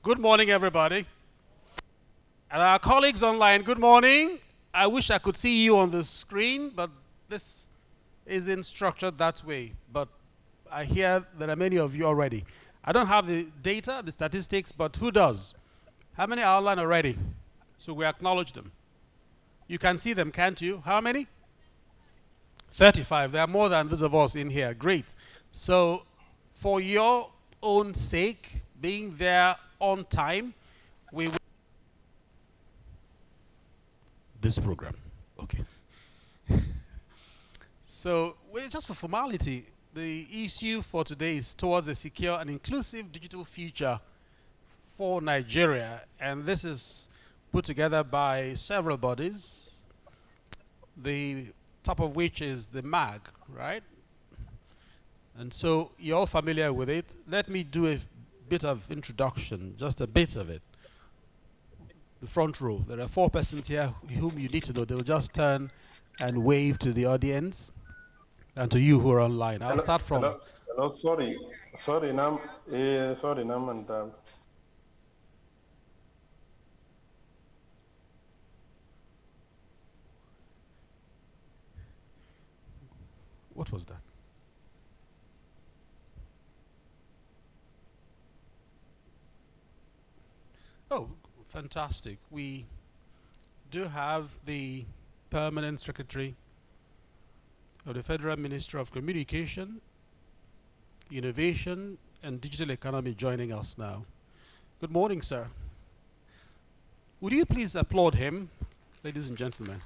Good morning, everybody. And our colleagues online, good morning. I wish I could see you on the screen, but this isn't structured that way. But I hear there are many of you already. I don't have the data, the statistics, but who does? How many are online already? So we acknowledge them. You can see them, can't you? How many? 35. There are more than those of us in here. Great. So for your own sake, being there on time, we will this program. Okay. So just for formality, the issue for today is towards a secure and inclusive digital future for Nigeria, and this is put together by several bodies, the top of which is the MAG, right? And so you're all familiar with it. Let me do a bit of introduction, just a bit of it. The front row. There are 4 persons here whom you need to know. They'll just turn and wave to the audience and to you who are online. I'll start from. Hello, sorry, Nam, and What was that? Oh, fantastic. We do have the Permanent Secretary of the Federal Ministry of Communication, Innovation, and Digital Economy joining us now. Good morning, sir. Would you please applaud him, ladies and gentlemen?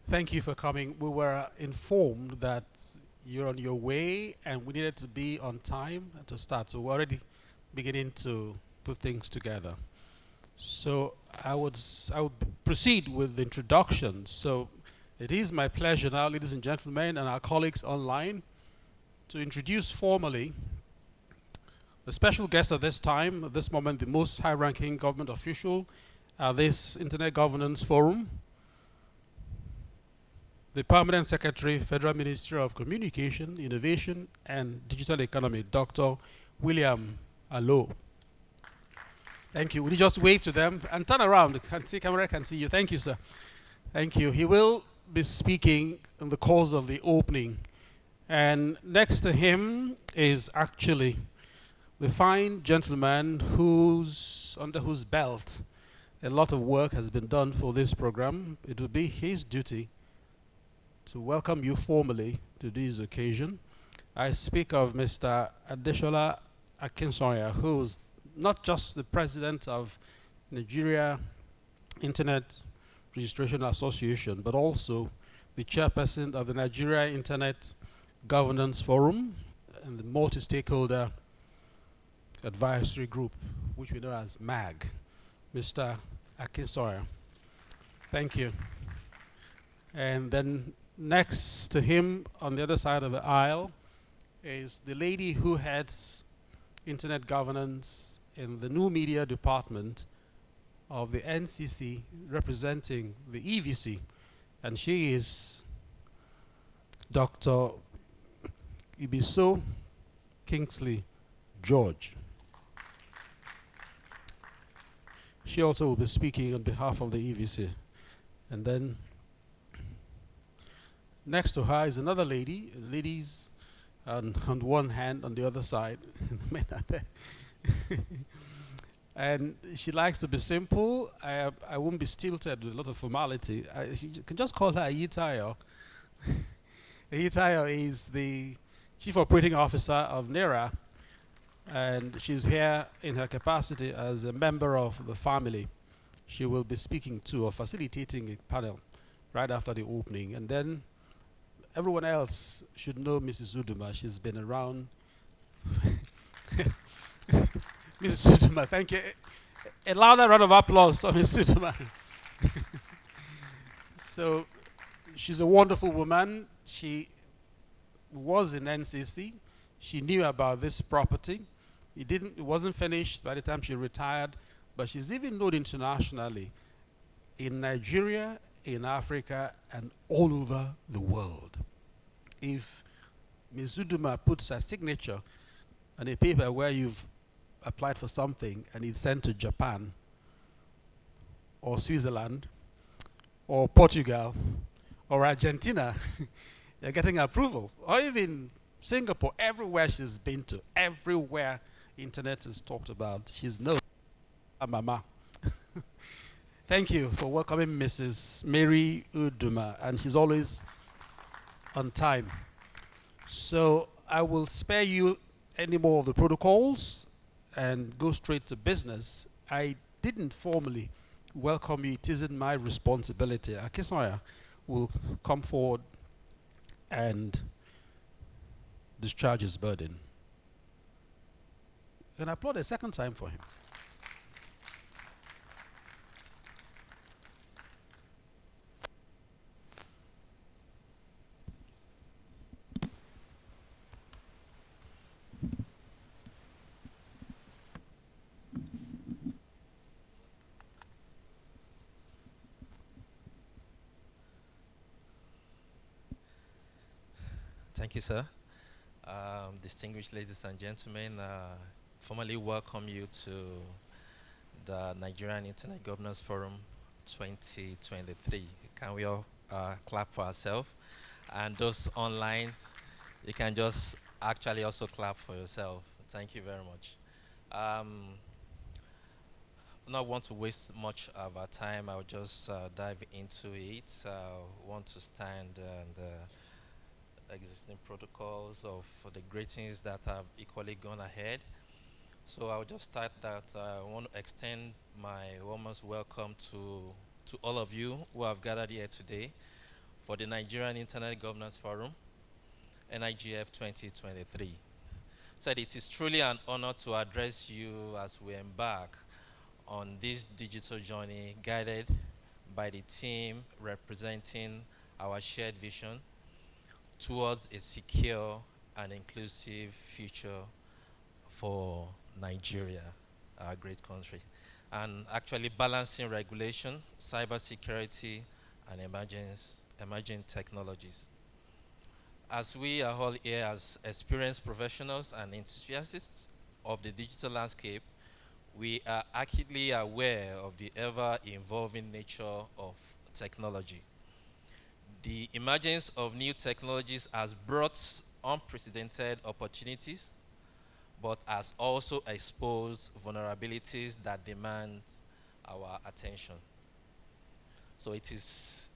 Thank you for coming. We were informed that you're on your way and we needed to be on time to start. So we're already beginning to put things together. So I would proceed with the introduction. So it is my pleasure now, ladies and gentlemen, and our colleagues online, to introduce formally the special guest at this time, at this moment, the most high-ranking government official at this Internet Governance Forum, the Permanent Secretary, Federal Ministry of Communication, Innovation, and Digital Economy, Dr. William Alo. Thank you. Would you just wave to them and turn around? The camera can see you. Thank you, sir. Thank you. He will be speaking in the course of the opening. And next to him is actually the fine gentleman under whose belt a lot of work has been done for this program. It will be his duty to welcome you formally to this occasion. I speak of Mr. Adeshola Akinsoya, who is not just the president of Nigeria Internet Registration Association, but also the chairperson of the Nigeria Internet Governance Forum and the multi-stakeholder advisory group, which we know as MAG. Mr. Akinsoya, thank you. And then next to him on the other side of the aisle is the lady who heads internet governance in the new media department of the NCC, representing the EVC, and she is Dr. Ibiso Kingsley George. She also will be speaking on behalf of the EVC. And then next to her is another lady, ladies on one hand, on the other side. And she likes to be simple. I won't be stilted with a lot of formality. You can just call her Ayitayo. Ayitayo is the Chief Operating Officer of NERA, and she's here in her capacity as a member of the family. She will be speaking to or facilitating a panel right after the opening. And then everyone else should know Mrs. Uduma. She's been around. Mrs. Uduma, thank you. A louder round of applause for Mrs. Uduma. So she's a wonderful woman. She was in NCC. She knew about this property. It wasn't finished by the time she retired, but she's even known internationally in Nigeria, in Africa, and all over the world. If Ms. Uduma puts her signature on a paper where you've applied for something and it's sent to Japan or Switzerland or Portugal or Argentina, you're getting approval. Or even Singapore, everywhere she's been to, everywhere internet is talked about, she's known. Mama. Thank you for welcoming Mrs. Mary Uduma, and she's always on time. So I will spare you any more of the protocols and go straight to business. I didn't formally welcome you. It isn't my responsibility. Akisoya will come forward and discharge his burden. And I applaud a second time for him. Thank you, sir. Distinguished ladies and gentlemen, formally welcome you to the Nigerian Internet Governance Forum 2023. Can we all clap for ourselves? And those online, you can just actually also clap for yourself. Thank you very much. Not want to waste much of our time. I'll just dive into it. Want to stand and existing protocols of the greetings that have equally gone ahead. So I'll just start that. I want to extend my warmest welcome to all of you who have gathered here today for the Nigerian Internet Governance Forum, NIGF 2023. So it is truly an honor to address you as we embark on this digital journey guided by the team representing our shared vision towards a secure and inclusive future for Nigeria, our great country, and actually balancing regulation, cybersecurity, and emerging technologies. As we are all here as experienced professionals and enthusiasts of the digital landscape, we are acutely aware of the ever-evolving nature of technology. The emergence of new technologies has brought unprecedented opportunities, but has also exposed vulnerabilities that demand our attention. So it is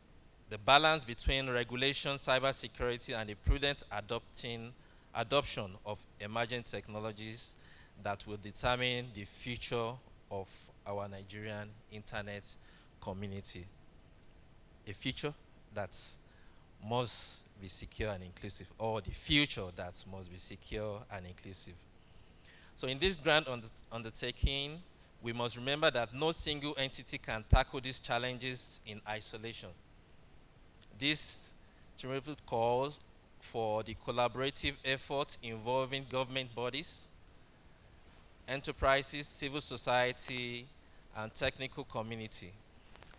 the balance between regulation, cybersecurity, and the prudent adoption of emerging technologies that will determine the future of our Nigerian internet community. A future that must be secure and inclusive, or the future that must be secure and inclusive. So in this grand undertaking, we must remember that no single entity can tackle these challenges in isolation. This terrific calls for the collaborative effort involving government bodies, enterprises, civil society, and technical community.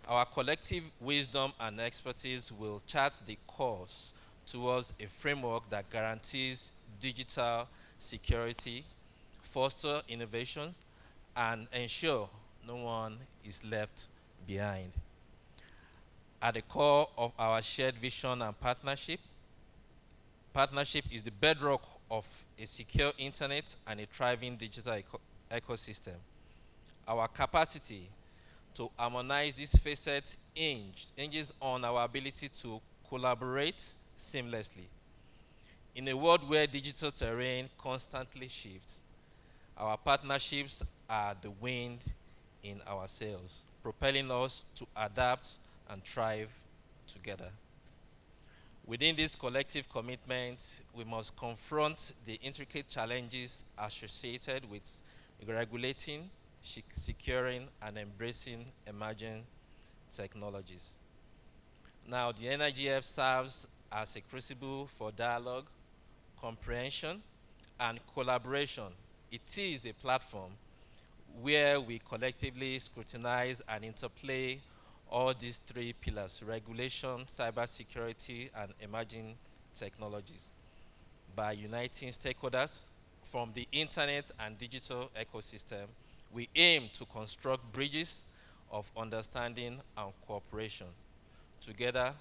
Our collective wisdom and expertise will chart the course towards a framework that guarantees digital security, foster innovations, and ensure no one is left behind. At the core of our shared vision and partnership is the bedrock of a secure internet and a thriving digital ecosystem. Our capacity to harmonize these facets hinges on our ability to collaborate seamlessly. In a world where digital terrain constantly shifts, our partnerships are the wind in our sails, propelling us to adapt and thrive together. Within this collective commitment, we must confront the intricate challenges associated with regulating, securing, and embracing emerging technologies. Now, the NIGF serves as a crucible for dialogue, comprehension, and collaboration. It is a platform where we collectively scrutinize and interplay all these three pillars: regulation, cybersecurity, and emerging technologies. by uniting stakeholders from the internet and digital ecosystem. We aim to construct bridges of understanding and cooperation. Together,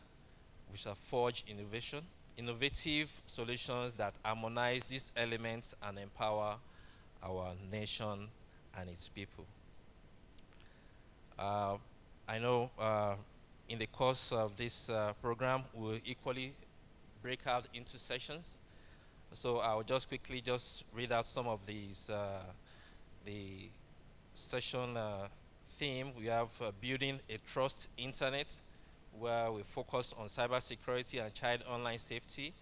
we shall forge innovative solutions that harmonize these elements and empower our nation and its people. Uh, I know in the course of this program, we'll equally break out into sessions. So I'll just quickly just read out some of these, the session theme. We have building a trust internet, where we focus on cybersecurity and child online safety.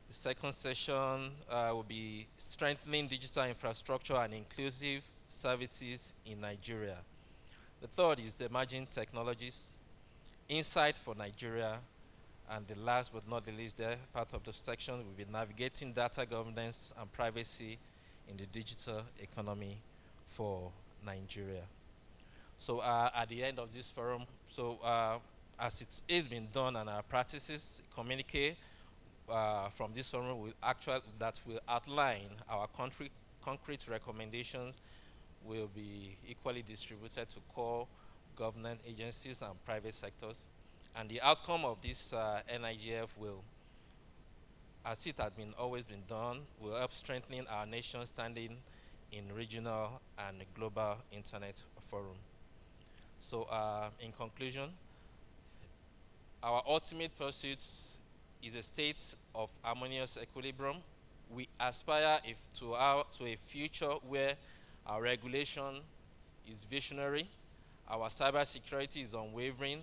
The second session will be strengthening digital infrastructure and inclusive services in Nigeria. The third is emerging technologies, insight for Nigeria. And the last but not the least, there, part of the section will be navigating data governance and privacy in the digital economy for Nigeria. So at the end of this forum, so as it's been done and our practices communicate from this forum that will outline our concrete recommendations will be equally distributed to core government agencies and private sectors. And the outcome of this NIGF will, as it has been always been done, will help strengthening our nation's standing in regional and global internet forum. So in conclusion, our ultimate pursuit is a state of harmonious equilibrium. We aspire to a future where our regulation is visionary, our cybersecurity is unwavering,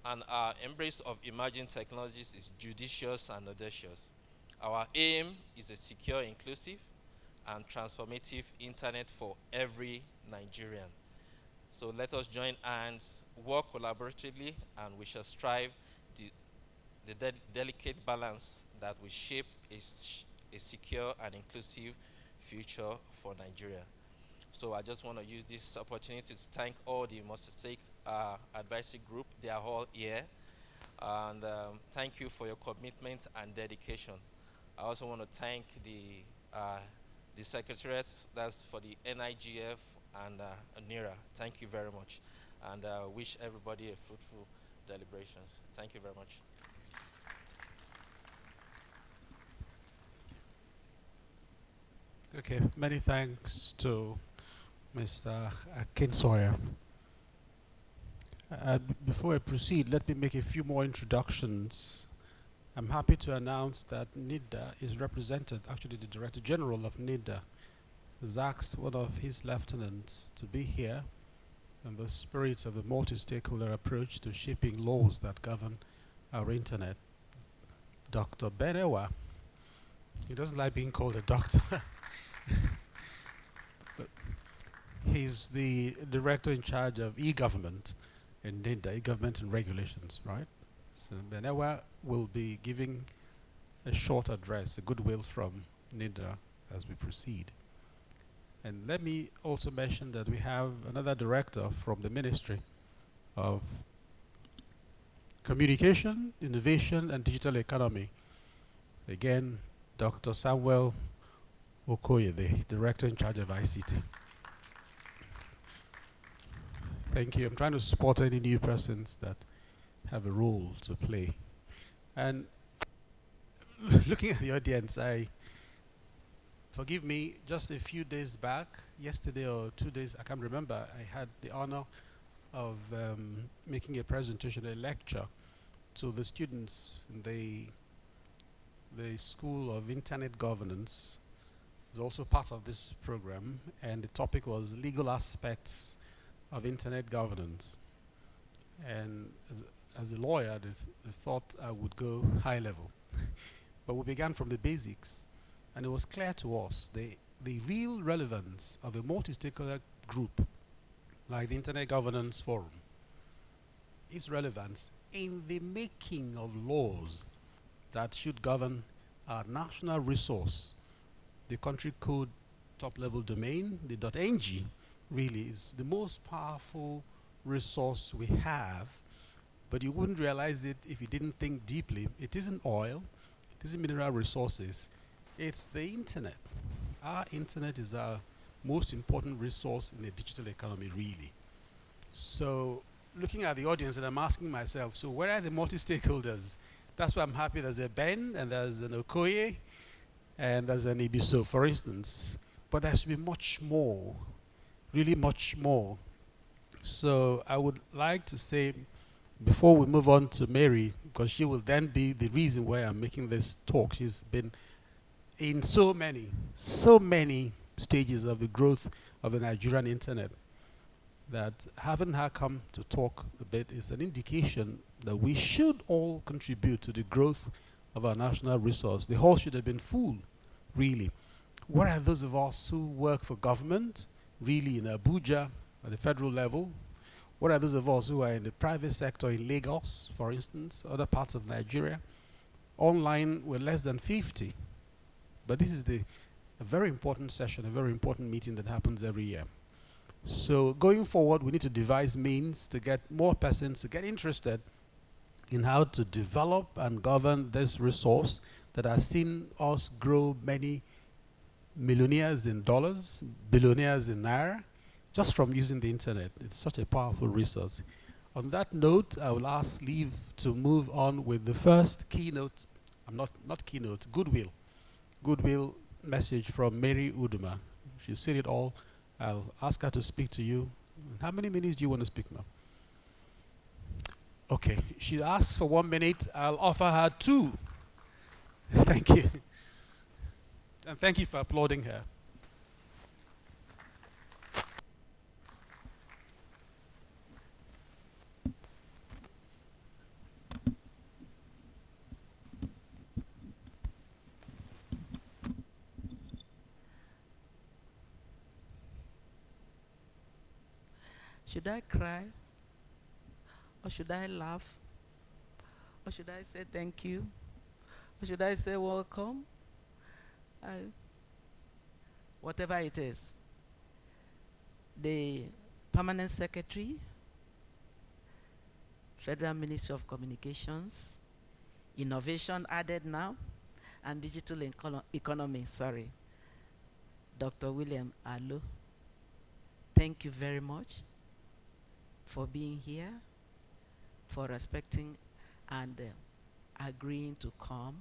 and our embrace of emerging technologies is judicious and audacious. Our aim is a secure, inclusive, and transformative internet for every Nigerian. So let us join hands, work collaboratively, and we shall strive the delicate balance that will shape a secure and inclusive future for Nigeria. So I just want to use this opportunity to thank all the Mostake advisory group. They are all here. And thank you for your commitment and dedication. I also want to thank the secretariats, that's for the NIGF and NERA. Thank you very much. And wish everybody a fruitful deliberations. Thank you very much. Okay, many thanks to Mr. Kinsawyer. Before I proceed, let me make a few more introductions. I'm happy to announce that NIDA is represented, actually the Director General of NIDA has asked one of his lieutenants to be here in the spirit of a multi-stakeholder approach to shaping laws that govern our internet. Dr. Benewa, he doesn't like being called a doctor. But he's the director in charge of e-government in NIDA, e-government and regulations, right? So Benewa will be giving a short address, a goodwill from NIDA as we proceed. And let me also mention that we have another director from the Ministry of Communication, Innovation and Digital Economy. Again, Dr. Samuel Okoye, the director in charge of ICT. Thank you. I'm trying to spot any new persons that have a role to play. And looking at the audience, forgive me, just a few days back, yesterday or 2 days, I can't remember, I had the honor of making a presentation, a lecture to the students in the School of Internet Governance. It's also part of this program, and the topic was legal aspects of internet governance. And as a lawyer, I thought I would go high level. But we began from the basics, and it was clear to us the real relevance of a multi-stakeholder group like the Internet Governance Forum, its relevance in the making of laws that should govern our national resource, the country code top-level domain, the .ng, really is the most powerful resource we have, but you wouldn't realize it if you didn't think deeply. It isn't oil, these mineral resources, it's the internet. Our internet is our most important resource in the digital economy, really. So, looking at the audience, and I'm asking myself, so where are the multi-stakeholders? That's why I'm happy there's a Ben, and there's an Okoye, and there's an Ibiso, for instance. But there should be much more, really much more. So I would like to say, before we move on to Mary, because she will then be the reason why I'm making this talk. She's been in so many stages of the growth of the Nigerian internet, that having her come to talk a bit is an indication that we should all contribute to the growth of our national resource. The hall should have been full, really. What are those of us who work for government, really in Abuja at the federal level? What are those of us who are in the private sector in Lagos, for instance, other parts of Nigeria? Online, we're less than 50. But this is a very important session, a very important meeting that happens every year. So going forward, we need to devise means to get more persons to get interested in how to develop and govern this resource that has seen us grow many millionaires in dollars, billionaires in naira, just from using the internet. It's such a powerful resource. On that note, I will ask Leave to move on with the first keynote, not keynote, goodwill message from Mary Uduma. She's said it all. I'll ask her to speak to you. How many minutes do you want to speak, ma'am? Okay, she asks for 1 minute. I'll offer her 2. Thank you. And thank you for applauding her. Should I cry? Or should I laugh? Or should I say thank you? Or should I say welcome? Whatever it is. The Permanent Secretary, Federal Ministry of Communications, Innovation added now, and Digital Economy, Dr. William Alo. Thank you very much for being here, for respecting and agreeing to come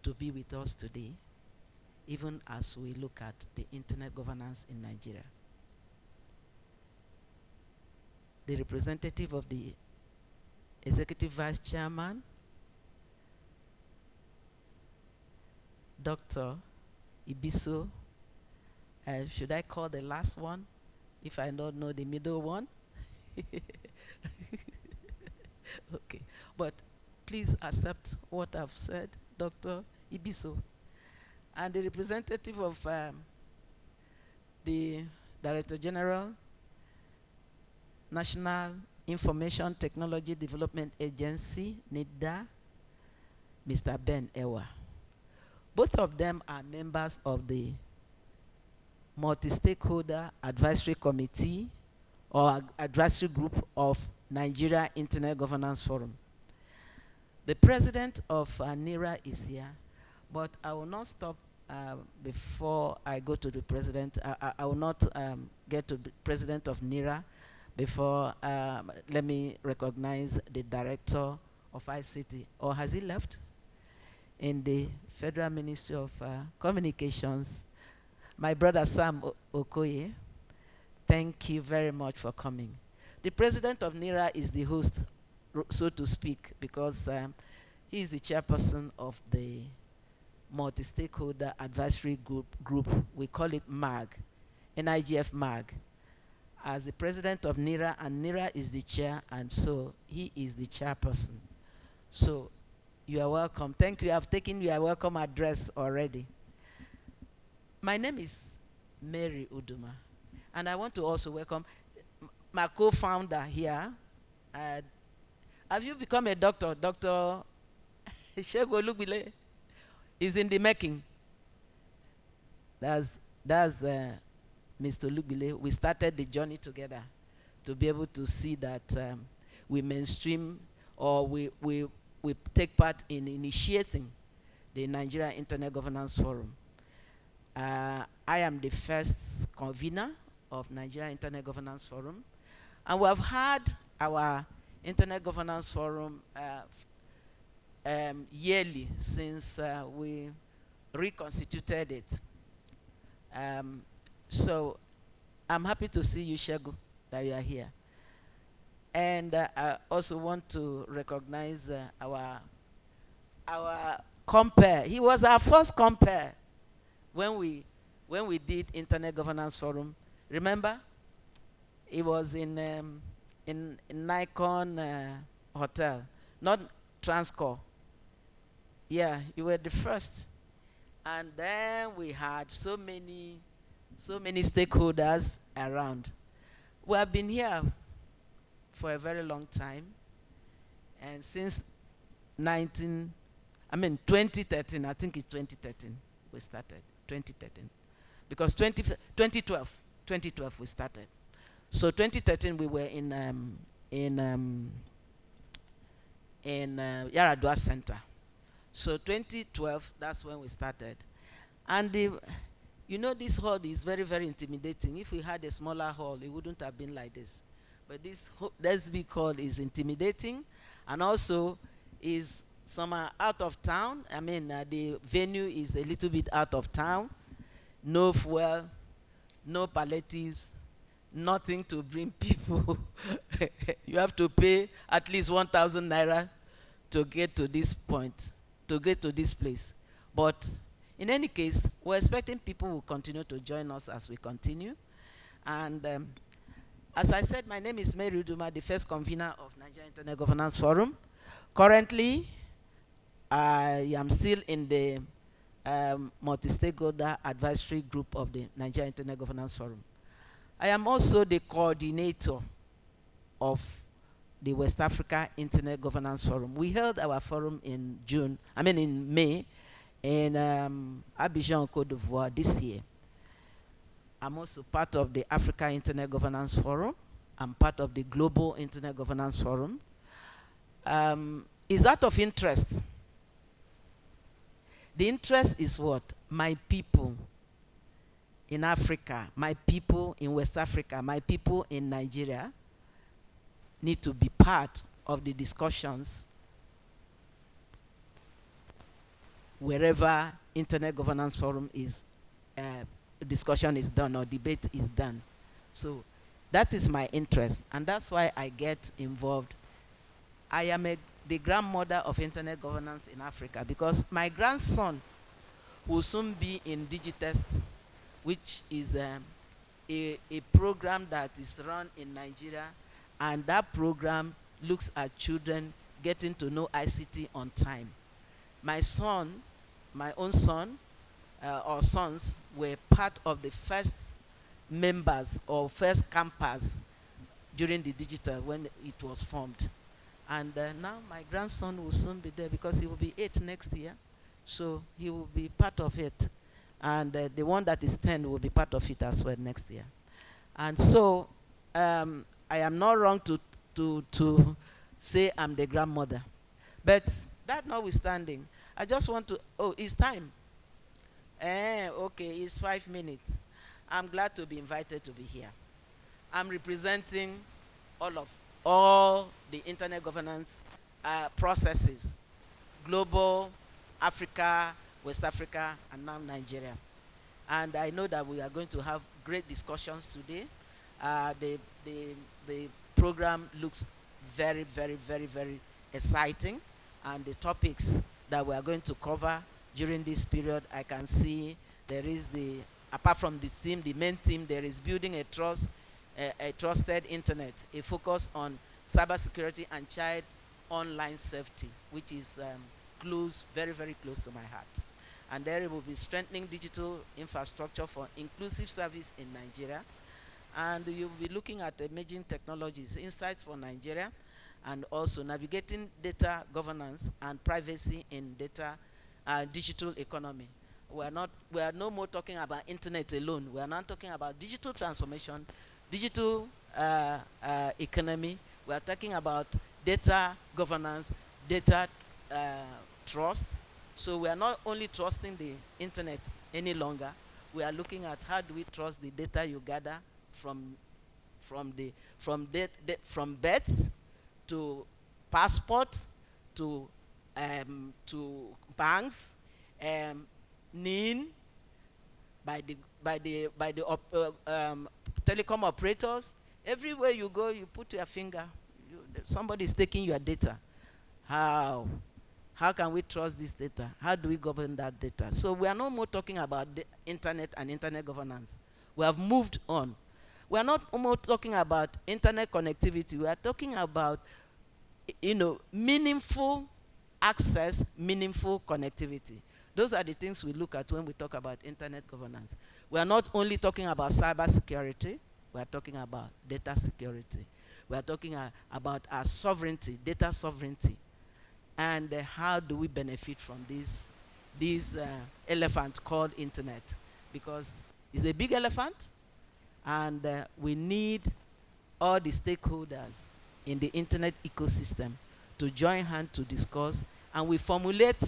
to be with us today, even as we look at the internet governance in Nigeria. The representative of the Executive Vice Chairman, Dr. Ibiso, should I call the last one if I don't know the middle one? Okay, but please accept what I've said, Dr. Ibiso. And the representative of the Director General, National Information Technology Development Agency, NIDA, Mr. Ben Ewa. Both of them are members of the Multi-Stakeholder Advisory Committee or advisory group of Nigeria Internet Governance Forum. The president of NIRA is here, but I will not stop before I go to the president. I will not get to the president of NIRA before let me recognize the director of ICT. Or has he left? In the Federal Ministry of Communications, my brother Sam Okoye. Thank you very much for coming. The president of NIRA is the host, so to speak, because he is the chairperson of the Multi-Stakeholder Advisory Group. We call it MAG, NIGF MAG. As the president of NIRA, and NIRA is the chair, and so he is the chairperson. So you are welcome. Thank you. I've taken your welcome address already. My name is Mary Uduma, and I want to also welcome my co-founder here. Have you become a doctor? Dr. Shego Lugbile is in the making. That's Mr. Lugbile. We started the journey together to be able to see that we mainstream, or we take part in initiating the Nigeria Internet Governance Forum. I am the first convener of Nigeria Internet Governance Forum, and we have had our Internet Governance Forum yearly since we reconstituted it. So I'm happy to see you, Shegu, that you are here. And I also want to recognize our compare. He was our first compare when we did Internet Governance Forum. Remember, it was in Nikon Hotel, not Transcorp. Yeah, you were the first. And then we had so many stakeholders around. We have been here for a very long time, and since 2013, I think it's 2013 we started, 2013, because 2012 we started. So 2013 we were in Yaradua Center. So 2012, that's when we started. And you know, this hall is very, very intimidating. If we had a smaller hall, it wouldn't have been like this. But this big hall is intimidating, and also is somehow out of town. I mean, the venue is a little bit out of town. No fuel, no palliatives, nothing to bring people. You have to pay at least 1,000 naira to get to this point, to get to this place. But in any case, we're expecting people will continue to join us as we continue. And as I said, my name is Mary Uduma, the first convener of Nigeria Internet Governance Forum. Currently, I am still in the multi-stakeholder advisory group of the Nigeria Internet Governance Forum. I am also the coordinator of the West Africa Internet Governance Forum. We held our forum in May, in Abidjan, Côte d'Ivoire this year. I'm also part of the Africa Internet Governance Forum. I'm part of the Global Internet Governance Forum. Is that of interest? The interest is what? My people in Africa, my people in West Africa, my people in Nigeria need to be part of the discussions wherever Internet Governance Forum is, discussion is done or debate is done. So that is my interest, and that's why I get involved. I am the grandmother of Internet governance in Africa, because my grandson will soon be in Digitest, which is a program that is run in Nigeria, and that program looks at children getting to know ICT on time. My son, my own son, or sons were part of the first members or first campers during the digital when it was formed. And now my grandson will soon be there, because he will be 8 next year. So he will be part of it. And the one that is 10 will be part of it as well next year. And so I am not wrong to say I'm the grandmother. But that notwithstanding, I just want to, it's time. Okay, it's 5 minutes. I'm glad to be invited to be here. I'm representing all the internet governance processes, global, Africa, West Africa, and now Nigeria. And I know that we are going to have great discussions today. The program looks very, very, very, very exciting, and the topics that we are going to cover during this period, I can see there is apart from the theme, the main theme, there is building a trusted internet, a focus on cybersecurity and child online safety, which is very, very close to my heart. And there will be strengthening digital infrastructure for inclusive service in Nigeria. And you'll be looking at emerging technologies, insights for Nigeria, and also navigating data governance and privacy in digital economy. We are no more talking about internet alone. We are now talking about digital transformation, digital economy. We are talking about data governance, data trust. So we are not only trusting the internet any longer, we are looking at how do we trust the data you gather from from birth to passport to banks, NIN, by the telecom operators. Everywhere you go, you put your finger. Somebody is taking your data. How? How can we trust this data? How do we govern that data? So we are no more talking about the internet and internet governance. We have moved on. We are not more talking about internet connectivity. We are talking about, meaningful access, meaningful connectivity. Those are the things we look at when we talk about internet governance. We are not only talking about cyber security, we are talking about data security. We are talking about our sovereignty, data sovereignty, and how do we benefit from this elephant called internet, because it's a big elephant, and we need all the stakeholders in the internet ecosystem to join hands to discuss, and we formulate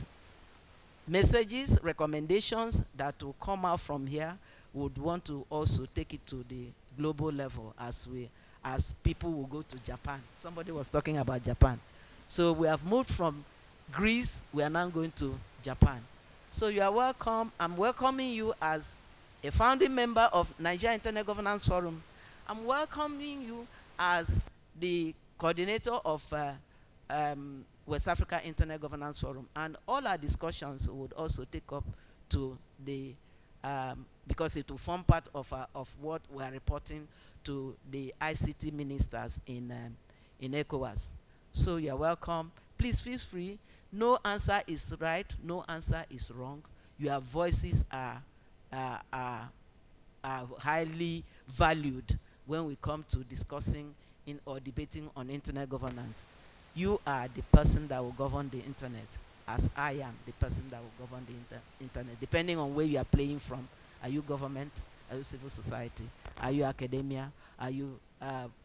messages, recommendations that will come out from here. Would want to also take it to the global level as people will go to Japan. Somebody was talking about Japan. So we have moved from Greece, we are now going to Japan. So you are welcome. I'm welcoming you as a founding member of Nigeria Internet Governance Forum. I'm welcoming you as the coordinator of West Africa Internet Governance Forum. And all our discussions would also take up to the, because it will form part of what we are reporting to the ICT ministers in ECOWAS. So you're welcome. Please feel free. No answer is right. No answer is wrong. Your voices are highly valued when we come to discussing or debating on internet governance. You are the person that will govern the internet, as I am the person that will govern the internet, depending on where you are playing from. Are you government? Are you civil society? Are you academia? Are you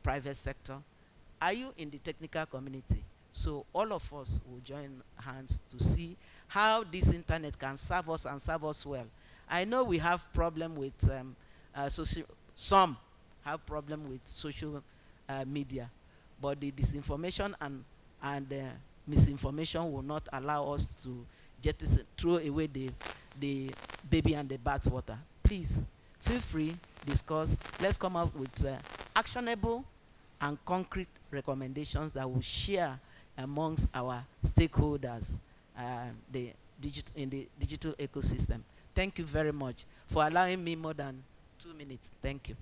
private sector? Are you in the technical community? So all of us will join hands to see how this internet can serve us and serve us well. I know we have problem with some have problem with social media, but the disinformation and misinformation will not allow us to throw away the baby and the bathwater. Please feel free, discuss. Let's come up with actionable and concrete recommendations that will share amongst our stakeholders in the digital ecosystem. Thank you very much for allowing me more than 2 minutes. Thank you.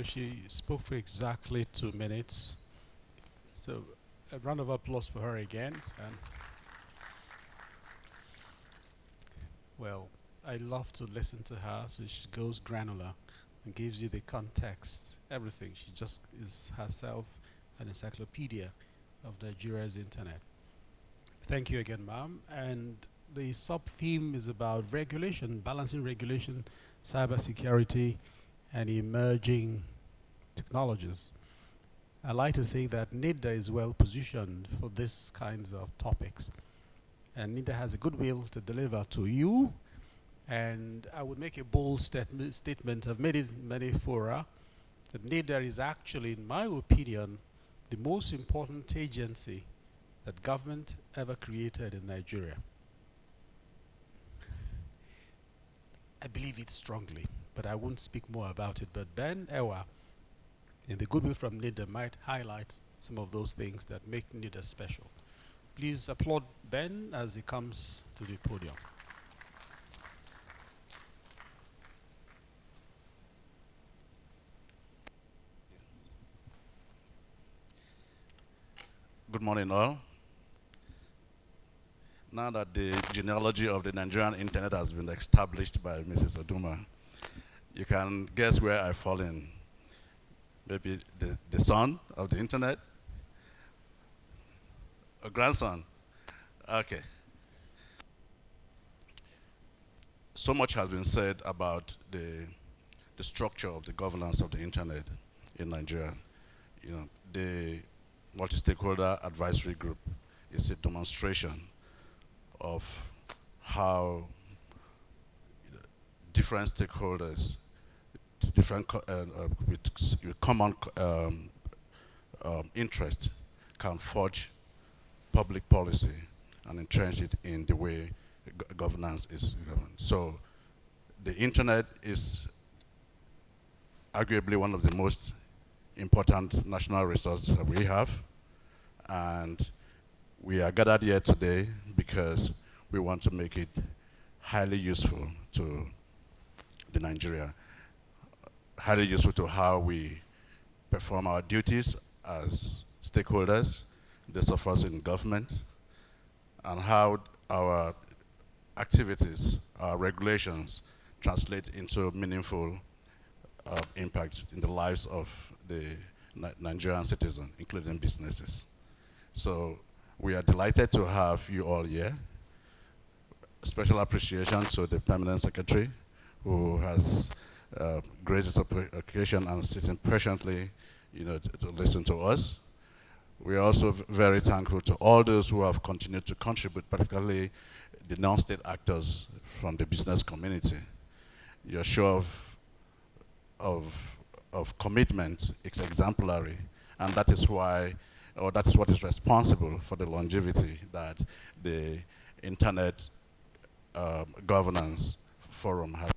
She spoke for exactly 2 minutes. So a round of applause for her again. And well, I love to listen to her, so she goes granular and gives you the context, everything. She just is herself an encyclopedia of Nigeria's internet. Thank you again, ma'am. And the sub-theme is about regulation, balancing regulation, cybersecurity, and emerging technologies. I like to say that NIDA is well positioned for these kinds of topics. And NIDA has a goodwill to deliver to you. And I would make a bold statement, I've made it in many fora, that NIDA is actually, in my opinion, the most important agency that government ever created in Nigeria. I believe it strongly, but I won't speak more about it. But Ben Ewa, in the goodwill from NIDA, might highlight some of those things that make NIDA special. Please applaud Ben as he comes to the podium. Good morning, all. Now that the genealogy of the Nigerian internet has been established by Mrs. Oduma, you can guess where I fall in. Maybe the son of the internet? A grandson? Okay. So much has been said about the structure of the governance of the internet in Nigeria. You know, multi-stakeholder advisory group is a demonstration of how different stakeholders, different with common interest, can forge public policy and entrench it in the way governance is governed. So the internet is arguably one of the most important national resources that we have, and we are gathered here today because we want to make it highly useful to the Nigeria, highly useful to how we perform our duties as stakeholders, those of us in government, and how our activities, our regulations translate into meaningful impact in the lives of the Nigerian citizens, including businesses. So we are delighted to have you all here. Special appreciation to the Permanent Secretary, who has graced this occasion and sitting patiently, to listen to us. We are also very thankful to all those who have continued to contribute, particularly the non-state actors from the business community. Your show of commitment is exemplary, and that is why, or that is what is responsible for the longevity that the Internet Governance Forum has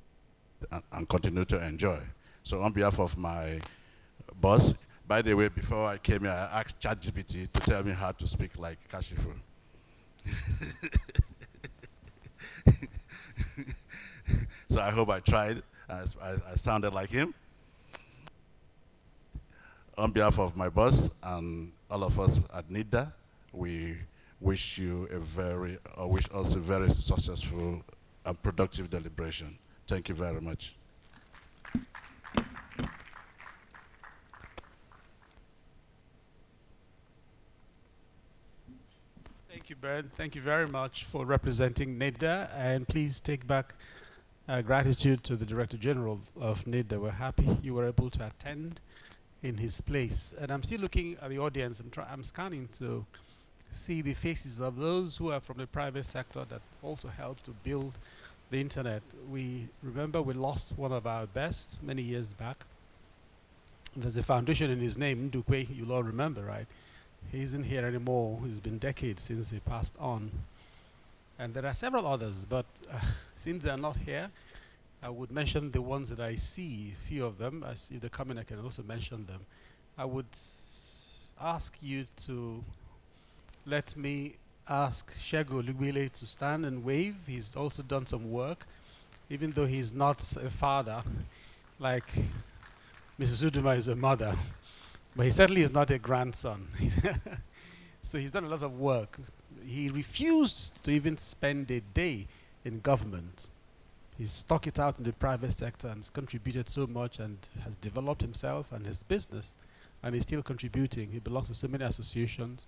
and continue to enjoy. So on behalf of my boss, by the way, before I came here, I asked ChatGPT to tell me how to speak like Kashifu. So I hope I tried. I sounded like him. On behalf of my boss and all of us at NIDA, we wish us a very successful and productive deliberation. Thank you very much. Thank you, Ben. Thank you very much for representing NIDA, and please take back gratitude to the Director General of NIDA. We're happy you were able to attend in his place. And I'm still looking at the audience. I'm scanning to see the faces of those who are from the private sector that also helped to build the internet. We remember we lost one of our best many years back. There's a foundation in his name, Ndukwe, you'll all remember, right? He isn't here anymore. It's been decades since he passed on. And there are several others, but since they're not here, I would mention the ones that I see, a few of them. I see the coming, I can also mention them. I would ask you to let me ask Shego Lugwile to stand and wave. He's also done some work, even though he's not a father, like Mrs. Uduma is a mother, but he certainly is not a grandson. So he's done a lot of work. He refused to even spend a day in government. He's stuck it out in the private sector and has contributed so much and has developed himself and his business, and he's still contributing. He belongs to so many associations,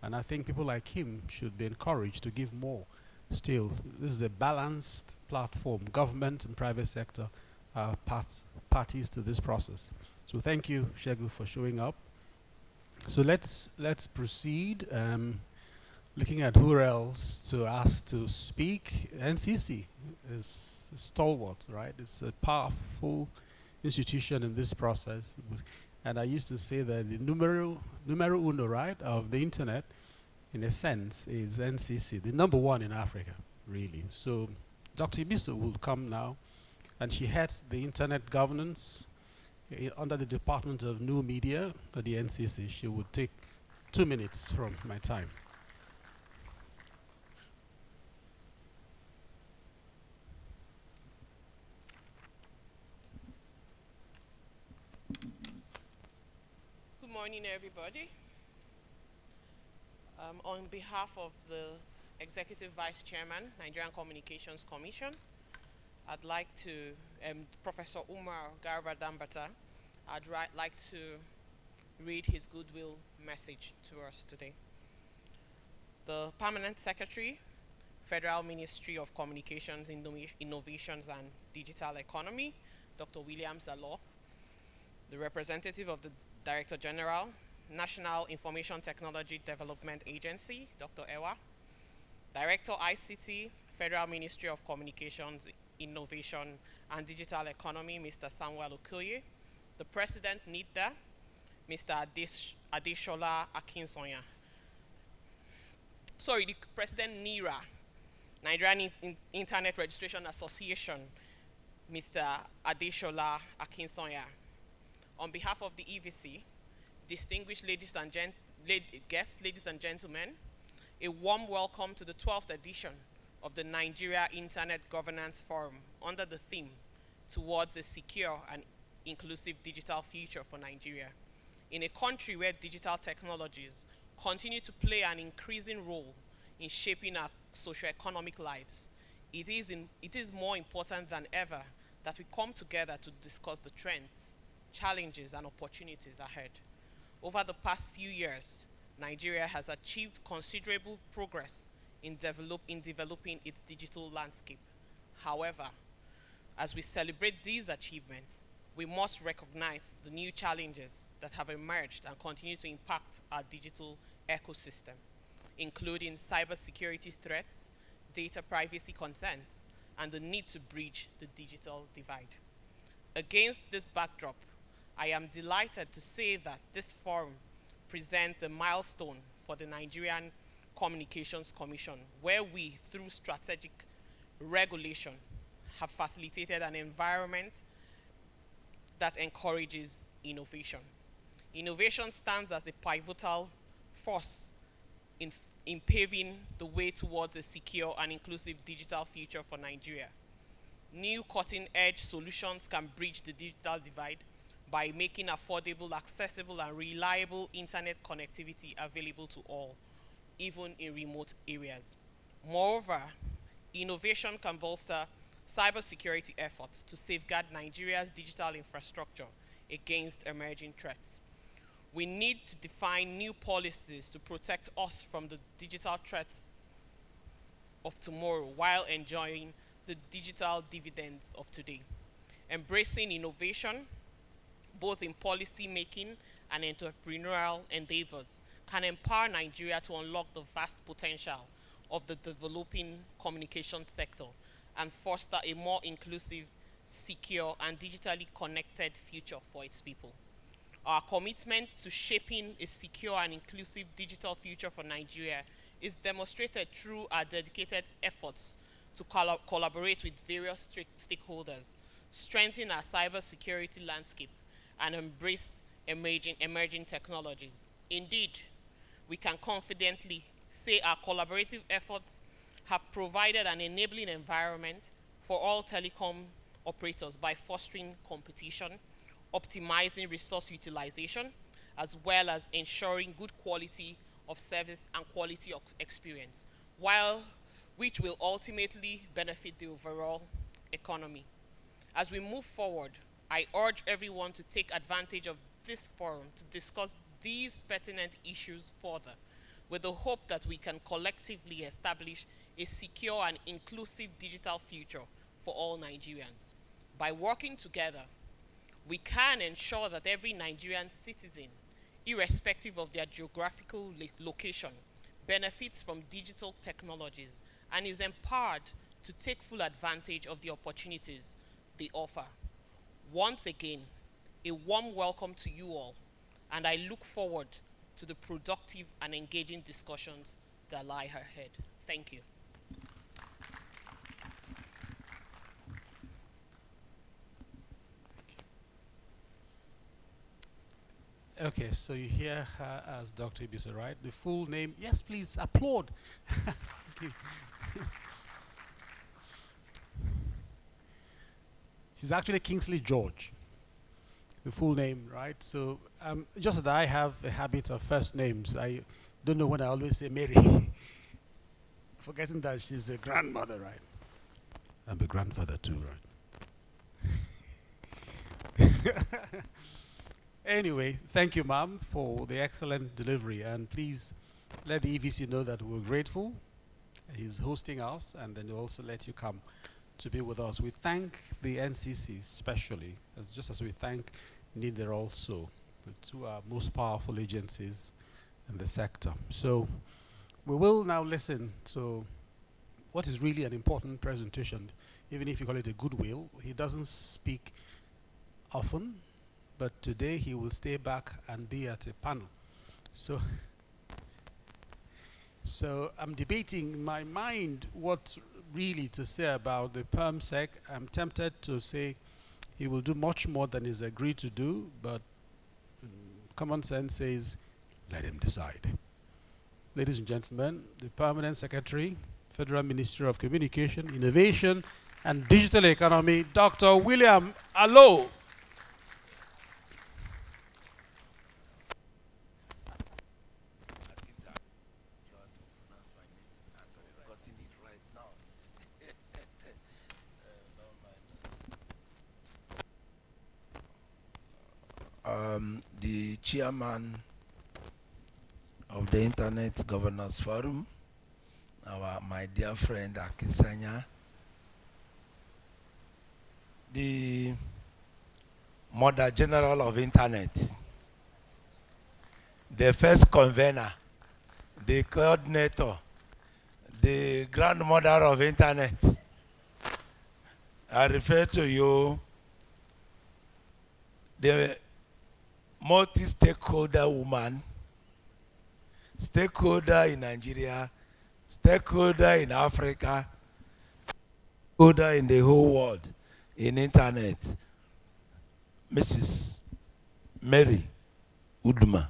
and I think people like him should be encouraged to give more. Still, this is a balanced platform. Government and private sector are parties to this process. So thank you, Shegu, for showing up. So let's proceed. Looking at who else to ask to speak. NCC is a stalwart, right? It's a powerful institution in this process. And I used to say that the numero uno, right, of the internet, in a sense, is NCC, the number one in Africa, really. So Dr. Ibiso will come now, and she heads the internet governance under the Department of New Media at the NCC. She would take 2 minutes from my time. Good morning, everybody. On behalf of the Executive Vice Chairman, Nigerian Communications Commission, I'd like to, Professor Umar Garba Dambata, I'd like to read his goodwill message to us today. The Permanent Secretary, Federal Ministry of Communications, Innovations and Digital Economy, Dr. William Zalo, the representative of the Director General, National Information Technology Development Agency, Dr. Ewa. Director ICT, Federal Ministry of Communications, Innovation and Digital Economy, Mr. Samuel Okoye. The President, NIDA, Mr. Adeshola Akinsonya. Sorry, the President, NIRA, Nigerian Internet Registration Association, Mr. Adeshola Akinsonya. On behalf of the EVC, distinguished guests, ladies and gentlemen, a warm welcome to the 12th edition of the Nigeria Internet Governance Forum under the theme, Towards a Secure and Inclusive Digital Future for Nigeria. In a country where digital technologies continue to play an increasing role in shaping our socio-economic lives, it is more important than ever that we come together to discuss the trends, challenges, and opportunities ahead. Over the past few years, Nigeria has achieved considerable progress in developing its digital landscape. However, as we celebrate these achievements, we must recognize the new challenges that have emerged and continue to impact our digital ecosystem, including cybersecurity threats, data privacy concerns, and the need to bridge the digital divide. Against this backdrop, I am delighted to say that this forum presents a milestone for the Nigerian Communications Commission, where we, through strategic regulation, have facilitated an environment that encourages innovation. Innovation stands as a pivotal force in paving the way towards a secure and inclusive digital future for Nigeria. New cutting-edge solutions can bridge the digital divide by making affordable, accessible, and reliable internet connectivity available to all, even in remote areas. Moreover, innovation can bolster cybersecurity efforts to safeguard Nigeria's digital infrastructure against emerging threats. We need to define new policies to protect us from the digital threats of tomorrow while enjoying the digital dividends of today. Embracing innovation, both in policy making and entrepreneurial endeavors, can empower Nigeria to unlock the vast potential of the developing communication sector and foster a more inclusive, secure, and digitally connected future for its people. Our commitment to shaping a secure and inclusive digital future for Nigeria is demonstrated through our dedicated efforts to collaborate with various stakeholders, strengthen our cybersecurity landscape, and embrace emerging technologies. Indeed, we can confidently say our collaborative efforts have provided an enabling environment for all telecom operators by fostering competition, optimizing resource utilization, as well as ensuring good quality of service and quality of experience, which will ultimately benefit the overall economy. As we move forward, I urge everyone to take advantage of this forum to discuss these pertinent issues further, with the hope that we can collectively establish a secure and inclusive digital future for all Nigerians. By working together, we can ensure that every Nigerian citizen, irrespective of their geographical location, benefits from digital technologies and is empowered to take full advantage of the opportunities they offer. Once again, a warm welcome to you all, and I look forward to the productive and engaging discussions that lie ahead. Thank you. Okay, so you hear her as Dr. Ibiso, right? The full name, yes, please applaud. Thank you. She's actually Kingsley George, the full name, right? So just that I have a habit of first names. I don't know when I always say Mary, forgetting that she's a grandmother, right? I'm a grandfather too, right? Anyway, thank you, ma'am, for the excellent delivery. And please let the EVC know that we're grateful. He's hosting us, and then he'll also let you come to be with us. We thank the NCC especially, just as we thank NIDER also. the two most powerful agencies in the sector. So we will now listen to what is really an important presentation, even if you call it a goodwill. He doesn't speak often, but today he will stay back and be at a panel. So I'm debating in my mind what really to say about the PermSec. I'm tempted to say he will do much more than he's agreed to do, but common sense says let him decide. Ladies and gentlemen, the Permanent Secretary, Federal Ministry of Communication, Innovation and Digital Economy, Dr. William Allo. The chairman of the Internet Governance Forum, my dear friend Akisanya, the Mother General of Internet, the first convener, the coordinator, the grandmother of Internet. I refer to you, the multi-stakeholder woman, stakeholder in Nigeria, stakeholder in Africa, stakeholder in the whole world in Internet, Mrs. Mary Uduma.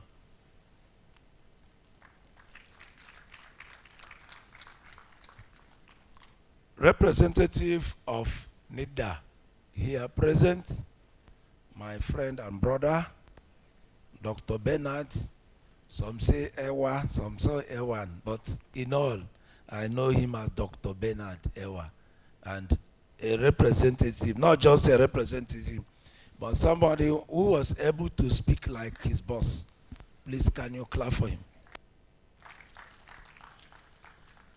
Representative of NIDA here present, my friend and brother, Dr. Bernard. Some say Ewa, some say Ewan, but in all, I know him as Dr. Bernard Ewa, and a representative, not just a representative, but somebody who was able to speak like his boss. Please, can you clap for him?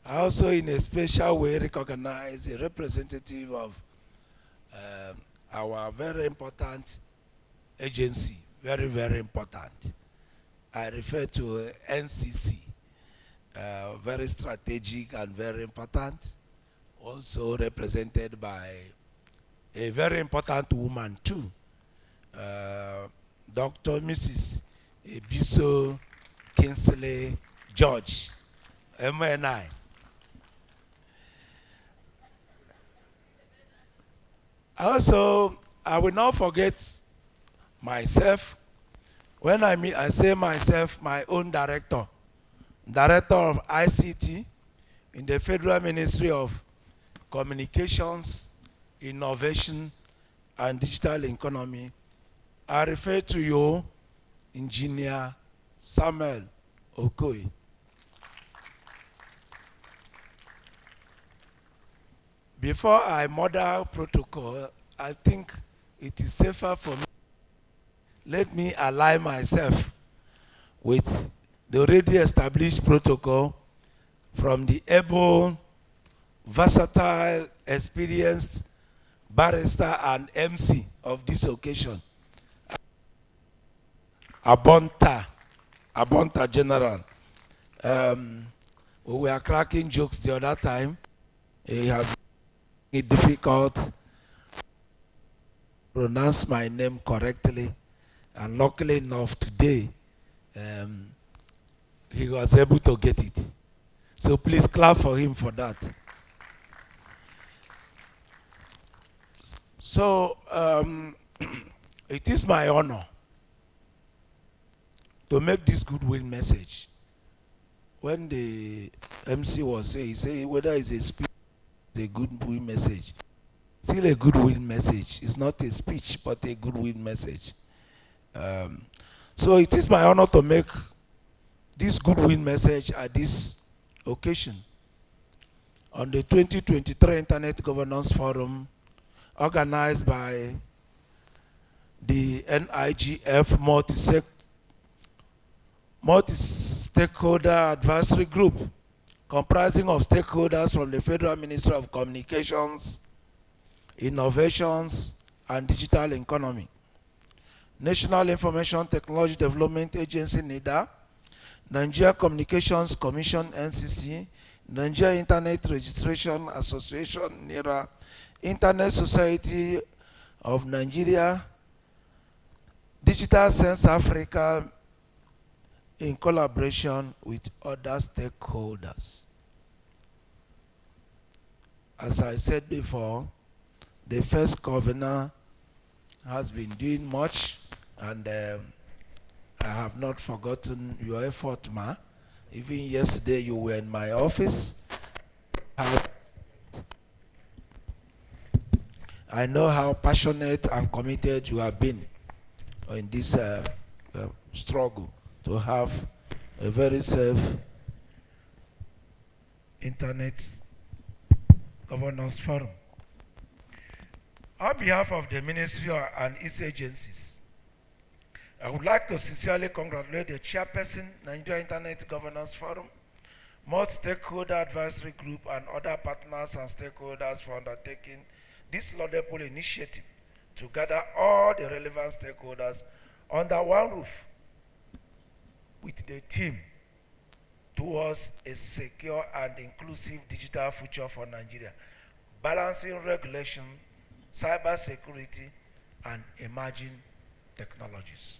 I also, in a special way, recognize a representative of our very important agency, very, very important. I refer to NCC, very strategic and very important, also represented by a very important woman too, Dr. Mrs. Ebiso Kingsley George, MNI. Also, I will not forget myself. When I say myself, my own director of ICT in the Federal Ministry of Communications, Innovation and Digital Economy, I refer to you, Engineer Samuel Okoye. Before I model protocol, I think it is safer for me. Let me align myself with the already established protocol from the able, versatile, experienced barrister and MC of this occasion, Abonta General. We were cracking jokes the other time. He had it difficult to pronounce my name correctly, and luckily enough today, he was able to get it. So please clap for him for that. So it is my honor to make this goodwill message. When the MC was saying, he said whether it's a speech, a goodwill message. Still a goodwill message. It's not a speech, but a goodwill message. So it is my honor to make this goodwill message at this occasion on the 2023 Internet Governance Forum organized by the NIGF multi-stakeholder advisory group comprising of stakeholders from the Federal Ministry of Communications, Innovations and Digital Economy, National Information Technology Development Agency, NIDA, Nigeria Communications Commission, NCC, Nigeria Internet Registration Association, NIRA, Internet Society of Nigeria, Digital Sense Africa, in collaboration with other stakeholders. As I said before, the first governor has been doing much, and I have not forgotten your effort, Ma. Even yesterday you were in my office. I know how passionate and committed you have been in this struggle to have a very safe internet governance forum. On behalf of the Ministry and its agencies, I would like to sincerely congratulate the chairperson, Nigeria Internet Governance Forum, multi-stakeholder advisory group, and other partners and stakeholders for undertaking this laudable initiative to gather all the relevant stakeholders under one roof with the team towards a secure and inclusive digital future for Nigeria, balancing regulation, cybersecurity, and emerging technologies.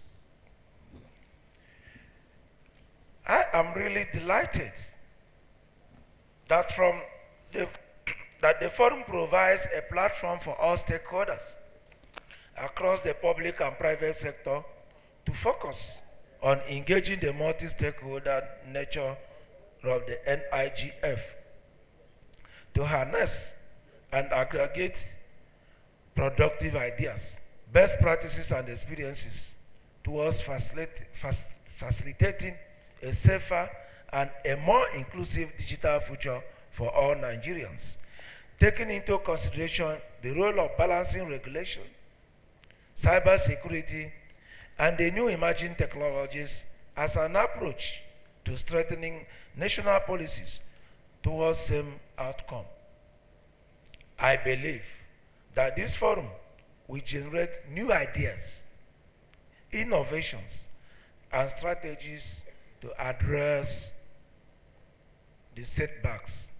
I am really delighted that the forum provides a platform for all stakeholders across the public and private sector to focus on engaging the multi-stakeholder nature of the NIGF to harness and aggregate productive ideas, best practices, and experiences towards facilitating a safer and a more inclusive digital future for all Nigerians, taking into consideration the role of balancing regulation, cybersecurity, and the new emerging technologies as an approach to strengthening national policies towards same outcome. I believe that this forum will generate new ideas, innovations, and strategies to address the setbacks.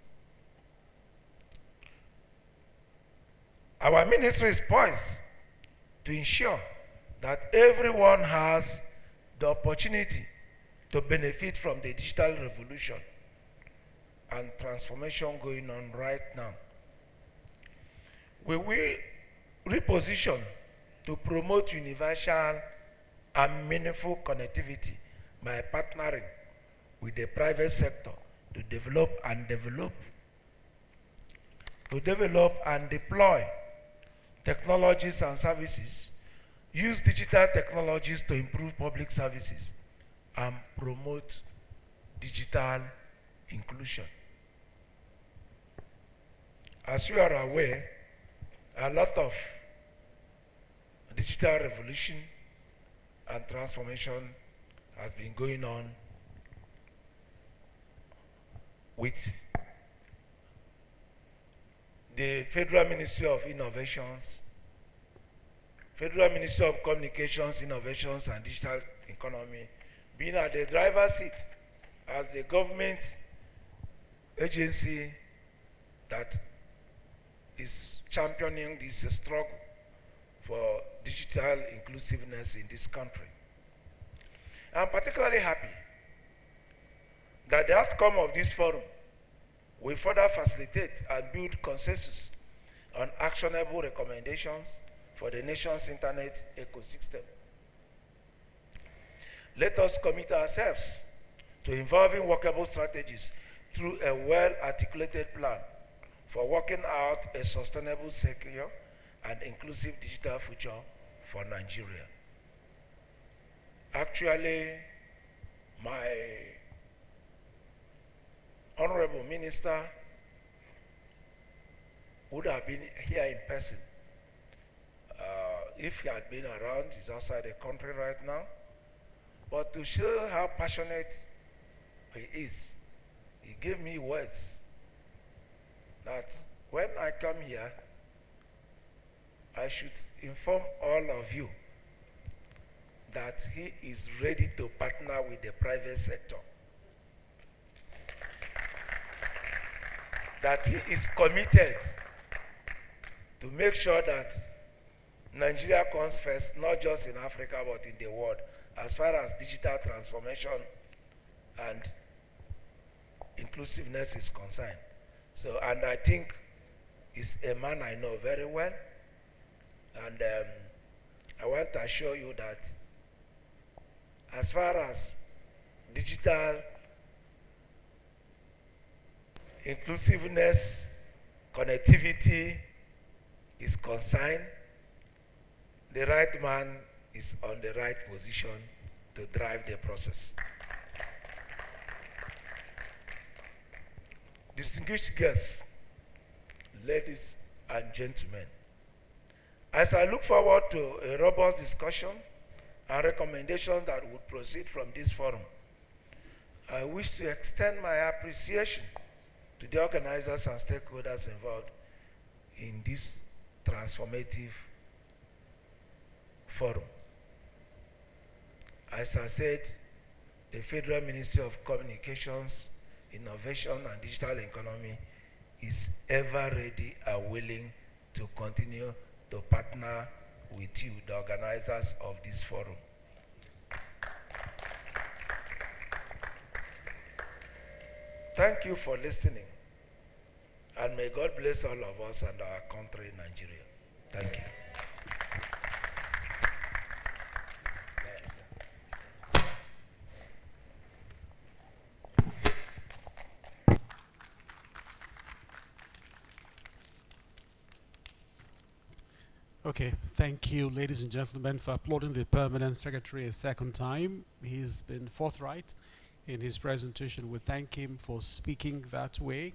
Our ministry is poised to ensure that everyone has the opportunity to benefit from the digital revolution and transformation going on right now. We will reposition to promote universal and meaningful connectivity by partnering with the private sector to develop and deploy technologies and services, use digital technologies to improve public services, and promote digital inclusion. As you are aware, a lot of digital revolution and transformation has been going on with the Federal Ministry of Innovations, Federal Ministry of Communications, Innovations, and Digital Economy being at the driver's seat as the government agency that is championing this struggle for digital inclusiveness in this country. I'm particularly happy that the outcome of this forum will further facilitate and build consensus on actionable recommendations for the nation's internet ecosystem. Let us commit ourselves to involving workable strategies through a well-articulated plan for working out a sustainable, secure, and inclusive digital future for Nigeria. Actually, my honorable minister would have been here in person. If he had been around, he's outside the country right now. But to show how passionate he is, he gave me words that when I come here, I should inform all of you that he is ready to partner with the private sector, that he is committed to make sure that Nigeria comes first, not just in Africa, but in the world, as far as digital transformation and inclusiveness is concerned. So, and I think he's a man I know very well. And I want to assure you that as far as digital inclusiveness, connectivity is concerned, the right man is on the right position to drive the process. Distinguished guests, ladies and gentlemen, as I look forward to a robust discussion and recommendations that would proceed from this forum, I wish to extend my appreciation to the organizers and stakeholders involved in this transformative forum. As I said, the Federal Ministry of Communications, Innovation and Digital Economy is ever ready and willing to continue to partner with you, the organizers of this forum. Thank you for listening, and may God bless all of us and our country, Nigeria. Thank you. Okay, thank you, ladies and gentlemen, for applauding the Permanent Secretary a second time. He's been forthright in his presentation. We thank him for speaking that way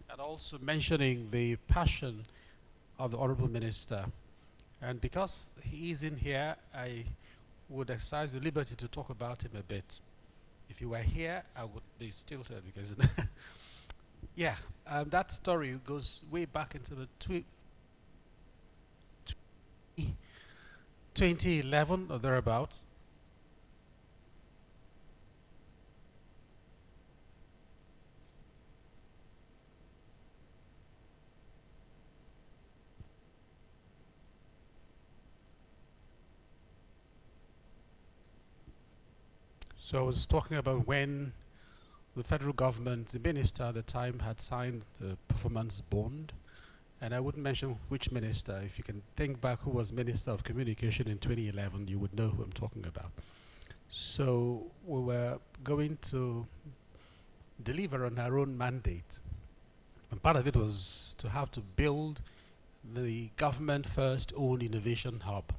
and also mentioning the passion of the Honorable Minister. And because he is in here, I would exercise the liberty to talk about him a bit. If he were here, I would be stilted because, yeah, that story goes way back into the 2011 or thereabouts. So I was talking about when the federal government, the minister at the time, had signed the performance bond. And I wouldn't mention which minister. If you can think back who was Minister of Communication in 2011, you would know who I'm talking about. So we were going to deliver on our own mandate. And part of it was to have to build the government first owned innovation hub.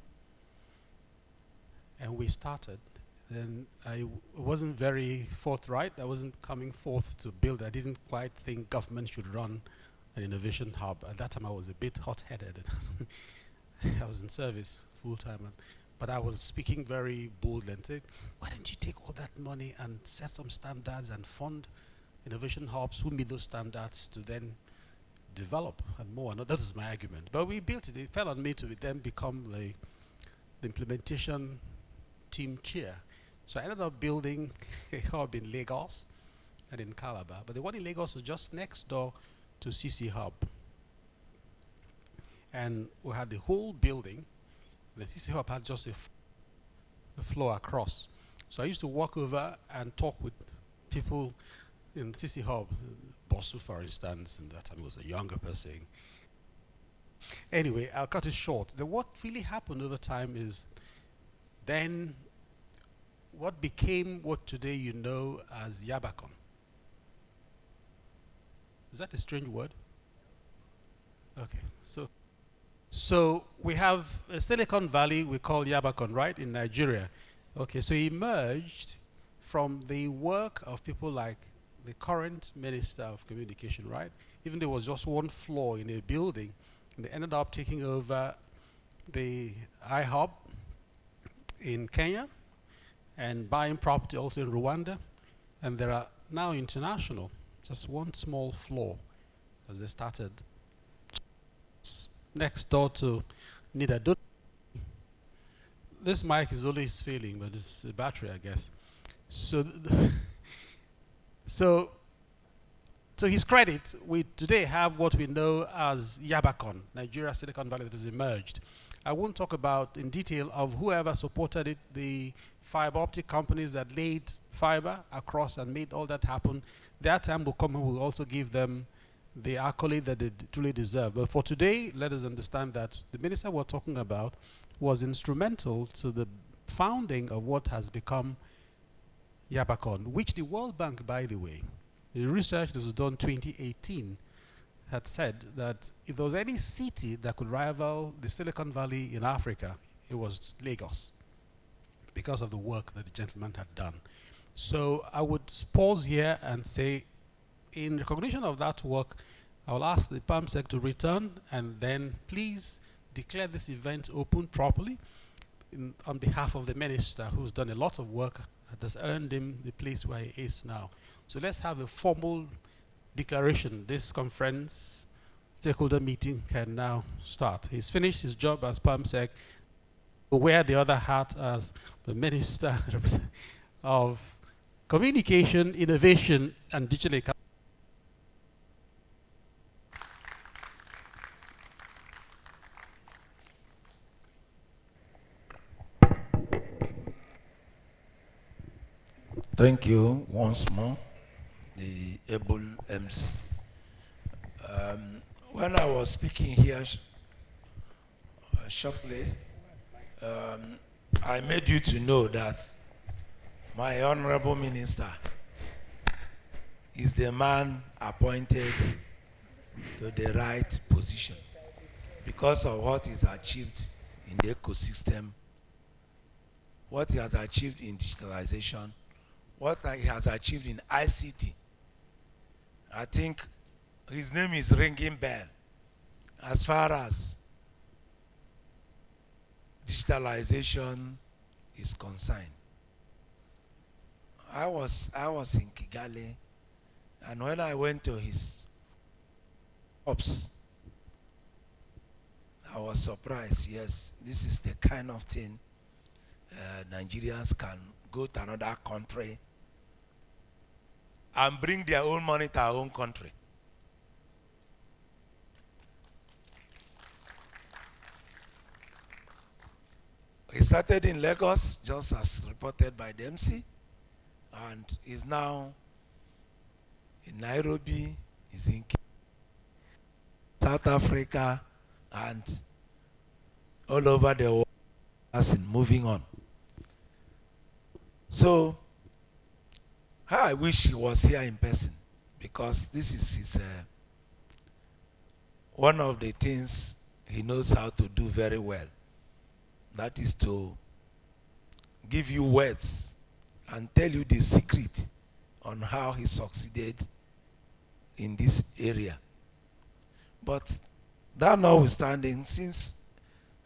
And we started. And I wasn't very forthright. I wasn't coming forth to build. I didn't quite think government should run an innovation hub. At that time I was a bit hot-headed. I was in service full-time, but I was speaking very boldly and said, why don't you take all that money and set some standards and fund innovation hubs who meet those standards to then develop and more. And that was my argument. But we built it. It fell on me to then become the implementation team chair. So I ended up building a hub in Lagos and in Calabar. But the one in Lagos was just next door to CC Hub. And we had the whole building. The CC Hub had just a floor across. So I used to walk over and talk with people in CC Hub, Bosu for instance, and that time he was a younger person. Anyway, I'll cut it short. What really happened over time is then what became what today you know as Yabacon. Is that a strange word? Okay, so we have a Silicon Valley we call Yabacon, right, in Nigeria. Okay, so it emerged from the work of people like the current Minister of Communication, right? Even there was just one floor in a building, and they ended up taking over the iHub in Kenya and buying property also in Rwanda, and there are now international. Just one small floor as they started next door to Nida. this mic is always failing, but it's a battery, I guess. So, so to his credit, we today have what we know as Yabacon, Nigeria Silicon Valley, that has emerged. I won't talk about in detail of whoever supported it, the fiber optic companies that laid fiber across and made all that happen. Their time will come and we'll also give them the accolade that they truly deserve. But for today, let us understand that the minister we're talking about was instrumental to the founding of what has become Yabacon, which the World Bank, by the way, the research that was done 2018 had said that if there was any city that could rival the Silicon Valley in Africa, it was Lagos, because of the work that the gentleman had done. So I would pause here and say, in recognition of that work, I will ask the PAMSEC to return and then please declare this event open properly on behalf of the minister, who's done a lot of work that has earned him the place where he is now. So let's have a formal declaration. This conference stakeholder meeting can now start. He's finished his job as PAMSEC, will wear the other hat as the Minister of Communication, Innovation, and Digital Economy. Thank you once more, the able MC. When I was speaking here shortly, I made you to know that my honorable minister is the man appointed to the right position because of what he's achieved in the ecosystem, what he has achieved in digitalization, what he has achieved in ICT. I think his name is ringing bell as far as digitalization is concerned. I was in Kigali, and when I went to his ops, I was surprised. Yes, this is the kind of thing Nigerians can go to another country and bring their own money to our own country. He started in Lagos, just as reported by the MC, and is now in Nairobi, is in South Africa, and all over the world, as in moving on. So, I wish he was here in person, because this is his one of the things he knows how to do very well. That is to give you words and tell you the secret on how he succeeded in this area. But that notwithstanding, since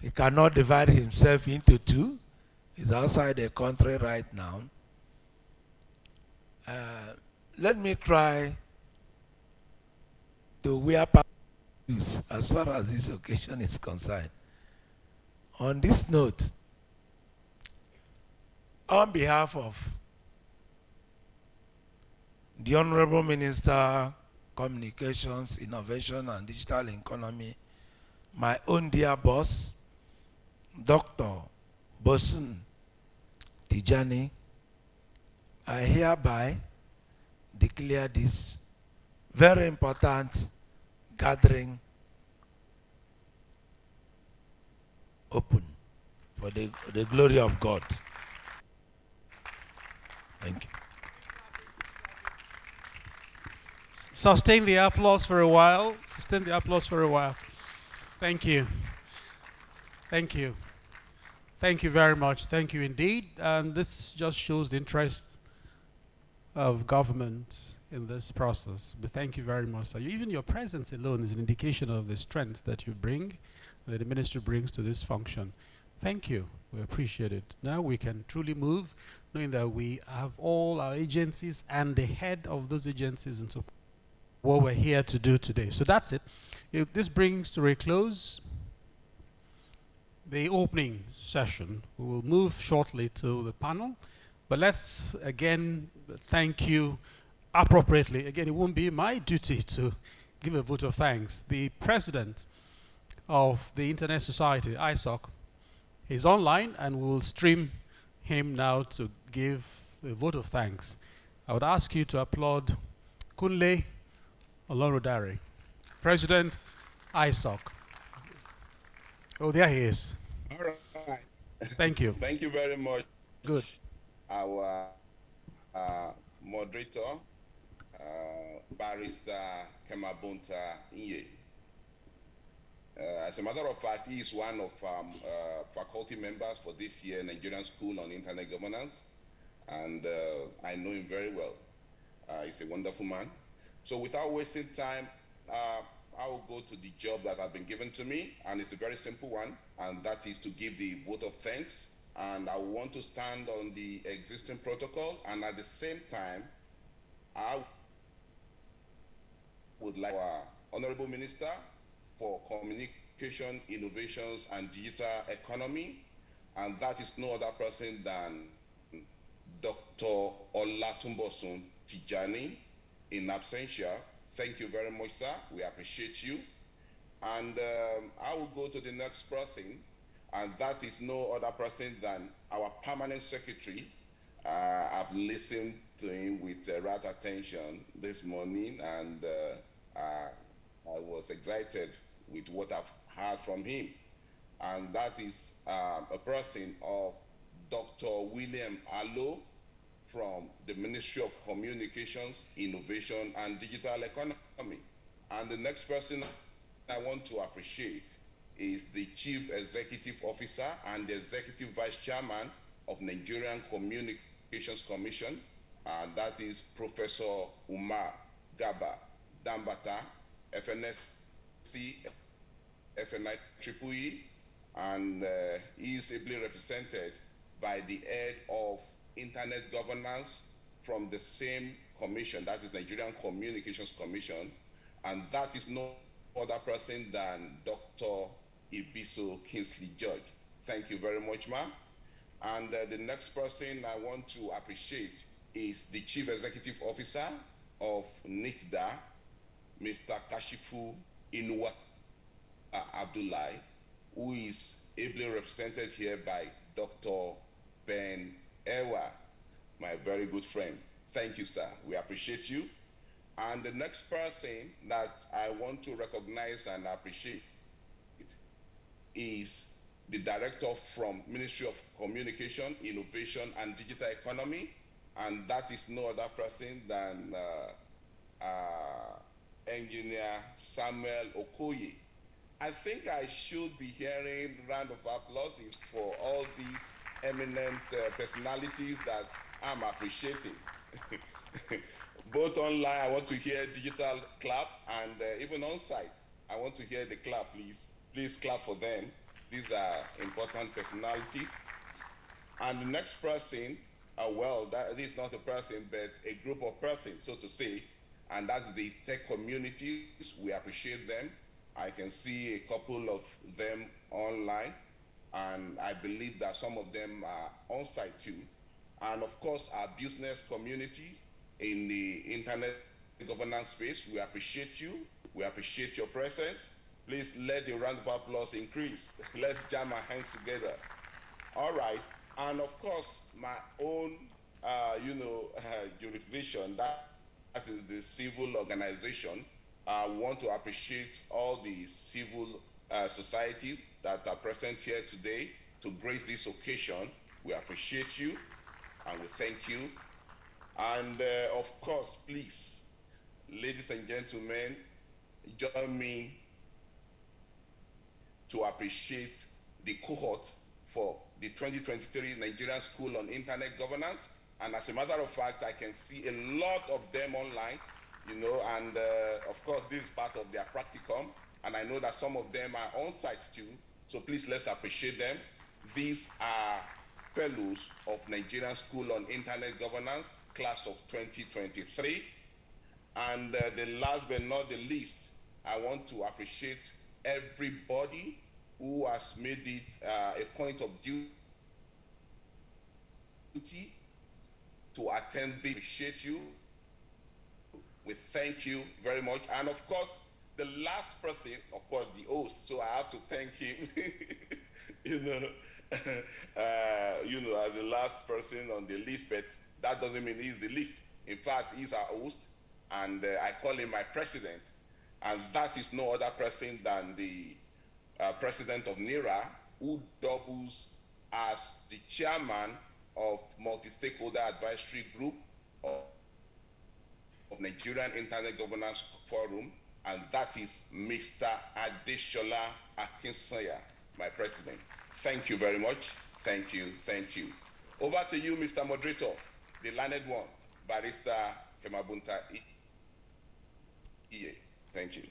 he cannot divide himself into two, he's outside the country right now, let me try to wear shoes as far as this occasion is concerned. On this note, on behalf of the Honorable Minister, Communications, Innovation and Digital Economy, my own dear boss, Dr. Bosun Tijani, I hereby declare this very important gathering open for the glory of God. Thank you. Sustain the applause for a while. Sustain the applause for a while. Thank you. Thank you. Thank you very much. Thank you indeed. And this just shows the interest of government in this process. But thank you very much. So even your presence alone is an indication of the strength that you bring, that the ministry brings to this function. Thank you. We appreciate it. Now we can truly move, knowing that we have all our agencies and the head of those agencies and so what we're here to do today. So that's it. If this brings to a close the opening session. We will move shortly to the panel, but let's again thank you appropriately. Again, it won't be my duty to give a vote of thanks. The president of the Internet Society, ISOC, is online and we'll stream him now to give a vote of thanks. I would ask you to applaud Kunle Olorodare, President ISOC. Oh, there he is. All right. Thank you. Thank you very much. Good. Our moderator, Barrister Kemabunta Inye. As a matter of fact, he is one of faculty members for this year Nigerian School on Internet Governance, and I know him very well. He's a wonderful man. So without wasting time, I will go to the job that has been given to me, and it's a very simple one, and that is to give the vote of thanks. And I want to stand on the existing protocol, and at the same time, I would like our Honorable Minister for Communication, Innovations, and Digital Economy, and that is no other person than Dr. Olatunbosun Tijani, in absentia. Thank you very much, sir. We appreciate you. And I will go to the next person, and that is no other person than our permanent secretary. I've listened to him with rapt attention this morning, and I was excited with what I've heard from him. And that is a person of Dr. William Allo from the Ministry of Communications, Innovation, and Digital Economy. And the next person I want to appreciate is the Chief Executive Officer and the Executive Vice Chairman of Nigerian Communications Commission, and that is Professor Umar Gaba Dambata, FNSC, FNI Triple, and he is ably represented by the head of Internet Governance from the same commission, that is Nigerian Communications Commission, and that is no other person than Dr. Ibiso Kingsley George. Thank you very much, ma'am. And the next person I want to appreciate is the Chief Executive Officer of NITDA, Mr. Kashifu Inuwa Abdullahi, who is ably represented here by Dr. Ben Ewa, my very good friend. Thank you, sir. We appreciate you. And the next person that I want to recognize and appreciate is the director from Ministry of Communication, Innovation, and Digital Economy, and that is no other person than Engineer Samuel Okoye. I think I should be hearing round of applauses for all these eminent personalities that I'm appreciating. Both online, I want to hear digital clap, and even on site, I want to hear the clap, please. Please clap for them. These are important personalities. And the next person, well, that is not a person, but a group of persons, so to say, and that's the tech communities. We appreciate them. I can see a couple of them online, and I believe that some of them are on site too. And of course, our business community in the internet governance space, we appreciate you. We appreciate your presence. Please let the round of applause increase. Let's jam our hands together. All right, and of course, my own, jurisdiction, that is the civil organization. I want to appreciate all the civil societies that are present here today to grace this occasion. We appreciate you and we thank you. And of course, please, ladies and gentlemen, join me to appreciate the cohort for the 2023 Nigerian School on Internet Governance. And as a matter of fact, I can see a lot of them online, and of course, this is part of their practicum. And I know that some of them are on sites too. So please, let's appreciate them. These are fellows of Nigerian School on Internet Governance, class of 2023. And the last but not the least, I want to appreciate everybody who has made it a point of duty to attend this. We appreciate you. We thank you very much. And of course, the last person, of course, the host, so I have to thank him, you know, as the last person on the list, but that doesn't mean he's the least. In fact, he's our host, and I call him my president. And that is no other person than the president of NERA, who doubles as the chairman of Multi-Stakeholder Advisory Group of Nigerian Internet Governance Forum, and that is Mr. Adeshola Akinsanya, my president. Thank you very much. Thank you, thank you. Over to you, Mr. Moderator, the learned one, Barrister Kemabunta Iye. Thank you.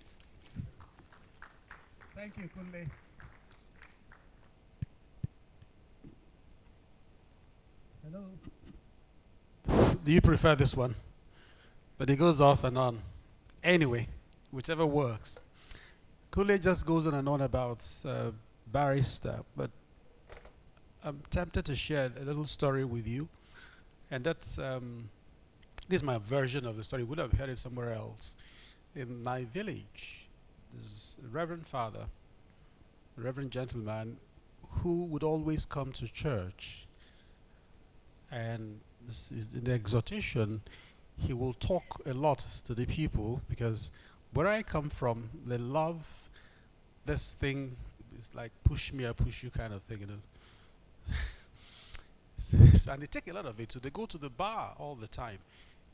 Thank you, Kunle. Hello. Do you prefer this one? But it goes off and on. Anyway, whichever works. Kunle just goes on and on about barrister, but I'm tempted to share a little story with you. And that's, this is my version of the story. You would have heard it somewhere else. In my village, there's a reverend father, a reverend gentleman, who would always come to church. And this is in the exhortation, he will talk a lot to the people, because where I come from, they love this thing. It's like push me, I push you kind of thing, you know. So, and they take a lot of it, so they go to the bar all the time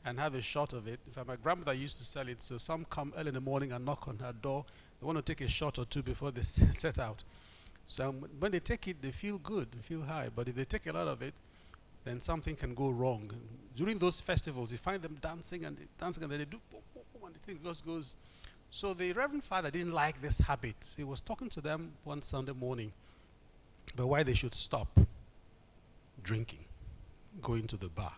and have a shot of it. In fact, my grandmother used to sell it, so some come early in the morning and knock on her door. They want to take a shot or two before they set out. So when they take it, they feel good, they feel high. But if they take a lot of it, then something can go wrong. And during those festivals, you find them dancing and then they do boom, boom, boom, and the thing just goes. So the Reverend Father didn't like this habit. He was talking to them one Sunday morning about why they should stop drinking, going to the bar.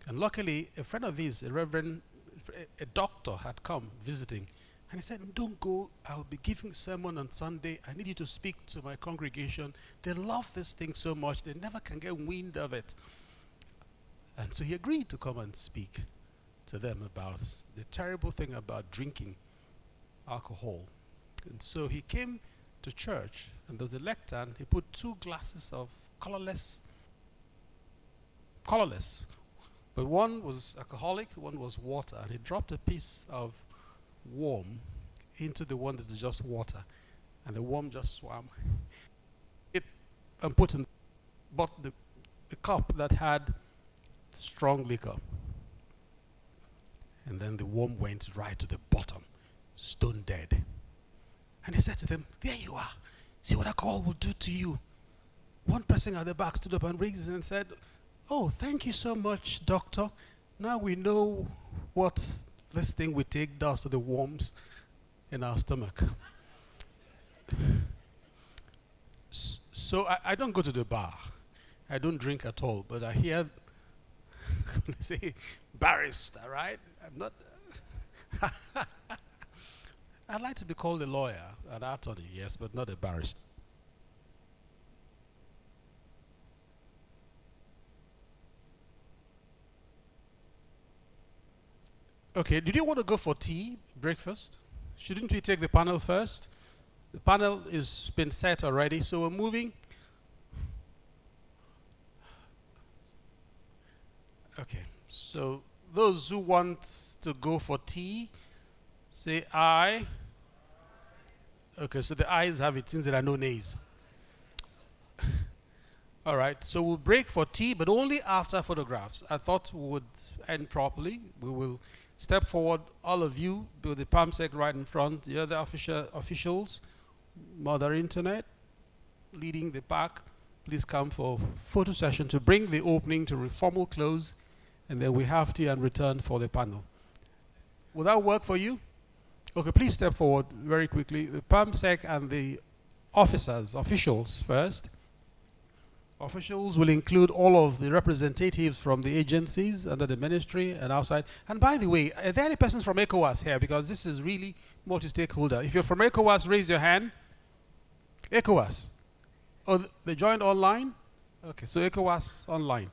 And luckily, a friend of his, a doctor, had come visiting. And he said, don't go, I'll be giving a sermon on Sunday. I need you to speak to my congregation. They love this thing so much, they never can get wind of it. And so he agreed to come and speak to them about the terrible thing about drinking alcohol. And so he came to church, and there was a lectern. He put 2 glasses of colorless, but one was alcoholic, one was water, and he dropped a piece of worm into the one that is just water, and the worm just swam. It and put in, but the cup that had strong liquor, and then the worm went right to the bottom, stone dead. And he said to them, "There you are. See what alcohol will do to you." One person at the back stood up and raised his hand and said, "Oh, thank you so much, doctor. Now we know what this thing we take does to the worms in our stomach." So I don't go to the bar. I don't drink at all, but I hear say barrister, right? I'm not. I'd like to be called a lawyer, an attorney, yes, but not a barrister. Okay, did you want to go for tea, breakfast? Shouldn't we take the panel first? The panel is been set already, so we're moving. Okay, so those who want to go for tea, say aye. Okay, so the ayes have it since there are no nays. All right, so we'll break for tea, but only after photographs. I thought we would end properly. We will step forward, all of you, with the PAMSEC right in front, the other officials, Mother Internet, leading the pack. Please come for photo session to bring the opening to a formal close, and then we have tea and return for the panel. Will that work for you? Okay, please step forward very quickly. The PAMSEC and the officials first. Officials will include all of the representatives from the agencies under the ministry and outside. And by the way, are there any persons from ECOWAS here? Because this is really multi-stakeholder. If you're from ECOWAS, raise your hand. ECOWAS. Oh, they joined online? Okay, so ECOWAS online.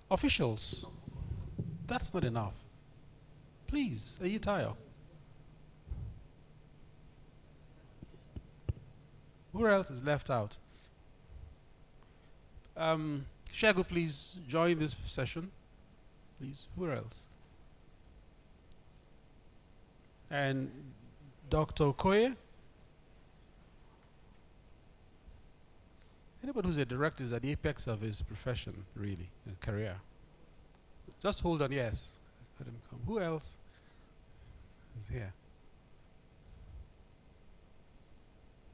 Officials, that's not enough. Please, Ayitayo. Who else is left out? Shagu, please join this session. Please, who else? And Dr. Okoye? Anybody who's a director is at the apex of his profession, really, career. Just hold on, yes. Let him come. Who else is here?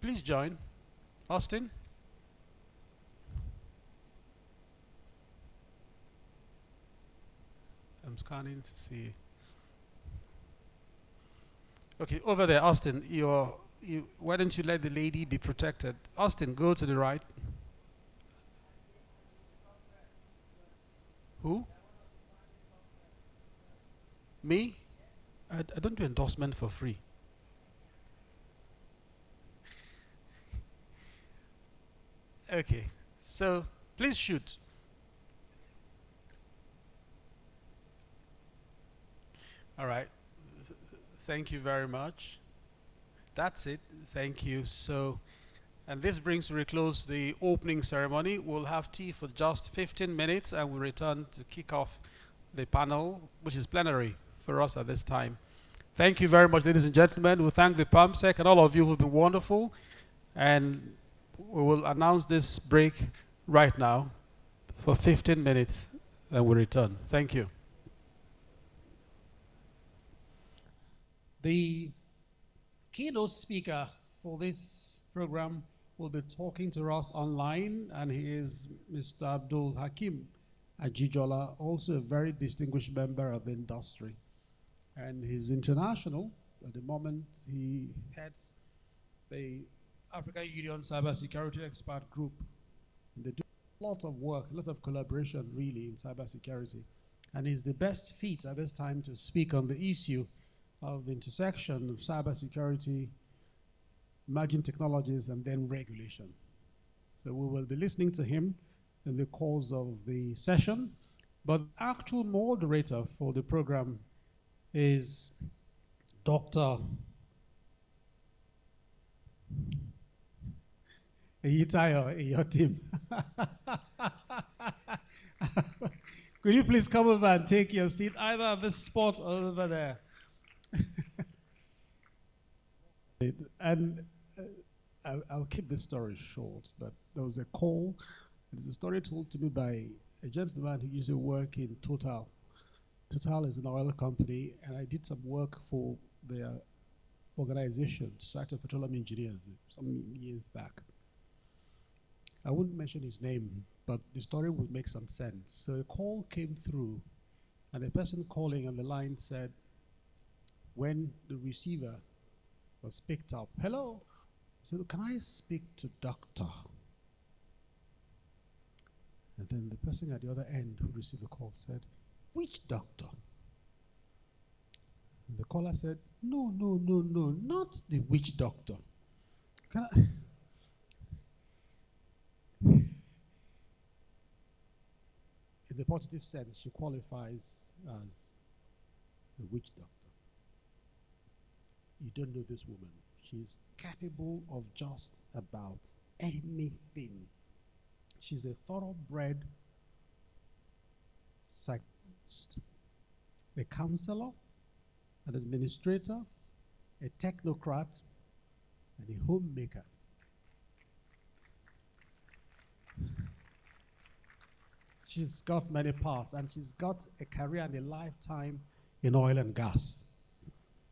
Please join. Austin? I'm scanning to see. Okay, over there, Austin, why don't you let the lady be protected? Austin, go to the right. Who? Me? I don't do endorsement for free. Okay, so please shoot. All right. Thank you very much. That's it. Thank you. So, and this brings to a close the opening ceremony. We'll have tea for just 15 minutes and we'll return to kick off the panel, which is plenary for us at this time. Thank you very much, ladies and gentlemen. We thank the PAMSEC and all of you who've been wonderful. And we will announce this break right now for 15 minutes and we'll return. Thank you. The keynote speaker for this program will be talking to us online, and he is Mr. Abdul Hakim Ajijola, also a very distinguished member of the industry. And he's international. At the moment, he heads the African Union Cybersecurity Expert Group. And they do a lot of work, a lot of collaboration, really, in cybersecurity. And he's the best fit at this time to speak on the issue of the intersection of cybersecurity, emerging technologies, and then regulation. So we will be listening to him in the course of the session, but the actual moderator for the program is Dr. Ayitayo in your team. Could you please come over and take your seat either at this spot or over there? And I'll keep this story short, but there was a call. There's a story told to me by a gentleman who used to work in Total. Total is an oil company, and I did some work for their organization, Society of Petroleum Engineers, some years back. I wouldn't mention his name, but the story would make some sense. So a call came through, and the person calling on the line said, when the receiver was picked up, hello, he said, can I speak to doctor? And then the person at the other end who received the call said, which doctor? And the caller said, no, not the witch doctor. Can I in the positive sense, she qualifies as a witch doctor. You don't know this woman. She's capable of just about anything. She's a thoroughbred psychologist, a counselor, an administrator, a technocrat, and a homemaker. She's got many parts, and she's got a career and a lifetime in oil and gas.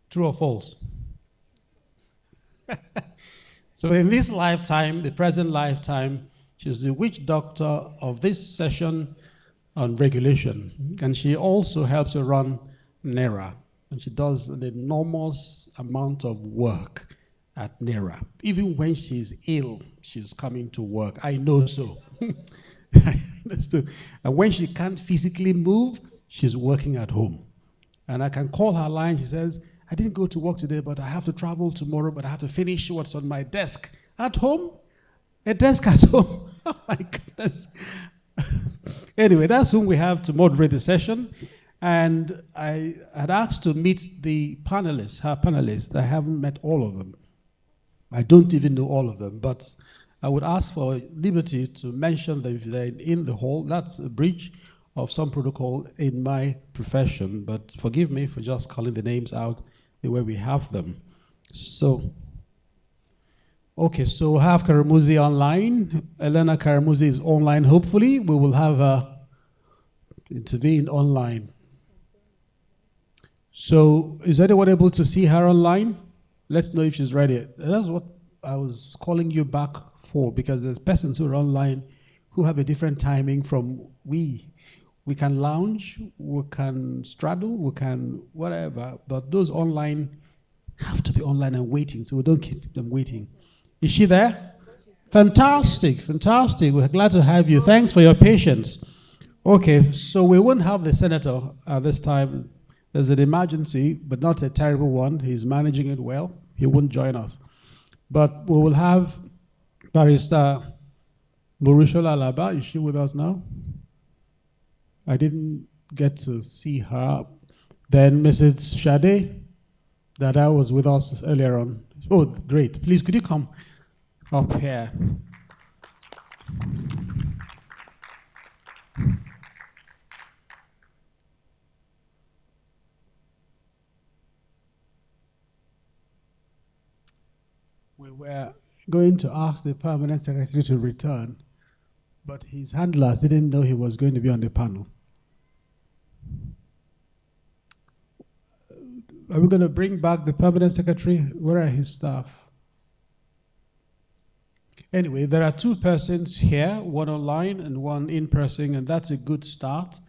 True or false? So in this lifetime, the present lifetime, she's the witch doctor of this session on regulation. And she also helps to run NERA. And she does an enormous amount of work at NERA. Even when she's ill, she's coming to work. I know so. And when she can't physically move, she's working at home. And I can call her line. She says, I didn't go to work today, but I have to travel tomorrow, but I have to finish what's on my desk. At home? A desk at home? Oh my goodness. Anyway, that's whom we have to moderate the session. And I had asked to meet the panelists, her panelists. I haven't met all of them. I don't even know all of them, but I would ask for liberty to mention them if they're in the hall. That's a breach of some protocol in my profession, but forgive me for just calling the names out the way we have them. So, okay, so we'll have Karamuzi online. Elena Karamuzi is online, hopefully. We will have her intervene online. So, is anyone able to see her online? Let's know if she's ready. That's what I was calling you back for, because there's persons who are online who have a different timing from we. We can lounge, we can straddle, we can whatever, but those online have to be online and waiting, so we don't keep them waiting. Is she there? Fantastic, fantastic. We're glad to have you. Thanks for your patience. Okay, so we won't have the senator at this time. There's an emergency, but not a terrible one. He's managing it well. He won't join us. But we will have Barrister Morishola Alaba. Is she with us now? I didn't get to see her. Then Mrs. Shade, that I was with us earlier on. Oh, great. Please, could you come up here? We were going to ask the permanent secretary to return, but his handlers didn't know he was going to be on the panel. Are we going to bring back the permanent secretary? Where are his staff? Anyway, there are two persons here, one online and one in person, and that's a good start.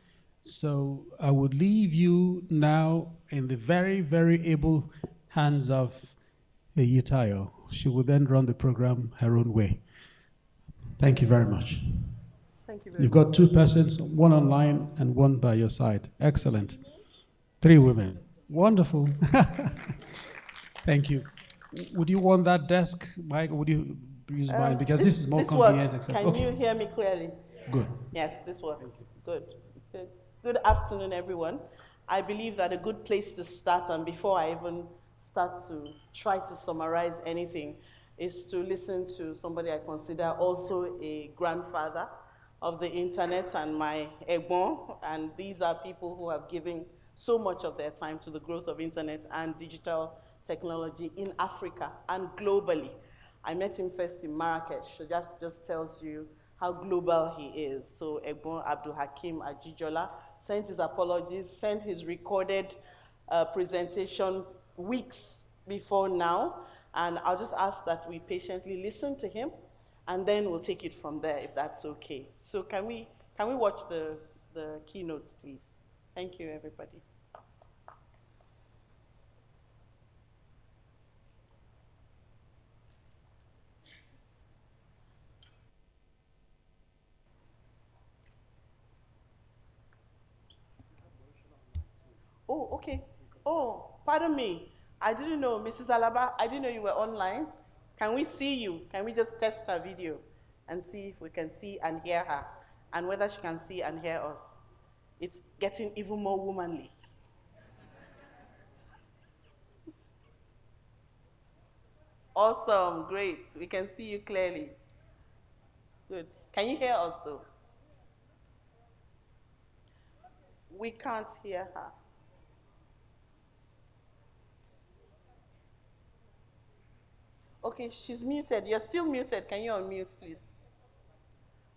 So I would leave you now in the very, very able hands of Yitayo. She will then run the program her own way. Thank you very much. Thank you very You've got two persons, one online and one by your side. Excellent. 3 women. Wonderful. Thank you. Would you want that desk, Mike, or would you use mine? Because this is more convenient. Can you hear me clearly? Good. Yes, this works. Good. Good afternoon, everyone. I believe that a good place to start, and before I even start to try to summarize anything, is to listen to somebody I consider also a grandfather of the internet and my egbon, and these are people who have given so much of their time to the growth of internet and digital technology in Africa and globally. I met him first in Marrakesh, so that just tells you how global he is. So Egbon Abdul Hakim Ajijola sent his apologies, sent his recorded presentation weeks before now, and I'll just ask that we patiently listen to him, and then we'll take it from there, if that's okay. So can we watch the keynotes, please? Thank you, everybody. Oh, okay. Oh, pardon me. I didn't know, Mrs. Alaba, I didn't know you were online. Can we see you? Can we just test her video and see if we can see and hear her, and whether she can see and hear us? It's getting even more womanly. Awesome, great. We can see you clearly. Good. Can you hear us though? We can't hear her. Okay, she's muted. You're still muted. Can you unmute, please?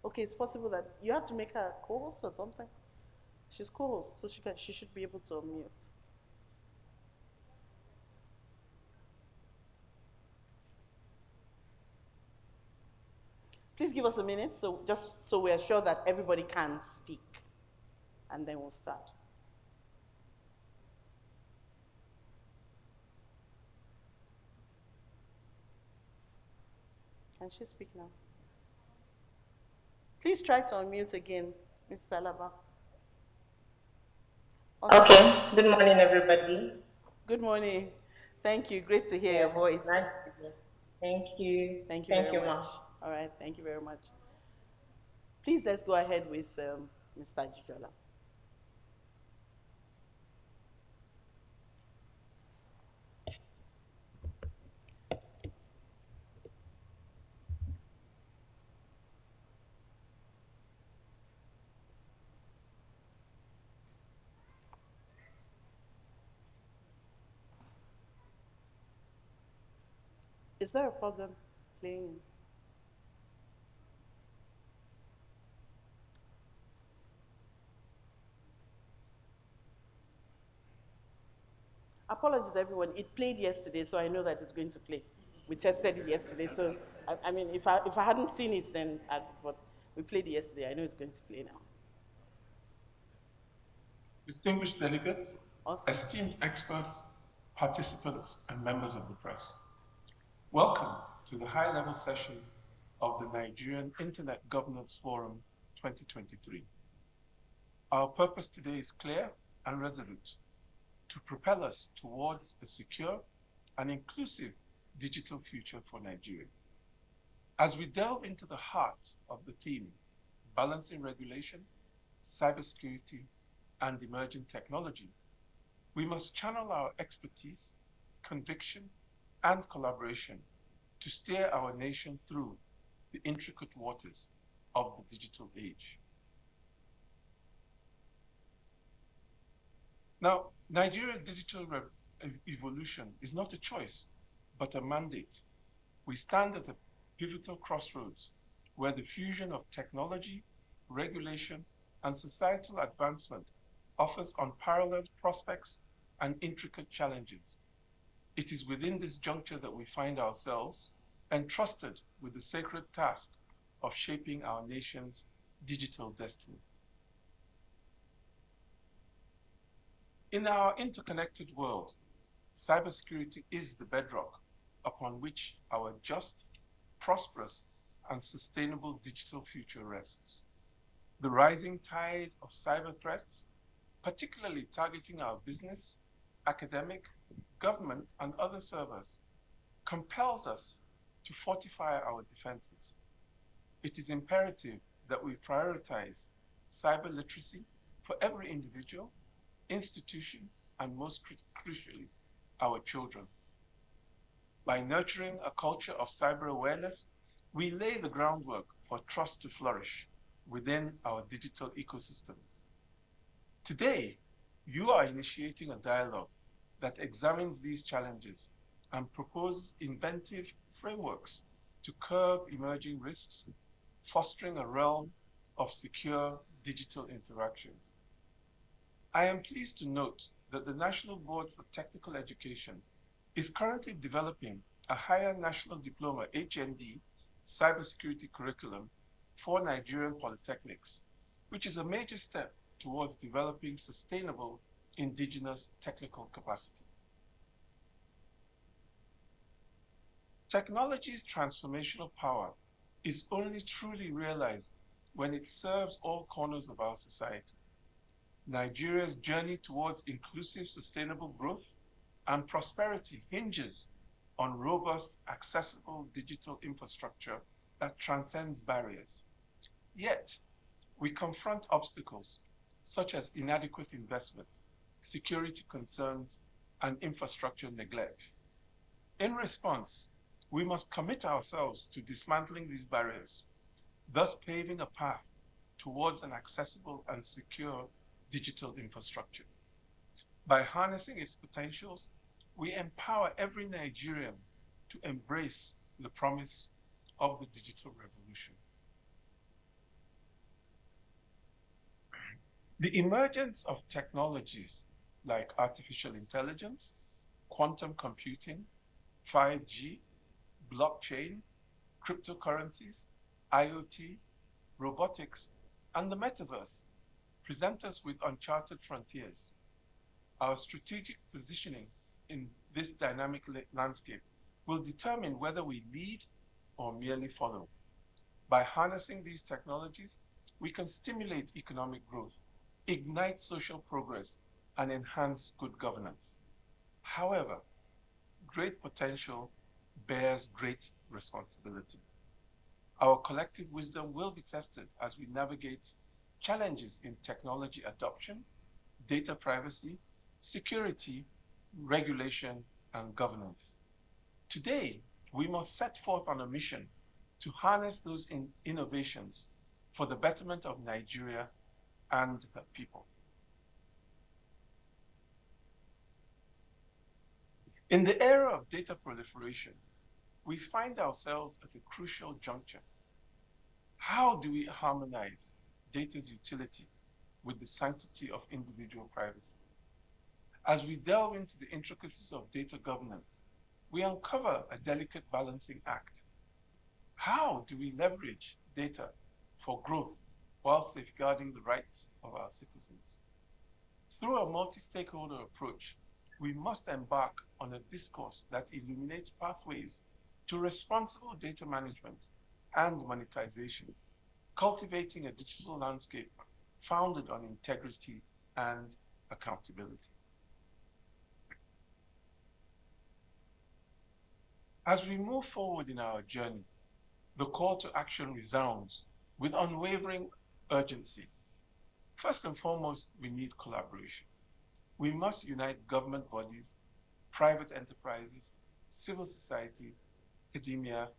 Okay, it's possible that you have to make her a co-host or something. She's co-host, so she should be able to unmute. Please give us a minute, so just so we're sure that everybody can speak, and then we'll start. Can she speak now? Please try to unmute again, Ms. Salaba. Okay, good morning, everybody. Good morning. Thank you. Great to hear Yes, your voice. nice to be here. Thank you. Thank you Thank very you, much. ma'am. All right. Thank you very much. Please, let's go ahead with Mr. Jijola. Is there a problem playing? Apologies, everyone. It played yesterday, so I know that it's going to play. We tested it yesterday, so I mean, if I hadn't seen it, then but we played it yesterday. I know it's going to play now. Distinguished delegates, Awesome. esteemed experts, participants, and members of the press. Welcome to the high-level session of the Nigerian Internet Governance Forum 2023. Our purpose today is clear and resolute: to propel us towards a secure and inclusive digital future for Nigeria. As we delve into the heart of the theme, balancing regulation, cybersecurity, and emerging technologies, we must channel our expertise, conviction, and collaboration to steer our nation through the intricate waters of the digital age. Now, Nigeria's digital evolution is not a choice, but a mandate. We stand at a pivotal crossroads where the fusion of technology, regulation, and societal advancement offers unparalleled prospects and intricate challenges. It is within this juncture that we find ourselves entrusted with the sacred task of shaping our nation's digital destiny. In our interconnected world, cybersecurity is the bedrock upon which our just, prosperous, and sustainable digital future rests. The rising tide of cyber threats, particularly targeting our business, academic, government, and other servers, compels us to fortify our defenses. It is imperative that we prioritize cyber literacy for every individual, institution, and most crucially, our children. By nurturing a culture of cyber awareness, we lay the groundwork for trust to flourish within our digital ecosystem. Today, you are initiating a dialogue that examines these challenges and proposes inventive frameworks to curb emerging risks, fostering a realm of secure digital interactions. I am pleased to note that the National Board for Technical Education is currently developing a higher national diploma HND cybersecurity curriculum for Nigerian polytechnics, which is a major step towards developing sustainable indigenous technical capacity. Technology's transformational power is only truly realized when it serves all corners of our society. Nigeria's journey towards inclusive, sustainable growth and prosperity hinges on robust, accessible digital infrastructure that transcends barriers. Yet, we confront obstacles such as inadequate investment, security concerns, and infrastructure neglect. In response, we must commit ourselves to dismantling these barriers, thus paving a path towards an accessible and secure digital infrastructure. By harnessing its potentials, we empower every Nigerian to embrace the promise of the digital revolution. The emergence of technologies like artificial intelligence, quantum computing, 5G, blockchain, cryptocurrencies, IoT, robotics, and the metaverse present us with uncharted frontiers. Our strategic positioning in this dynamic landscape will determine whether we lead or merely follow. By harnessing these technologies, we can stimulate economic growth, ignite social progress, and enhance good governance. However, great potential bears great responsibility. Our collective wisdom will be tested as we navigate challenges in technology adoption, data privacy, security, regulation, and governance. Today, we must set forth on a mission to harness those innovations for the betterment of Nigeria and her people. In the era of data proliferation, we find ourselves at a crucial juncture. How do we harmonize data's utility with the sanctity of individual privacy? As we delve into the intricacies of data governance, we uncover a delicate balancing act. How do we leverage data for growth while safeguarding the rights of our citizens? Through a multi-stakeholder approach, we must embark on a discourse that illuminates pathways to responsible data management and monetization, cultivating a digital landscape founded on integrity and accountability. As we move forward in our journey, the call to action resounds with unwavering urgency. First and foremost, we need collaboration. We must unite government bodies, private enterprises, civil society, academia,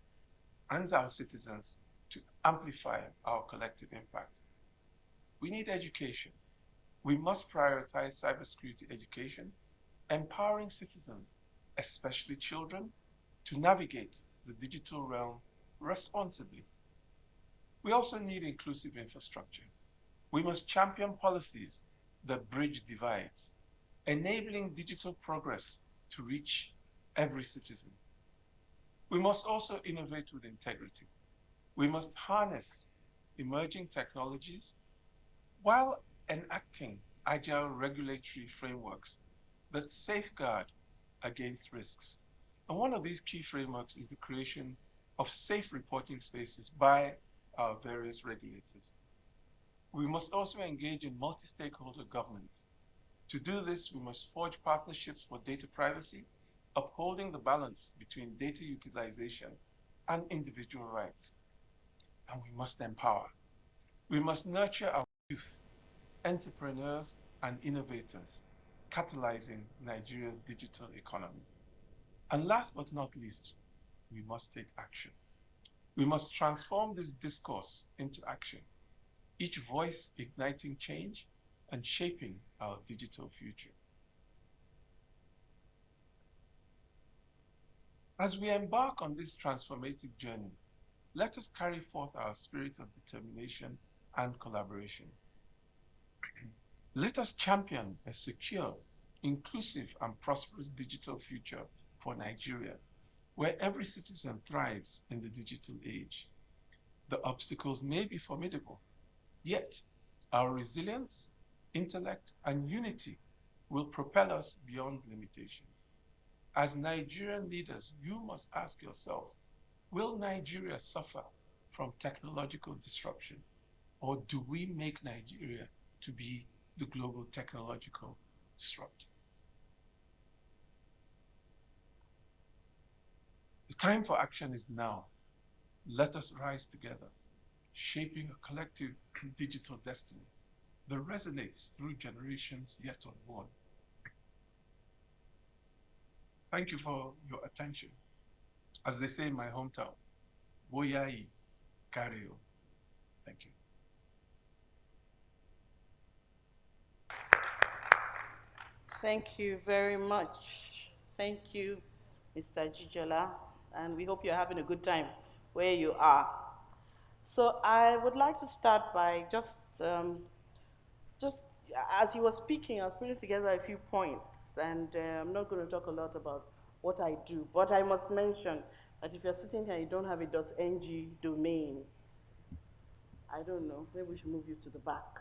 and our citizens to amplify our collective impact. We need education. We must prioritize cybersecurity education, empowering citizens, especially children, to navigate the digital realm responsibly. We also need inclusive infrastructure. We must champion policies that bridge divides, enabling digital progress to reach every citizen. We must also innovate with integrity. We must harness emerging technologies while enacting agile regulatory frameworks that safeguard against risks. And one of these key frameworks is the creation of safe reporting spaces by our various regulators. We must also engage in multi-stakeholder governance. To do this, we must forge partnerships for data privacy, upholding the balance between data utilization and individual rights. And we must empower. We must nurture our youth, entrepreneurs, and innovators, catalyzing Nigeria's digital economy. And last but not least, we must take action. We must transform this discourse into action, each voice igniting change and shaping our digital future. As we embark on this transformative journey, let us carry forth our spirit of determination and collaboration. Let us champion a secure, inclusive, and prosperous digital future for Nigeria, where every citizen thrives in the digital age. The obstacles may be formidable, yet our resilience, intellect, and unity will propel us beyond limitations. As Nigerian leaders, you must ask yourself, will Nigeria suffer from technological disruption, or do we make Nigeria to be the global technological disruptor? The time for action is now. Let us rise together, shaping a collective digital destiny that resonates through generations yet unborn. Thank you for your attention. As they say in my hometown, Boyai Kario. Thank you. Thank you very much. Thank you, Mr. Jijola, and we hope you're having a good time where you are. So I would like to start by just as he was speaking, I was putting together a few points, and I'm not going to talk a lot about what I do, but I must mention that if you're sitting here and you don't have a .ng domain, I don't know, maybe we should move you to the back.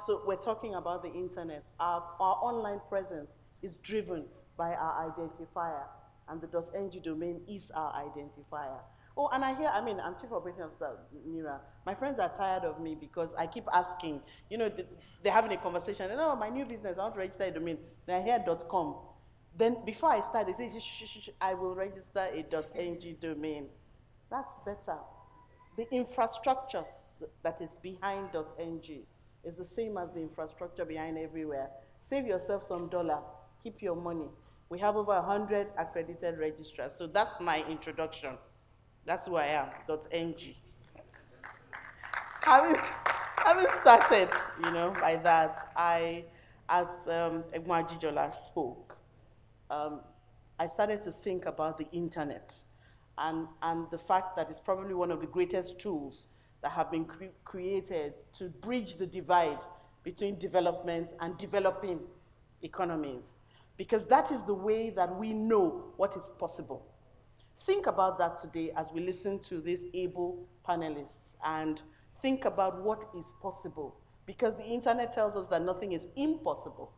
So we're talking about the internet. Our online presence is driven by our identifier, and the .ng domain is our identifier. Oh, and I hear, I mean, I'm Chief Operating Officer, Nira. My friends are tired of me because I keep asking, you know, they're having a conversation, and oh, my new business, I want to register a domain. Then I hear .com. Then before I start, they say, shh, I will register a .ng domain. That's better. The infrastructure that is behind .ng is the same as the infrastructure behind everywhere. Save yourself some dollar, keep your money. We have over 100 accredited registrars, so that's my introduction. That's who I am, .ng. having started, you know, by that, as Egma Jijola spoke, I started to think about the internet and the fact that it's probably one of the greatest tools that have been created to bridge the divide between development and developing economies. Because that is the way that we know what is possible. Think about that today as we listen to these able panelists and think about what is possible. Because the internet tells us that nothing is impossible.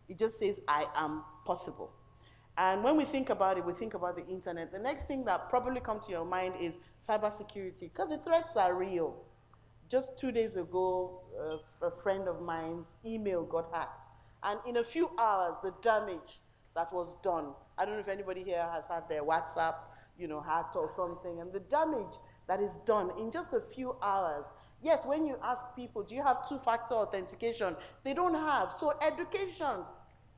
It just says, I am possible. And when we think about it, we think about the internet. The next thing that probably comes to your mind is cybersecurity, because the threats are real. Just 2 days ago, a friend of mine's email got hacked. And in a few hours, the damage that was done, I don't know if anybody here has had their WhatsApp, you know, hacked or something, and the damage that is done in just a few hours. Yet when you ask people, do you have two-factor authentication? They don't have. So education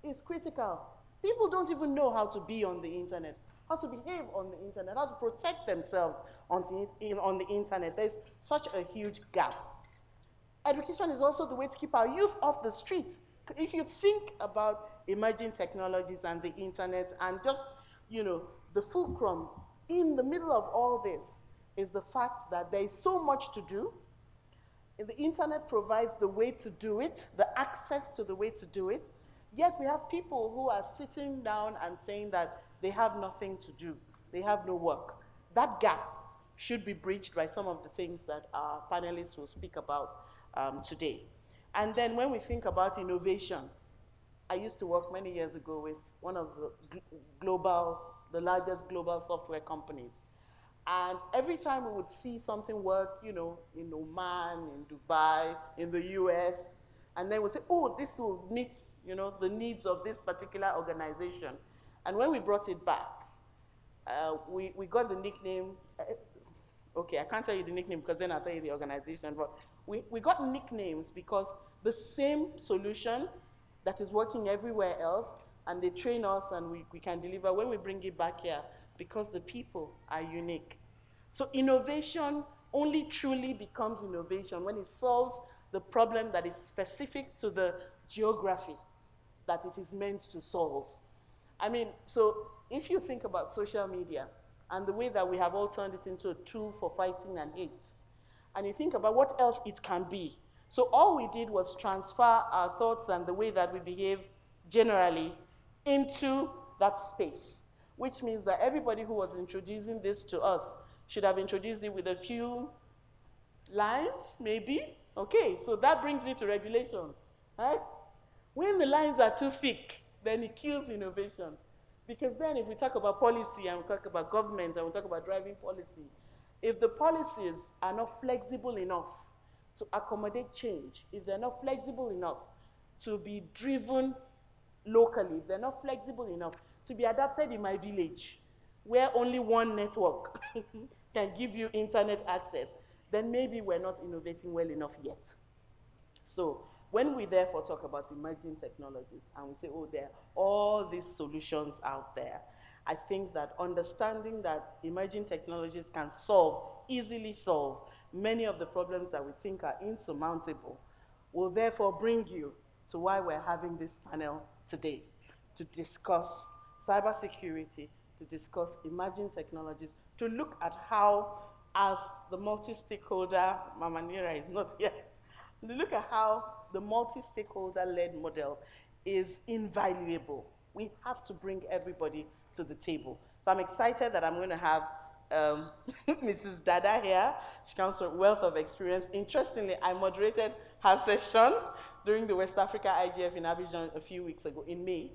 is critical. People don't even know how to be on the internet, how to behave on the internet, how to protect themselves on the internet. There's such a huge gap. Education is also the way to keep our youth off the street. If you think about emerging technologies and the internet and just, you know, the fulcrum in the middle of all this is the fact that there is so much to do. The internet provides the way to do it, the access to the way to do it. Yet we have people who are sitting down and saying that they have nothing to do. They have no work. That gap should be bridged by some of the things that our panelists will speak about today. And then when we think about innovation, I used to work many years ago with one of the largest global software companies. And every time we would see something work, you know, in Oman, in Dubai, in the US, and then we'd say, oh, this will meet, you know, the needs of this particular organization. And when we brought it back, we got the nickname, okay, I can't tell you the nickname because then I'll tell you the organization, but we got nicknames because the same solution that is working everywhere else, and they train us and we can deliver when we bring it back here, because the people are unique. So innovation only truly becomes innovation when it solves the problem that is specific to the geography that it is meant to solve. I mean, so if you think about social media and the way that we have all turned it into a tool for fighting and hate, and you think about what else it can be. So all we did was transfer our thoughts and the way that we behave generally into that space, which means that everybody who was introducing this to us should have introduced it with a few lines, maybe. Okay, so that brings me to regulation, right? When the lines are too thick, then it kills innovation. Because then if we talk about policy and we talk about government and we talk about driving policy, if the policies are not flexible enough to accommodate change, if they're not flexible enough to be driven locally, if they're not flexible enough to be adapted in my village, where only one network can give you internet access, then maybe we're not innovating well enough yet. So when we therefore talk about emerging technologies and we say, oh, there are all these solutions out there, I think that understanding that emerging technologies can easily solve many of the problems that we think are insurmountable will therefore bring you to why we're having this panel today, to discuss cybersecurity, to discuss emerging technologies, to look at how, as the multi-stakeholder, Mama Nira is not here, to look at how the multi-stakeholder-led model is invaluable. We have to bring everybody to the table. So I'm excited that I'm going to have Mrs. Dada here. She comes with a wealth of experience. Interestingly, I moderated her session during the West Africa IGF in Abidjan a few weeks ago, in May.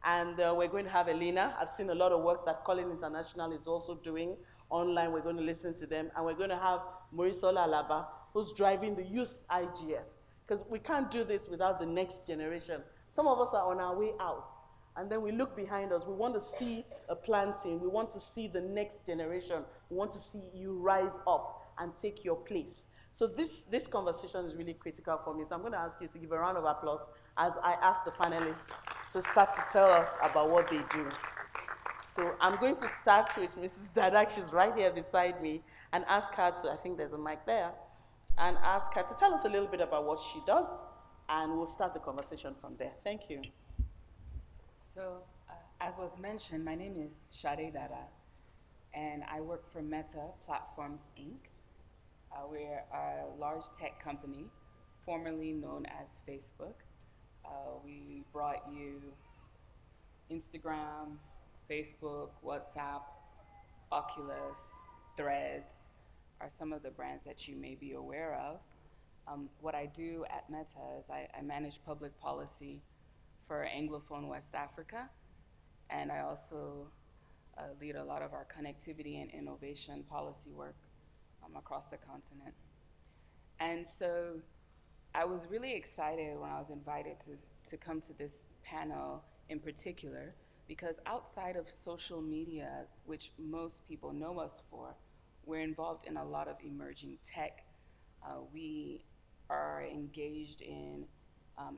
And we're going to have Elena. I've seen a lot of work that Colin International is also doing online. We're going to listen to them. And we're going to have Morisola Alaba, who's driving the youth IGF. Because we can't do this without the next generation. Some of us are on our way out. And then we look behind us. We want to see a planting. We want to see the next generation. We want to see you rise up and take your place. So this conversation is really critical for me. So I'm going to ask you to give a round of applause as I ask the panelists to start to tell us about what they do. So I'm going to start with Mrs. Dadak. She's right here beside me, and ask her to, I think there's a mic there, and ask her to tell us a little bit about what she does, and we'll start the conversation from there. Thank you. So, as was mentioned, my name is Shade Dada, and I work for Meta Platforms, Inc. We're a large tech company, formerly known as Facebook. We brought you Instagram, Facebook, WhatsApp, Oculus, Threads are some of the brands that you may be aware of. What I do at Meta is I manage public policy for Anglophone West Africa, and I also lead a lot of our connectivity and innovation policy work across the continent. And so I was really excited when I was invited to come to this panel in particular, because outside of social media, which most people know us for, we're involved in a lot of emerging tech. We are engaged in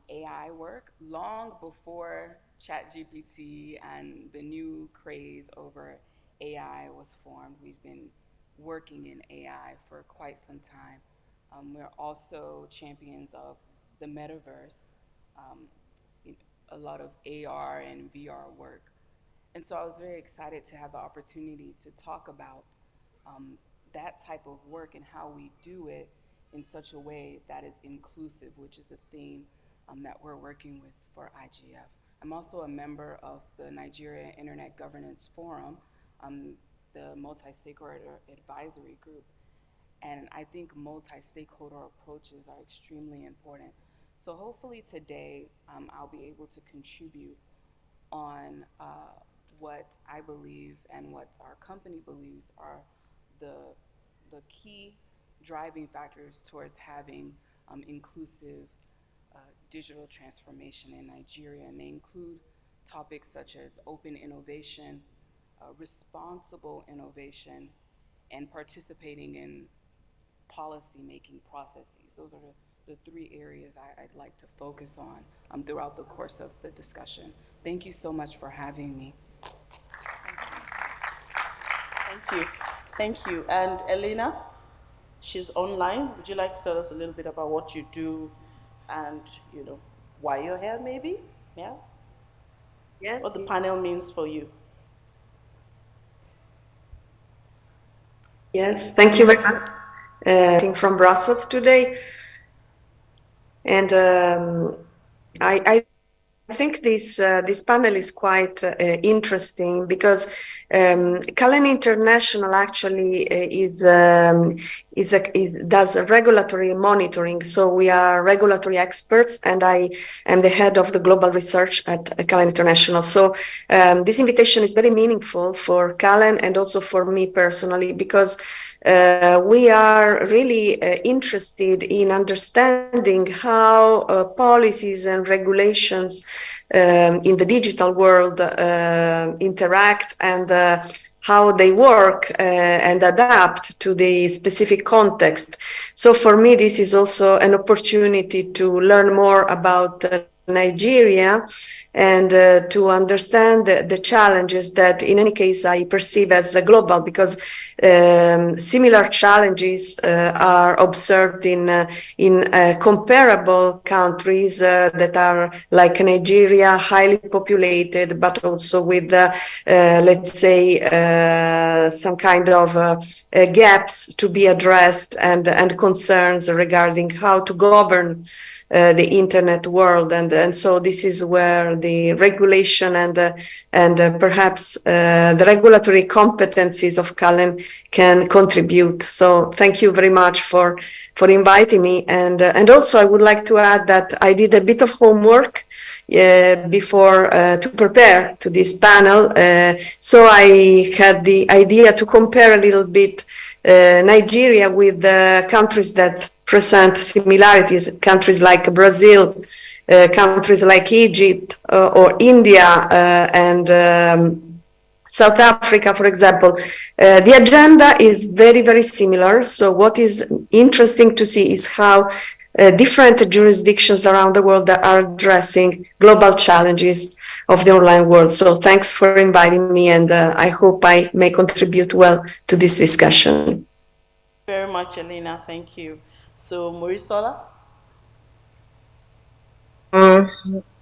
AI work long before ChatGPT and the new craze over AI was formed. We've been working in AI for quite some time. We're also champions of the metaverse, a lot of AR and VR work. And so I was very excited to have the opportunity to talk about that type of work and how we do it in such a way that is inclusive, which is the theme that we're working with for IGF. I'm also a member of the Nigeria Internet Governance Forum, the multi-stakeholder advisory group. And I think multi-stakeholder approaches are extremely important. So hopefully today, I'll be able to contribute on what I believe and what our company believes are the key driving factors towards having inclusive digital transformation in Nigeria. And they include topics such as open innovation, responsible innovation, and participating in policy-making processes. Those are the three areas I'd like to focus on throughout the course of the discussion. Thank you so much for having me. Thank you. Thank you. And Elena, she's online. Would you like to tell us a little bit about what you do and, why you're here, maybe? Yeah? Yes. What the panel means for you. Yes, thank you very much. I think from Brussels today. And I think this panel is quite interesting because Cullen International actually does regulatory monitoring. So we are regulatory experts, and I am the head of the global research at Cullen International. So this invitation is very meaningful for Cullen and also for me personally, because we are really interested in understanding how policies and regulations in the digital world interact and how they work and adapt to the specific context. So for me, this is also an opportunity to learn more about Nigeria and to understand the challenges that in any case I perceive as global, because similar challenges are observed in comparable countries that are like Nigeria, highly populated, but also with let's say some kind of gaps to be addressed and concerns regarding how to govern the internet world, and so this is where the regulation and perhaps the regulatory competencies of Cullen can contribute. So thank you very much for inviting me, and also I would like to add that I did a bit of homework before to prepare to this panel. So I had the idea to compare a little bit Nigeria with countries that present similarities, countries like Brazil, countries like Egypt or India and South Africa, for example. The agenda is very, very similar. So what is interesting to see is how different jurisdictions around the world are addressing global challenges of the online world. So thanks for inviting me, and I hope I may contribute well to this discussion. Very much, Elena. Thank you. So, Morisola?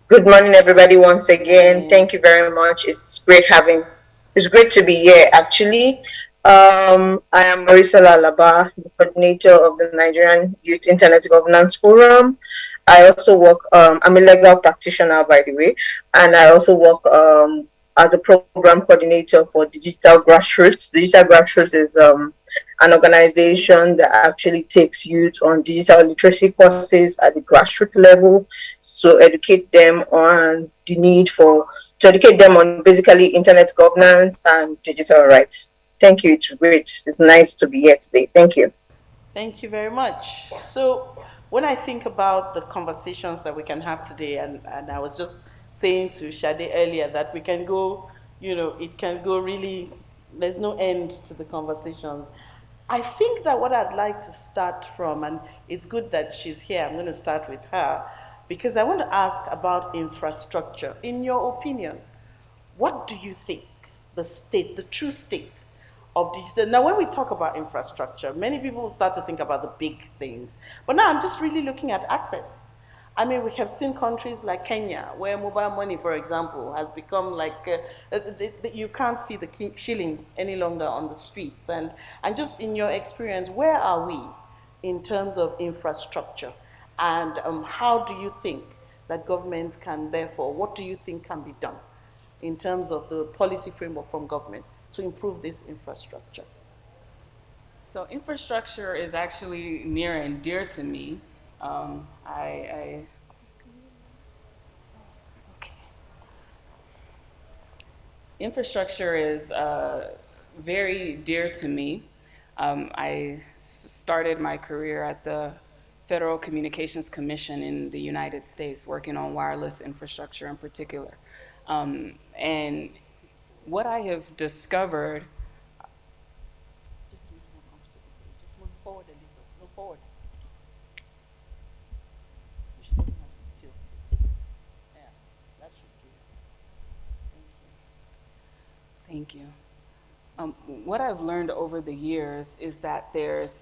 Good morning, everybody. Once again, thank you very much. It's great to be here. Actually, I am Marisola Alaba, the coordinator of the Nigerian Youth Internet Governance Forum. I also work. I'm a legal practitioner, by the way, and I also work as a program coordinator for Digital Grassroots. Digital Grassroots is an organization that actually takes youth on digital literacy courses at the grassroots level to educate them on the need for to educate them on basically internet governance and digital rights. Thank you. It's great. It's nice to be here today. Thank you. Thank you very much. So, when I think about the conversations that we can have today, and I was just saying to Shade earlier that we can go, it can go really, there's no end to the conversations. I think that what I'd like to start from, and it's good that she's here, I'm going to start with her, because I want to ask about infrastructure. In your opinion, what do you think the state, the true state of digital? Now, when we talk about infrastructure, many people start to think about the big things. But now I'm just really looking at access. I mean, we have seen countries like Kenya, where mobile money, for example, has become like, you can't see the shilling any longer on the streets. And just in your experience, where are we in terms of infrastructure? And how do you think that governments can, therefore, what do you think can be done in terms of the policy framework from government to improve this infrastructure? So infrastructure is actually near and dear to me. Infrastructure is very dear to me. I started my career at the Federal Communications Commission in the United States, working on wireless infrastructure in particular. And what I have discovered. Just move forward a little. Move forward. So she doesn't have to tilt it. Yeah, that should do it. Thank you. What I've learned over the years is that there's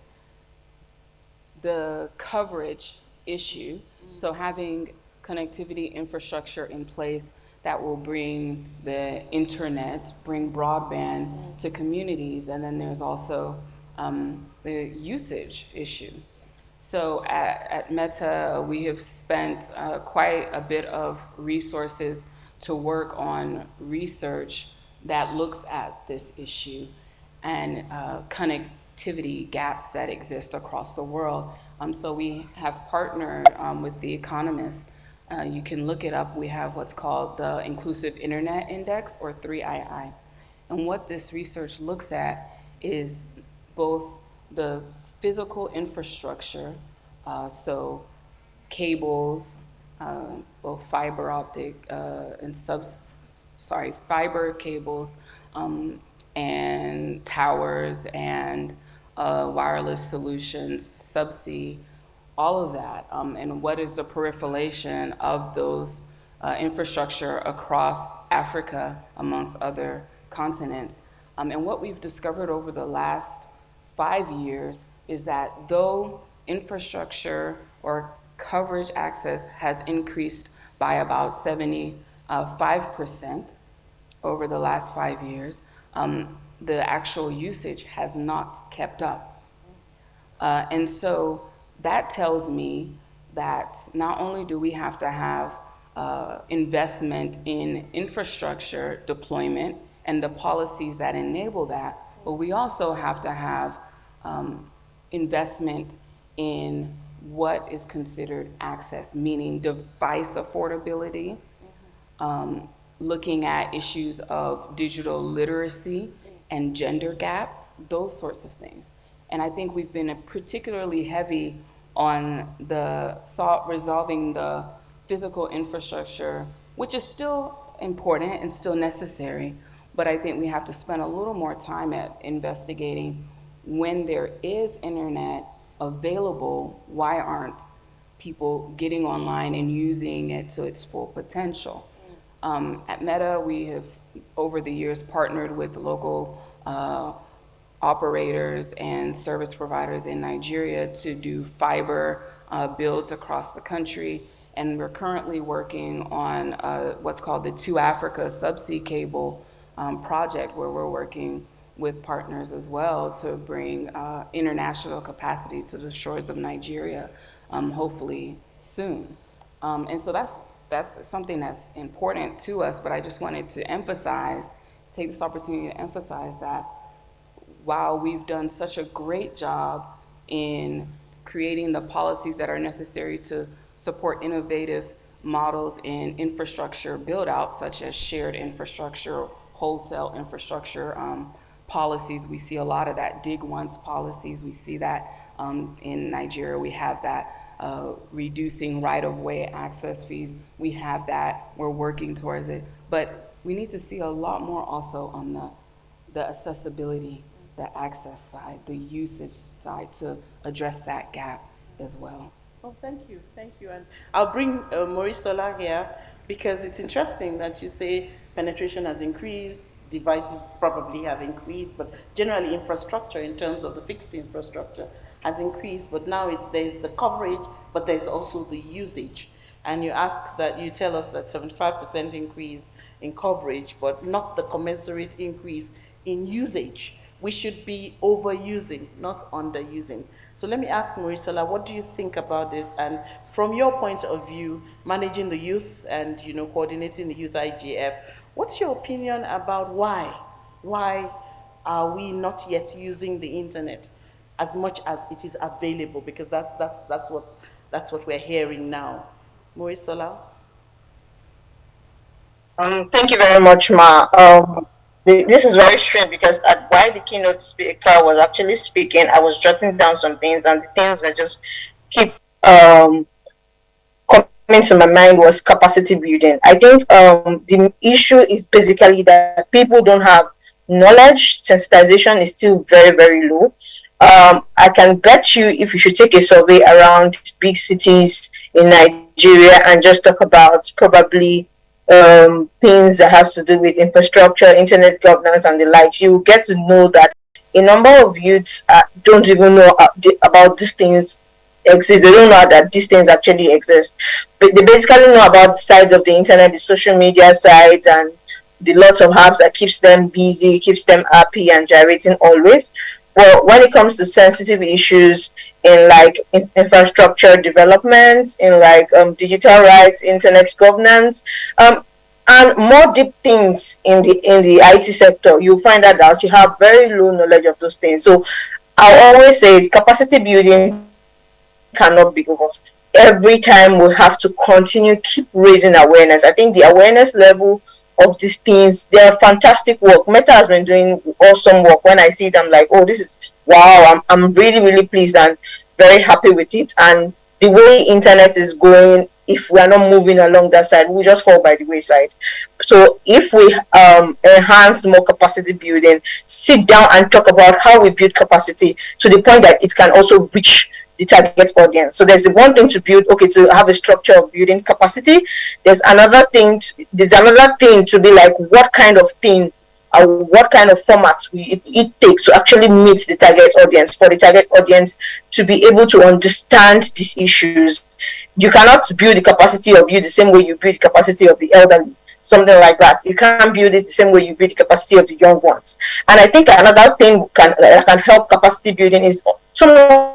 the coverage issue. So having connectivity infrastructure in place that will bring the internet, bring broadband to communities, and then there's also the usage issue. So at Meta, we have spent quite a bit of resources to work on research that looks at this issue and connectivity gaps that exist across the world. So we have partnered with The Economist. You can look it up. We have what's called the Inclusive Internet Index, or 3II. And what this research looks at is both the physical infrastructure, so cables, both fiber optic and fiber cables, and towers and wireless solutions, subsea, all of that, and what is the proliferation of those infrastructure across Africa amongst other continents. And what we've discovered over the last 5 years is that though infrastructure or coverage access has increased by about 75% over the last 5 years, the actual usage has not kept up. And so that tells me that not only do we have to have investment in infrastructure deployment and the policies that enable that, but we also have to have investment in what is considered access, meaning device affordability looking at issues of digital literacy and gender gaps, those sorts of things. And I think we've been particularly heavy on resolving the physical infrastructure, which is still important and still necessary, but I think we have to spend a little more time at investigating when there is internet available, why aren't people getting online and using it to its full potential? At Meta, we have over the years partnered with local operators and service providers in Nigeria to do fiber builds across the country. And we're currently working on what's called the To Africa subsea cable project, where we're working with partners as well to bring international capacity to the shores of Nigeria, hopefully soon. And so that's something that's important to us, but I just wanted to take this opportunity to emphasize that while we've done such a great job in creating the policies that are necessary to support innovative models in infrastructure build-out, such as shared infrastructure, wholesale infrastructure policies. We see a lot of that dig once policies. We see that in Nigeria. We have that reducing right-of-way access fees. We have that. We're working towards it. But we need to see a lot more also on the accessibility, the access side, the usage side to address that gap as well. Oh, thank you, and I'll bring Morisola here because it's interesting that you say penetration has increased, devices probably have increased, but generally infrastructure in terms of the fixed infrastructure has increased, but now there's the coverage, but there's also the usage. And you tell us that 75% increase in coverage, but not the commensurate increase in usage. We should be overusing, not underusing. So let me ask Morisola, what do you think about this? And from your point of view, managing the youth and coordinating the youth IGF, what's your opinion about why? Why are we not yet using the internet as much as it is available? Because that's what we're hearing now. Morisola? Thank you very much, Ma. This is very strange because while the keynote speaker was actually speaking, I was jotting down some things, and the things that just keep coming to my mind was capacity building. I think the issue is basically that people don't have knowledge. Sensitization is still very, very low. I can bet you if you should take a survey around big cities in Nigeria and just talk about probably things that has to do with infrastructure, internet governance, and the likes, you get to know that a number of youths don't even know about these things exist. They don't know that these things actually exist. But they basically know about the side of the internet, the social media side, and the lots of apps that keeps them busy, keeps them happy and gyrating always. But when it comes to sensitive issues in infrastructure development, in digital rights, internet governance, and more deep things in the IT sector, you find out that you have very low knowledge of those things. So I always say capacity building cannot be enough. Every time we have to keep raising awareness. I think the awareness level of these things, they are fantastic work. Meta has been doing awesome work. When I see it, I'm like, oh, this is wow. I'm really, really pleased and very happy with it. And the way internet is going, if we are not moving along that side, we just fall by the wayside. So if we enhance more capacity building, sit down and talk about how we build capacity to the point that it can also reach the target audience. So there's the one thing to build, to have a structure of building capacity. There's another thing to be like, what kind of thing or what kind of format it takes to actually meet the target audience, for the target audience to be able to understand these issues. You cannot build the capacity of you the same way you build the capacity of the elderly, something like that. You can't build it the same way you build the capacity of the young ones. And I think another thing that can help capacity building is some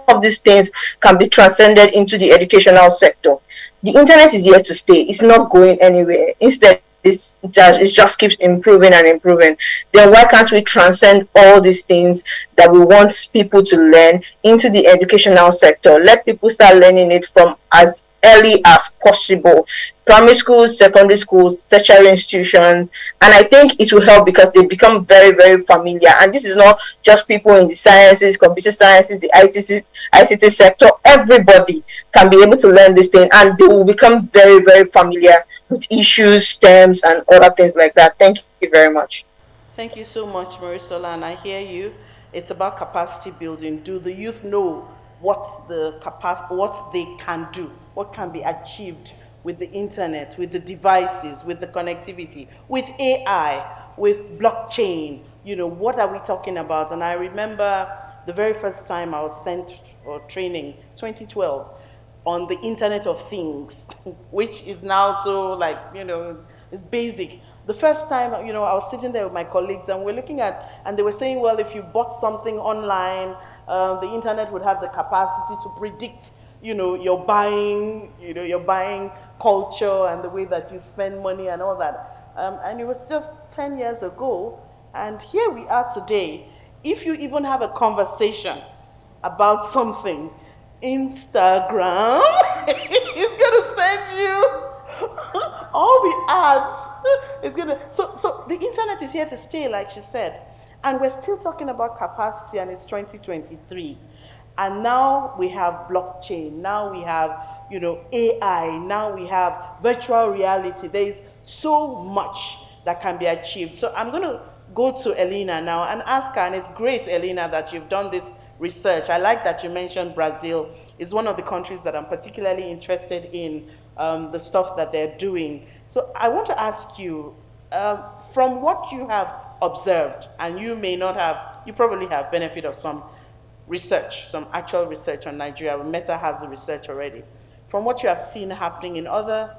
of these things can be transcended into the educational sector. The internet is here to stay. It's not going anywhere. Instead, it just keeps improving and improving. Then why can't we transcend all these things that we want people to learn into the educational sector? Let people start learning it from as early as possible. primary schools, secondary schools, tertiary institutions. And I think it will help because they become very, very familiar. And this is not just people in the sciences, computer sciences, the ICT sector. Everybody can be able to learn this thing, and they will become very, very familiar with issues, terms, and other things like that. Thank you very much. Thank you so much, Marisola, and I hear you. It's about capacity building. Do the youth know what they can do, what can be achieved with the internet, with the devices, with the connectivity, with AI, with blockchain? You know, what are we talking about? And I remember the very first time I was sent for training, 2012, on the Internet of Things, which is now so, like, you know, it's basic. The first time, you know, I was sitting there with my colleagues and we're looking at, and they were saying, well, if you bought something online, the internet would have the capacity to predict, you know, your buying culture and the way that you spend money and all that. And it was just 10 years ago, and here we are today. If you even have a conversation about something, Instagram is gonna send you all the ads. It's gonna so the internet is here to stay, like she said. And we're still talking about capacity, and it's 2023. And now we have blockchain, now we have, you know, AI, now we have virtual reality. There is so much that can be achieved. So I'm gonna go to Elena now and ask her, and it's great, Elena, that you've done this research. I like that you mentioned Brazil. It's one of the countries that I'm particularly interested in, the stuff that they're doing. So I want to ask you, from what you have observed, and you may not have, you probably have benefit of some research, some actual research on Nigeria. Meta has the research already. From what you have seen happening in other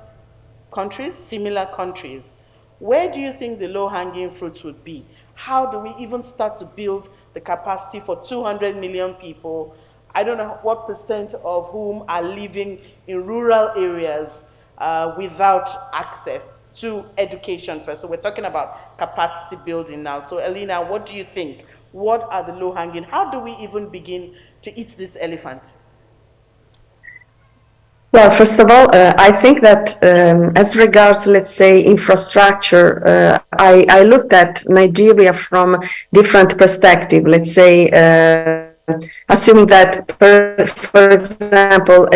countries, similar countries, where do you think the low-hanging fruits would be? How do we even start to build the capacity for 200 million people? I don't know what percent of whom are living in rural areas without access to education first. So we're talking about capacity building now. So Elena, what do you think? What are the low-hanging? How do we even begin to eat this elephant? Well, first of all, I think that as regards, let's say, infrastructure, I looked at Nigeria from different perspective. Let's say, assuming that, for example,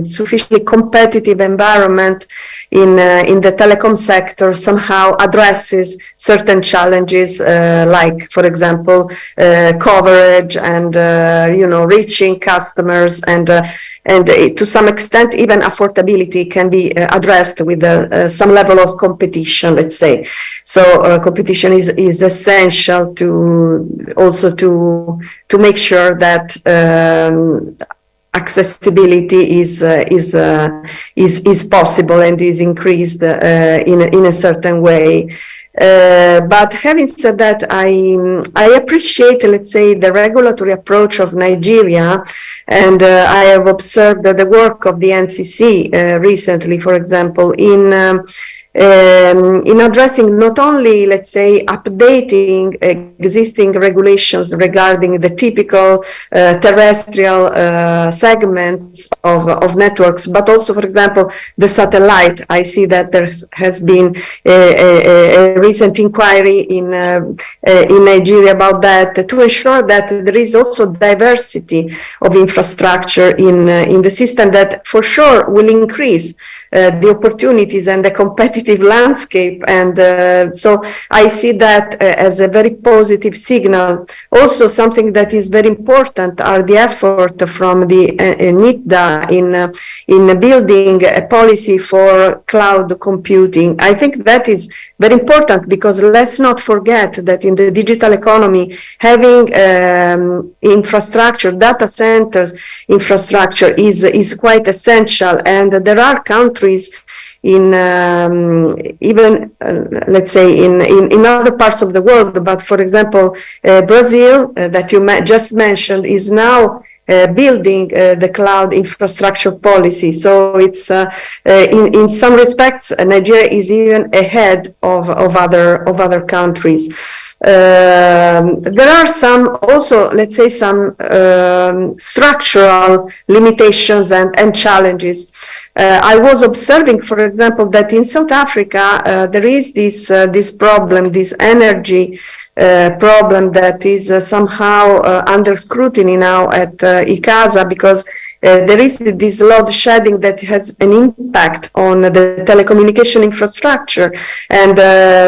sufficiently competitive environment in the telecom sector somehow addresses certain challenges, like, for example, coverage and reaching customers, and to some extent even affordability can be addressed with some level of competition, let's say. So competition is essential to also to make sure that accessibility is possible and is increased in a certain way. But having said that, I appreciate, let's say, the regulatory approach of Nigeria, and I have observed the work of the NCC recently, for example, in addressing not only, let's say, updating existing regulations regarding the typical terrestrial segments of networks, but also, for example, the satellite. I see that there has been a recent inquiry in Nigeria about that, to ensure that there is also diversity of infrastructure in the system that for sure will increase the opportunities and the competitive landscape. And so I see that as a very positive signal. Also, something that is very important are the effort from the NITDA in building a policy for cloud computing. I think that is very important, because let's not forget that in the digital economy, having infrastructure, data centers infrastructure is quite essential. And there are countries in even let's say in other parts of the world, but for example Brazil that you just mentioned is now building the cloud infrastructure policy. So it's in some respects Nigeria is even ahead of other countries. There are some also, let's say, some structural limitations and challenges. I was observing, for example, that in South Africa there is this problem, this energy problem that is somehow under scrutiny now at ICASA, because there is this load shedding that has an impact on the telecommunication infrastructure. And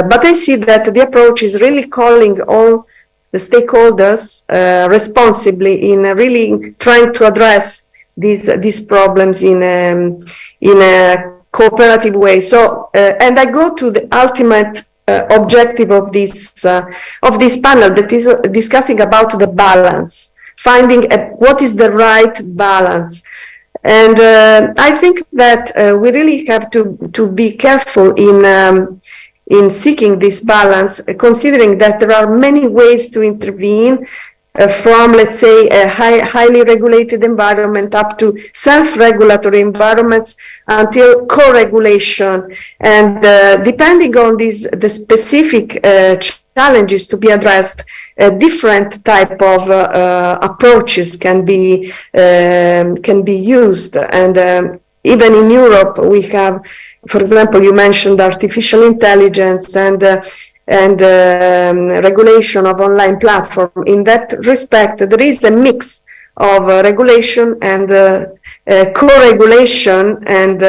but I see that the approach is really calling all the stakeholders responsibly in really trying to address these problems in a cooperative way. So and I go to the ultimate objective of this panel, that is discussing about the balance, finding what is the right balance. And I think that we really have to be careful in seeking this balance, considering that there are many ways to intervene, from, let's say, a highly regulated environment up to self-regulatory environments until co-regulation. And depending on the specific challenges to be addressed, different type of approaches can be used. And even in Europe, we have, for example, you mentioned artificial intelligence and regulation of online platform. In that respect, there is a mix of regulation and co-regulation, and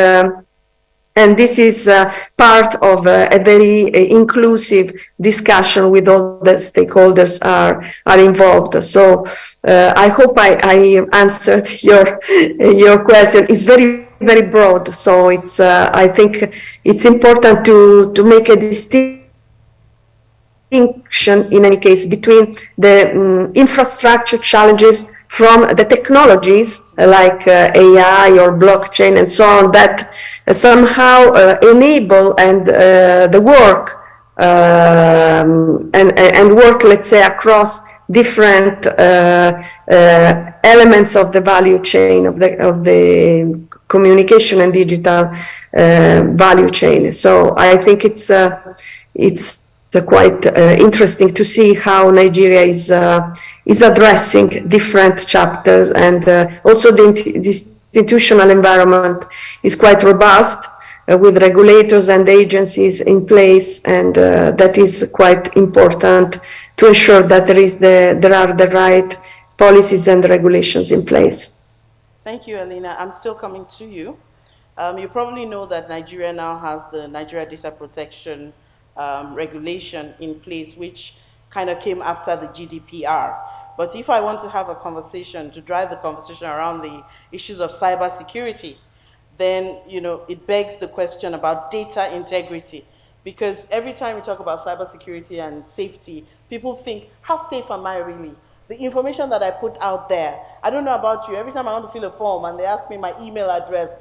this is part of a very inclusive discussion with all the stakeholders are involved. So I hope I answered your question. It's very broad, so it's I think it's important to make a distinction in any case between the infrastructure challenges from the technologies like AI or blockchain and so on that somehow enable and the work and work, let's say, across different elements of the value chain of the communication and digital value chain. So I think it's quite interesting to see how Nigeria is addressing different chapters, and also the institutional environment is quite robust with regulators and agencies in place, and that is quite important to ensure that there are the right policies and regulations in place. Thank you, Alina. I'm still coming to you. You probably know that Nigeria now has the Nigeria Data Protection regulation in place, which kind of came after the GDPR. But if I want to have a conversation, to drive the conversation around the issues of cybersecurity, then it begs the question about data integrity. Because every time we talk about cybersecurity and safety, people think, how safe am I really? The information that I put out there, I don't know about you, every time I want to fill a form and they ask me my email address,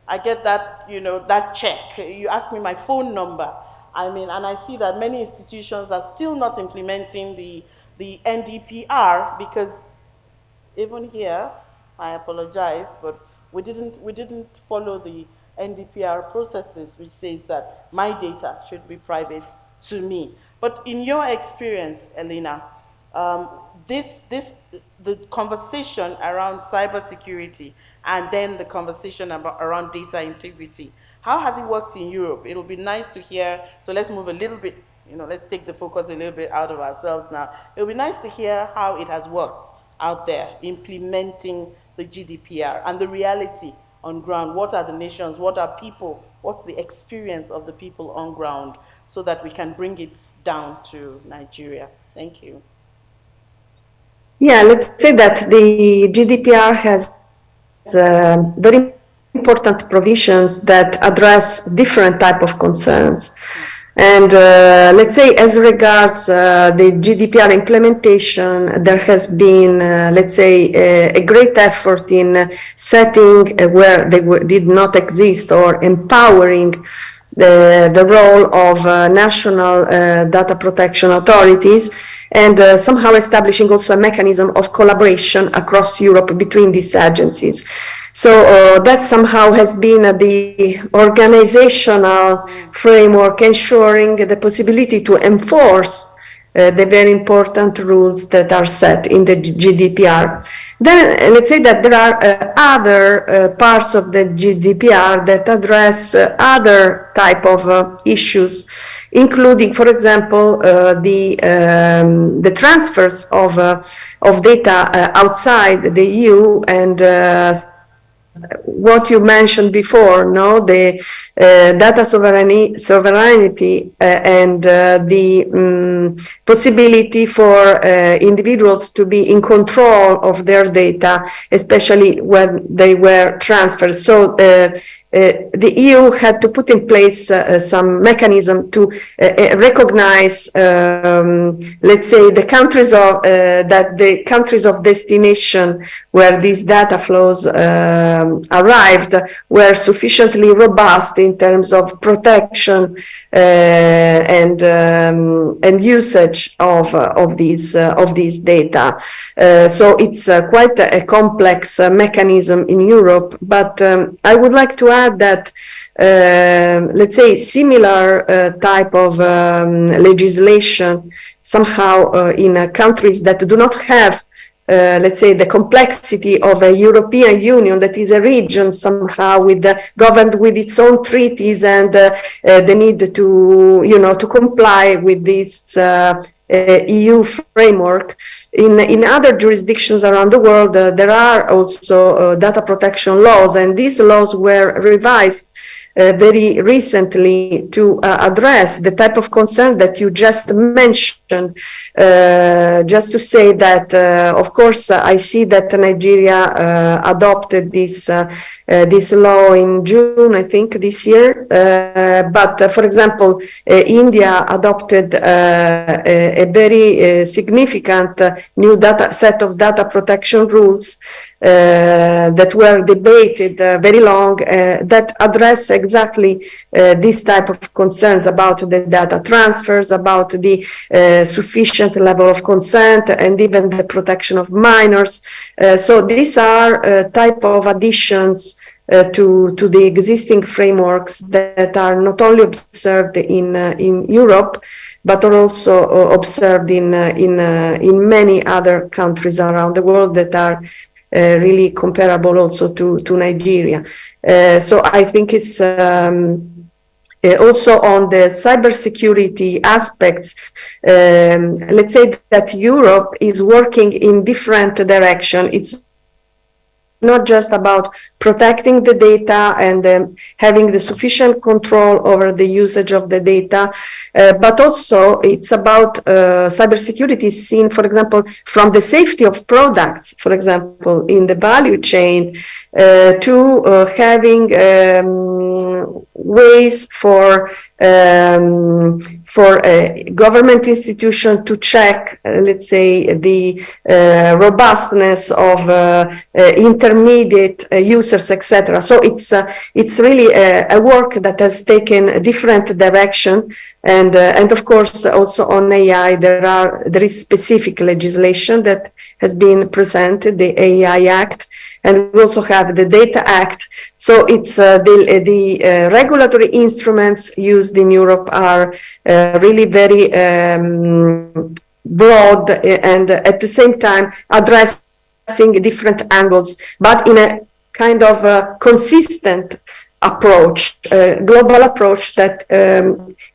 I get that, that check. You ask me my phone number. I mean, and I see that many institutions are still not implementing the NDPR, because even here, I apologize, but we didn't follow the NDPR processes, which says that my data should be private to me. But in your experience, Elena, the conversation around cybersecurity and then the conversation around data integrity, how has it worked in Europe? It'll be nice to hear. So let's move a little bit, let's take the focus a little bit out of ourselves now. It'll be nice to hear how it has worked out there, implementing the GDPR and the reality on ground. What are the nations? What are people? What's the experience of the people on ground, so that we can bring it down to Nigeria? Thank you. Yeah, let's say that the GDPR has very important provisions that address different type of concerns. And let's say, as regards the GDPR implementation, there has been, let's say, a great effort in setting where they did not exist, or empowering the role of national data protection authorities, and somehow establishing also a mechanism of collaboration across Europe between these agencies. So that somehow has been the organizational framework, ensuring the possibility to enforce the very important rules that are set in the GDPR. Then let's say that there are other parts of the GDPR that address other type of issues, including, for example, the transfers of data outside the EU, and what you mentioned before, no, the data sovereignty and the possibility for individuals to be in control of their data, especially when they were transferred. So the EU had to put in place some mechanism to recognize, let's say, the countries of the countries of destination where these data flows arrived were sufficiently robust in terms of protection and usage of these data. So it's quite a complex mechanism in Europe. But I would like to add that let's say similar type of legislation somehow in countries that do not have let's say the complexity of a European Union that is a region somehow governed with its own treaties and the need to, you know, to comply with this EU framework. In other jurisdictions around the world, there are also data protection laws, and these laws were revised very recently to address the type of concern that you just mentioned. Just to say that, of course, I see that Nigeria adopted this law in June, I think, this year. But for example, India adopted a very significant new set of data protection rules that were debated very long, that address exactly this type of concerns about the data transfers, about the sufficient level of consent, and even the protection of minors. So these are type of additions to the existing frameworks that are not only observed in Europe, but are also observed in many other countries around the world that are really comparable also to Nigeria. So I think it's also on the cybersecurity aspects, let's say that Europe is working in different directions. It's not just about protecting the data and having the sufficient control over the usage of the data, but also it's about cybersecurity is seen, for example, from the safety of products, for example, in the value chain, to having ways for a government institution to check, let's say, the robustness of intermediate users, etc. So it's really a work that has taken a different direction, and of course also on AI there is specific legislation that has been presented, the AI Act, and we also have the Data Act. So it's the regulatory instruments used in Europe are really very broad and at the same time addressing different angles, but in a kind of consistent approach, global approach that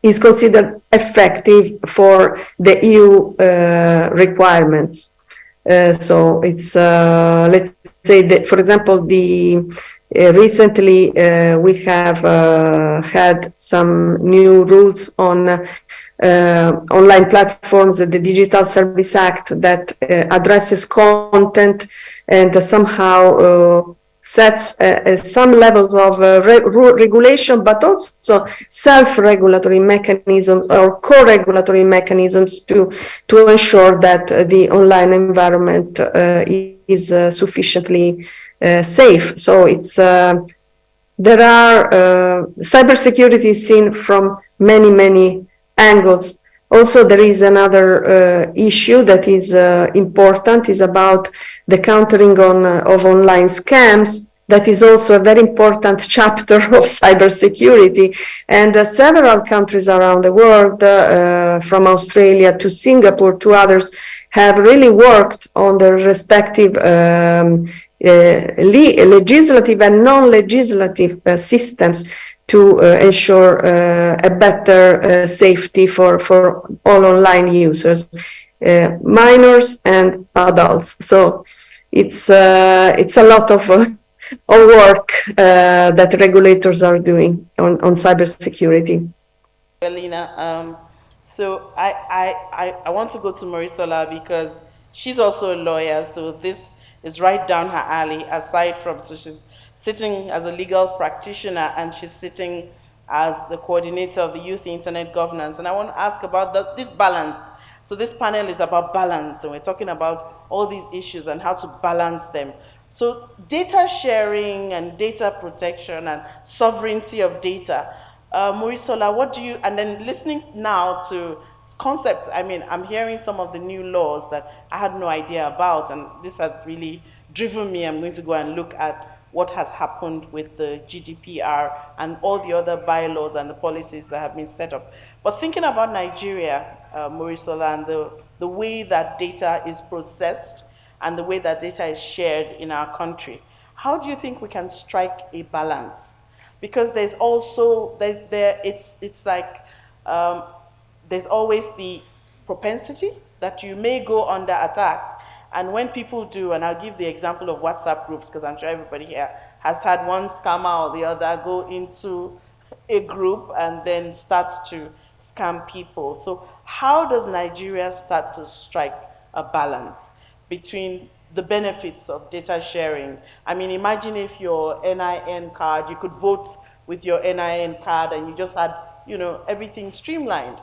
is considered effective for the EU requirements. So it's, let's say that, for example, recently we have had some new rules on online platforms, the Digital Service Act, that addresses content and somehow sets some levels of regulation, but also self-regulatory mechanisms or co-regulatory mechanisms to ensure that the online environment is sufficiently safe. So it's there are cybersecurity is seen from many angles. Also, there is another issue that is important, is about the countering of online scams, that is also a very important chapter of cybersecurity. And several countries around the world, from Australia to Singapore to others, have really worked on their respective legislative and non-legislative systems to ensure a better safety for all online users, minors and adults. So it's a lot of work that regulators are doing on cybersecurity. Elena, so I want to go to Marisola because she's also a lawyer, so this is right down her alley, aside from, so she's sitting as a legal practitioner and she's sitting as the coordinator of the Youth Internet Governance. And I want to ask about this balance. So this panel is about balance, and we're talking about all these issues and how to balance them. So data sharing and data protection and sovereignty of data. Morisola, what do you, and then listening now to concepts, I mean, I'm hearing some of the new laws that I had no idea about, and this has really driven me. I'm going to go and look at what has happened with the GDPR and all the other bylaws and the policies that have been set up. But thinking about Nigeria, Morisola, and the way that data is processed and the way that data is shared in our country, how do you think we can strike a balance? Because there's also, it's like there's always the propensity that you may go under attack. And when people do, and I'll give the example of WhatsApp groups, because I'm sure everybody here has had one scammer or the other go into a group and then start to scam people. So how does Nigeria start to strike a balance between the benefits of data sharing? I mean, imagine if your NIN card, you could vote with your NIN card and you just had, you know, everything streamlined.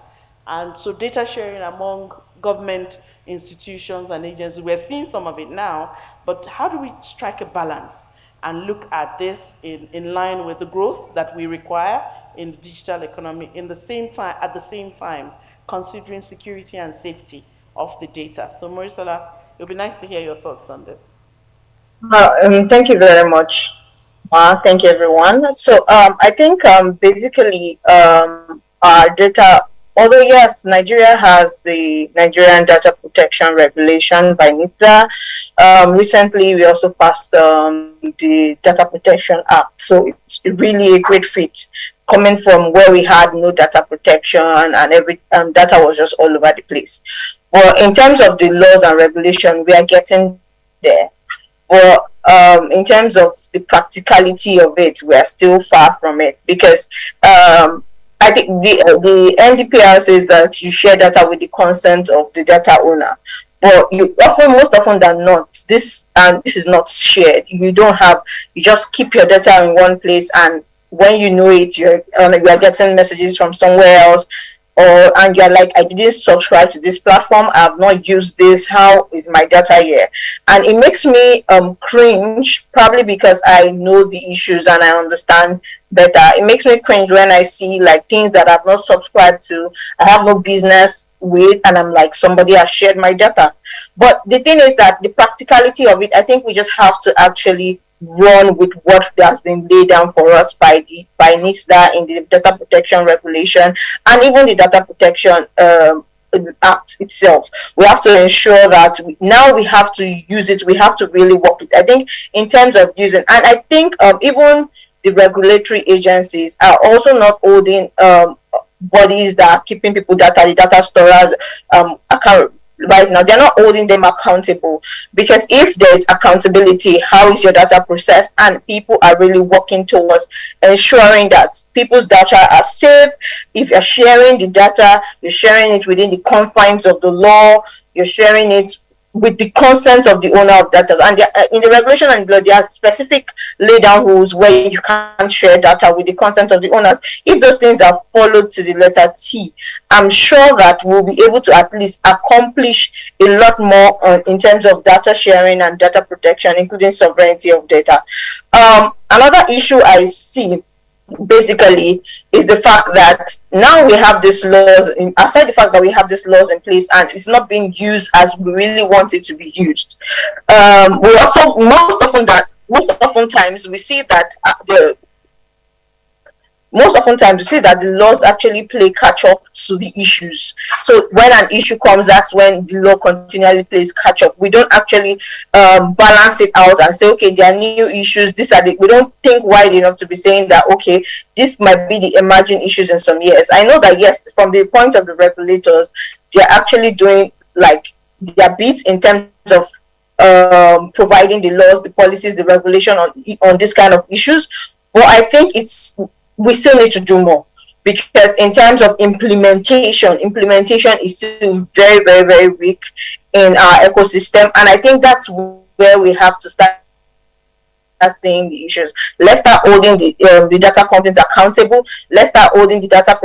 And so data sharing among government institutions and agencies, we're seeing some of it now, but how do we strike a balance and look at this in line with the growth that we require in the digital economy at the same time, considering security and safety of the data? So Marisola, it would be nice to hear your thoughts on this. Thank you very much. Thank you, everyone. So I think basically our data, although yes, Nigeria has the Nigerian Data Protection Regulation by NIFTA. Recently, we also passed the Data Protection Act. So it's really a great fit coming from where we had no data protection and every data was just all over the place. But in terms of the laws and regulation, we are getting there. But in terms of the practicality of it, we are still far from it because I think the NDPR says that you share data with the consent of the data owner. But most often than not, this is not shared. You just keep your data in one place, and when you know it, you are getting messages from somewhere else, and you're like, I didn't subscribe to this platform, I have not used this, how is my data here? And it makes me cringe, probably because I know the issues and I understand better. It makes me cringe when I see like things that I've not subscribed to, I have no business with, and I'm like, somebody has shared my data. But the thing is that the practicality of it, I think we just have to actually run with what has been laid down for us by NISDA in the data protection regulation and even the data protection act itself. We have to ensure that now we have to use it, we have to really work it. I think in terms of using, and I think even the regulatory agencies are also not holding bodies that are keeping people data, the data storers account right now. They're not holding them accountable, because if there is accountability, how is your data processed? And people are really working towards ensuring that people's data are safe. If you're sharing the data, you're sharing it within the confines of the law, you're sharing it with the consent of the owner of data. And in the regulation and law, there are specific laid down rules where you can't share data with the consent of the owners. If those things are followed to the letter T, I'm sure that we'll be able to at least accomplish a lot more in terms of data sharing and data protection, including sovereignty of data. Another issue I see basically is the fact that now we have these laws aside the fact that we have these laws in place and it's not being used as we really want it to be used. We also most often most often times we see that most often times you see that the laws actually play catch up to the issues. So when an issue comes, that's when the law continually plays catch up. We don't actually balance it out and say, okay, there are new issues. We don't think wide enough to be saying that, okay, this might be the emerging issues in some years. I know that, yes, from the point of the regulators, they're actually doing like their bits in terms of providing the laws, the policies, the regulation on this kind of issues. But I think we still need to do more, because in terms of implementation is still very, very, very weak in our ecosystem, and I think that's where we have to start seeing the issues. Let's start holding the data companies accountable. Let's start holding the data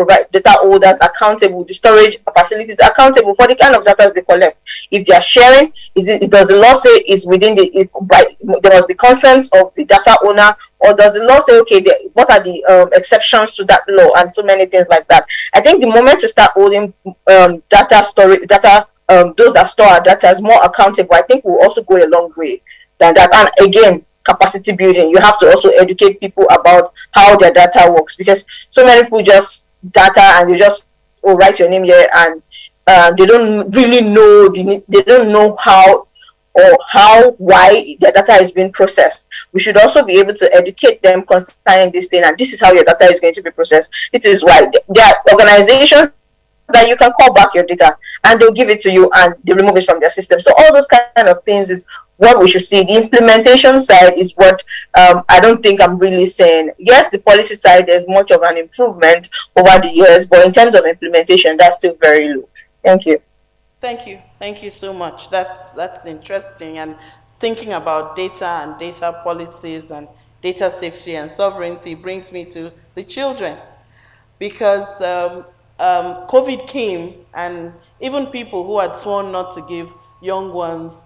holders accountable, the storage facilities accountable for the kind of data they collect. If they are sharing, does the law say is within there must be consent of the data owner, or does the law say, okay, what are the exceptions to that law, and so many things like that. I think the moment we start holding data storage data those that store our data is more accountable, I think we'll also go a long way than that. And again, capacity building, you have to also educate people about how their data works, because so many people just data and they just write your name here, and they don't really know they don't know why their data is being processed. We should also be able to educate them concerning this thing, and this is how your data is going to be processed. It is why there are organizations that you can call back your data and they'll give it to you and they remove it from their system. So all those kind of things is what we should see. The implementation side is what I don't think I'm really saying. Yes, the policy side, there's much of an improvement over the years, but in terms of implementation, that's still very low. Thank you. Thank you so much. That's interesting. And thinking about data and data policies and data safety and sovereignty brings me to the children, because COVID came, and even people who had sworn not to give young ones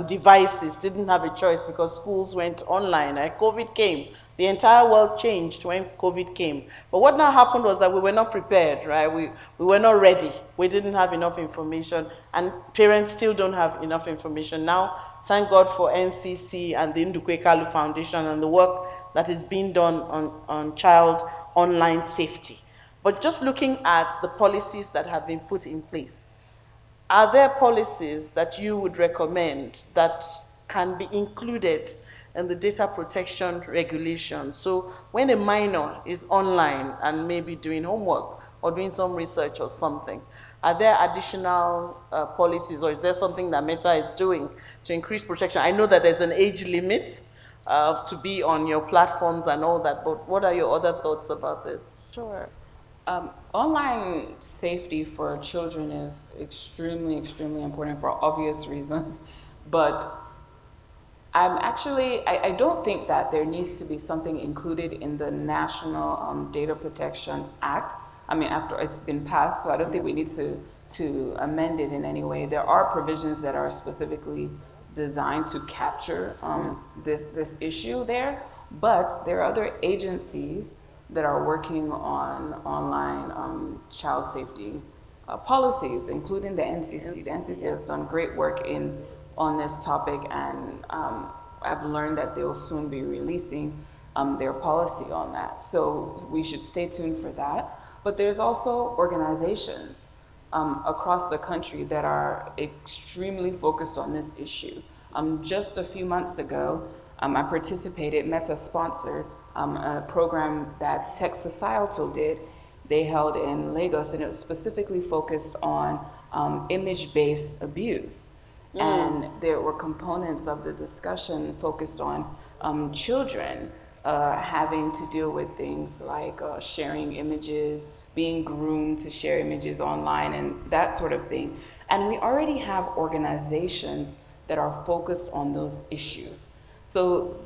devices didn't have a choice because schools went online. And COVID came. The entire world changed when COVID came. But what now happened was that we were not prepared, right? We were not ready. We didn't have enough information, and parents still don't have enough information. Now, thank God for NCC and the Ndukwe Kalu Foundation and the work that is being done on child online safety. But just looking at the policies that have been put in place, are there policies that you would recommend that can be included in the data protection regulation? So when a minor is online and maybe doing homework or doing some research or something, are there additional policies, or is there something that Meta is doing to increase protection? I know that there's an age limit to be on your platforms and all that, but what are your other thoughts about this? Sure. Online safety for children is extremely, extremely important for obvious reasons, but I don't think that there needs to be something included in the National Data Protection Act. I mean, after it's been passed, so I don't think we need to amend it in any way. There are provisions that are specifically designed to capture this issue there, but there are other agencies that are working on online child safety policies, including the NCC. The NCC has done great work on this topic, and I've learned that they'll soon be releasing their policy on that. So we should stay tuned for that. But there's also organizations across the country that are extremely focused on this issue. Just a few months ago, I participated, Meta sponsored a program that Tech Societal did. They held in Lagos, and it was specifically focused on image-based abuse. And there were components of the discussion focused on children having to deal with things like sharing images, being groomed to share images online, and that sort of thing. And we already have organizations that are focused on those issues. So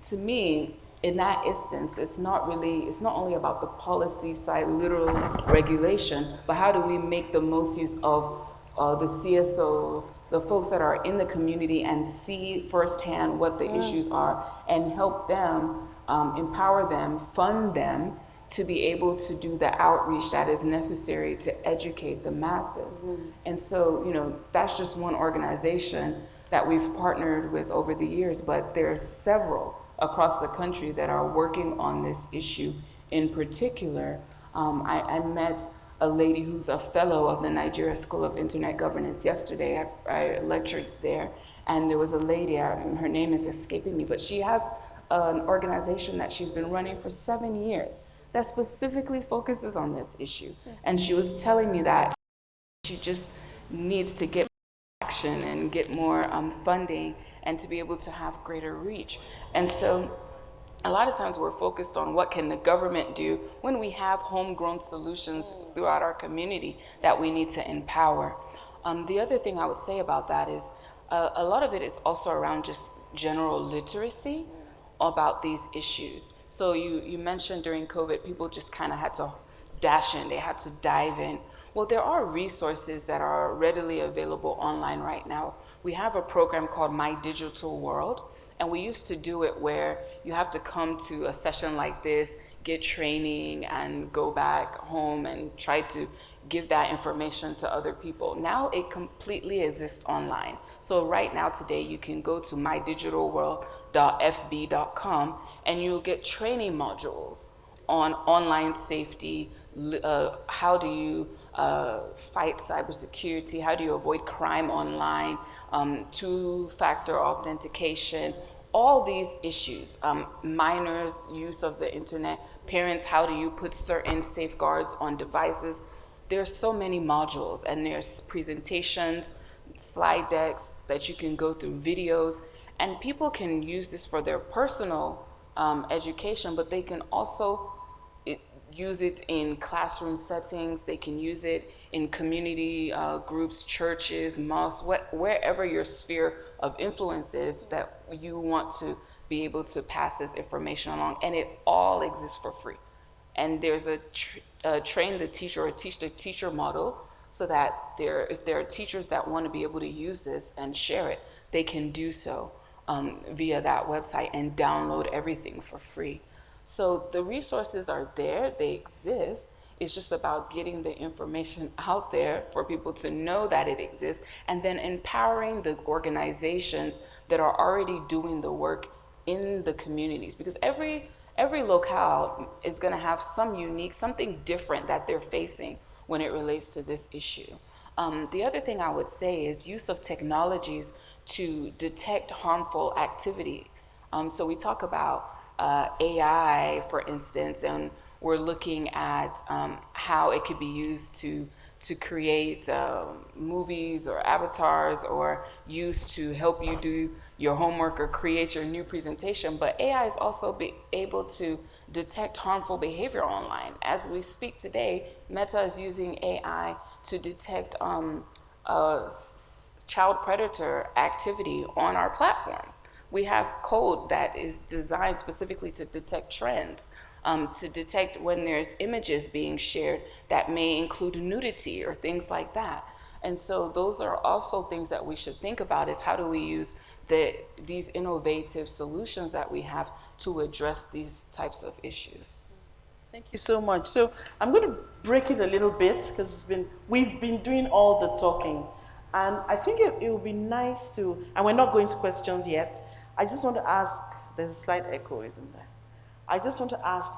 to me, in that instance, it's not only about the policy side, literal regulation, but how do we make the most use of the CSOs, the folks that are in the community and see firsthand what the issues are, and help them, empower them, fund them to be able to do the outreach that is necessary to educate the masses. And so, that's just one organization. that we've partnered with over the years, but there's several across the country that are working on this issue in particular. I met a lady who's a fellow of the Nigeria School of Internet Governance yesterday. I lectured there, and there was a lady, her name is escaping me, but she has an organization that she's been running for 7 years that specifically focuses on this issue. And she was telling me that she just needs to get action and get more funding and to be able to have greater reach. And so a lot of times we're focused on what can the government do when we have homegrown solutions throughout our community that we need to empower. The other thing I would say about that is a lot of it is also around just general literacy about these issues. So you mentioned during COVID, people just kind of had to dash in, they had to dive in. Well, there are resources that are readily available online right now. We have a program called My Digital World, and we used to do it where you have to come to a session like this, get training, and go back home and try to give that information to other people. Now it completely exists online. So right now today you can go to mydigitalworld.fb.com and you'll get training modules on online safety, how do you fight cybersecurity, how do you avoid crime online, two-factor authentication, all these issues, minors' use of the internet, parents, how do you put certain safeguards on devices. There's so many modules, and there's presentations, slide decks that you can go through, videos, and people can use this for their personal education, but they can also use it in classroom settings, they can use it in community groups, churches, mosques, wherever your sphere of influence is that you want to be able to pass this information along, and it all exists for free. And there's a train the teacher or teach the teacher model, so that if there are teachers that want to be able to use this and share it, they can do so via that website and download everything for free. So the resources are there, they exist. It's just about getting the information out there for people to know that it exists, and then empowering the organizations that are already doing the work in the communities, because every locale is going to have something different that they're facing when it relates to this issue. The other thing I would say is use of technologies to detect harmful activity. So we talk about AI, for instance, and we're looking at how it could be used to create movies or avatars, or used to help you do your homework or create your new presentation. But AI is also able to detect harmful behavior online. As we speak today, Meta is using AI to detect child predator activity on our platforms. We have code that is designed specifically to detect trends, to detect when there's images being shared that may include nudity or things like that. And so those are also things that we should think about, is how do we use these innovative solutions that we have to address these types of issues. Thank you so much. So I'm going to break it a little bit, because we've been doing all the talking. And I think it would be nice to, and we're not going to questions yet. I just want to ask, there's a slight echo, isn't there? I just want to ask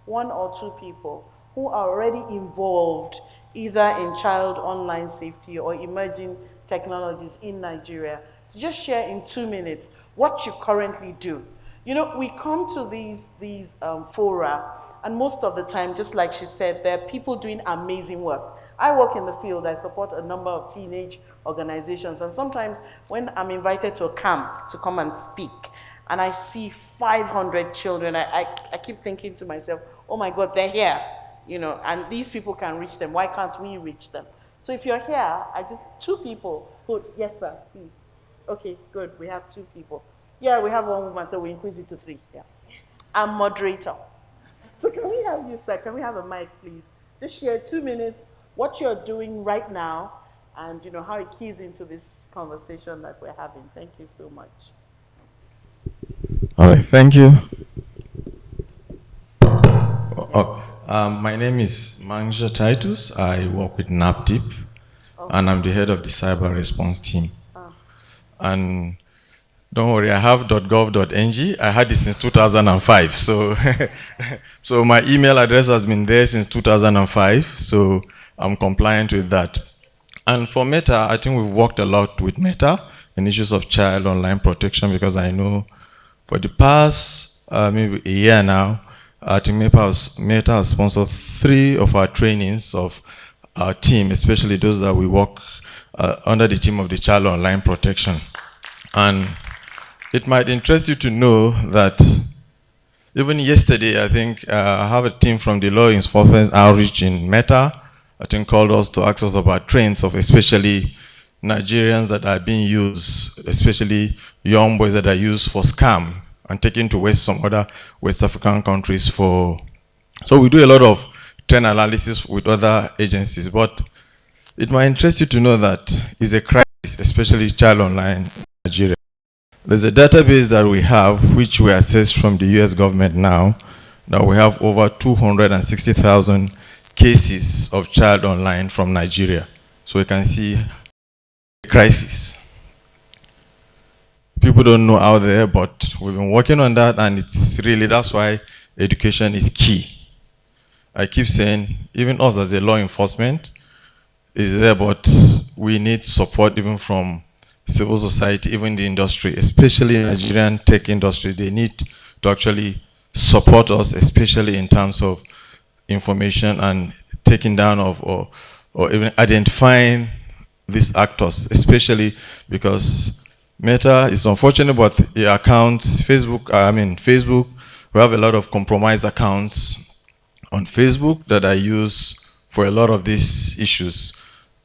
one or two people who are already involved either in child online safety or emerging technologies in Nigeria to just share in 2 minutes what you currently do. You know, we come to these fora, and most of the time, just like she said, there are people doing amazing work. I work in the field, I support a number of teenage organizations, and sometimes when I'm invited to a camp to come and speak, and I see 500 children, I keep thinking to myself, oh my God, they're here, you know, and these people can reach them. Why can't we reach them? So if you're here, two people who, yes sir, please. Okay, good, we have 2 people. Yeah, we have 1 woman, so we increase it to 3, yeah. I'm moderator. So can we have you, sir? Can we have a mic, please? Just share 2 minutes what you're doing right now, and you know how it keys into this conversation that we're having. Thank you so much. All right, thank you. My name is Manja Titus. I work with NAPTIP, and I'm the head of the cyber response team. And don't worry, I have .gov.ng. I had it since 2005. So, so my email address has been there since 2005. So I'm compliant with that. And for Meta, I think we've worked a lot with Meta in issues of child online protection, because I know for the past maybe a year now, I think Meta has sponsored 3 of our trainings of our team, especially those that we work under the team of the child online protection. And it might interest you to know that even yesterday, I think I have a team from the law enforcement outreach in Meta, I think called us to ask us about trends of especially Nigerians that are being used, especially young boys that are used for scam and taken to some other West African countries for. So we do a lot of trend analysis with other agencies, but it might interest you to know that it's a crisis, especially child online in Nigeria. There's a database that we have, which we access from the US government now, that we have over 260,000 cases of child online from Nigeria. So we can see the crisis. People don't know out there, but we've been working on that, and it's really, that's why education is key. I keep saying, even us as a law enforcement is there, but we need support even from civil society, even the industry, especially Nigerian tech industry. They need to actually support us, especially in terms of information and taking down of or even identifying these actors, especially because Meta is unfortunate, but the accounts, Facebook, we have a lot of compromised accounts on Facebook that are used for a lot of these issues.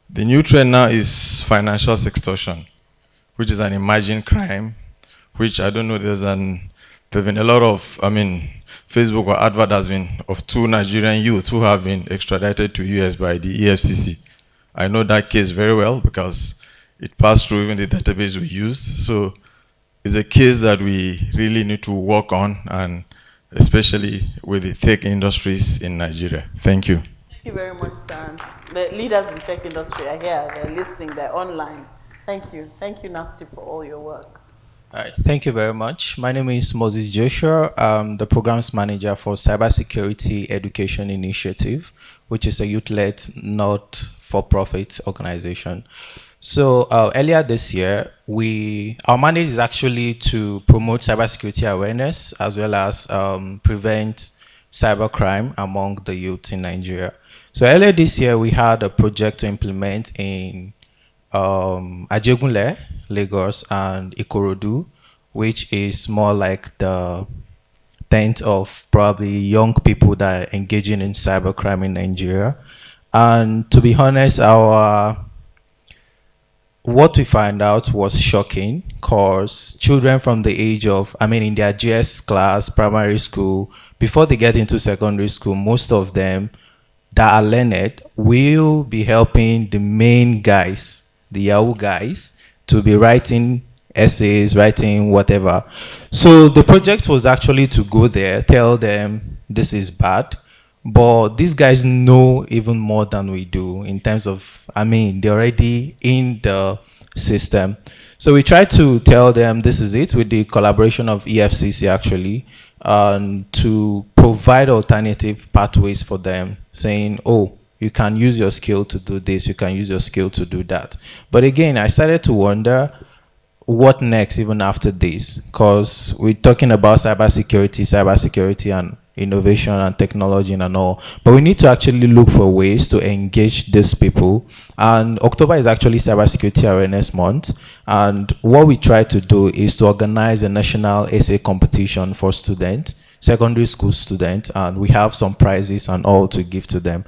The new trend now is financial extortion, which is an emerging crime, which I don't know, there's been a lot of, Facebook or advert has been of 2 Nigerian youth who have been extradited to US by the EFCC. I know that case very well because it passed through even the database we used. So it's a case that we really need to work on, and especially with the tech industries in Nigeria. Thank you. Thank you very much, Sam. The leaders in the tech industry are here, they're listening, they're online. Thank you. Thank you, Nafti, for all your work. Hi, thank you very much. My name is Moses Joshua. I'm the programs manager for Cybersecurity Education Initiative, which is a youth-led, not-for-profit organization. So earlier this year, our mandate is actually to promote cybersecurity awareness as well as prevent cybercrime among the youth in Nigeria. So earlier this year, we had a project to implement in Ajegunle, Lagos, and Ikorodu, which is more like the tent of probably young people that are engaging in cybercrime in Nigeria. And to be honest, what we find out was shocking, because children from the age of, in their GS class, primary school, before they get into secondary school, most of them that are learned will be helping the main guys, the Yahoo guys, to be writing essays, writing whatever. So the project was actually to go there, tell them this is bad, but these guys know even more than we do in terms of, they're already in the system. So we try to tell them this is it with the collaboration of EFCC actually, to provide alternative pathways for them, saying, oh, you can use your skill to do this, you can use your skill to do that. But again, I started to wonder, what next even after this? Because we're talking about cybersecurity and innovation and technology and all, but we need to actually look for ways to engage these people. And October is actually Cybersecurity Awareness Month, and what we try to do is to organize a national essay competition for students, secondary school students, and we have some prizes and all to give to them.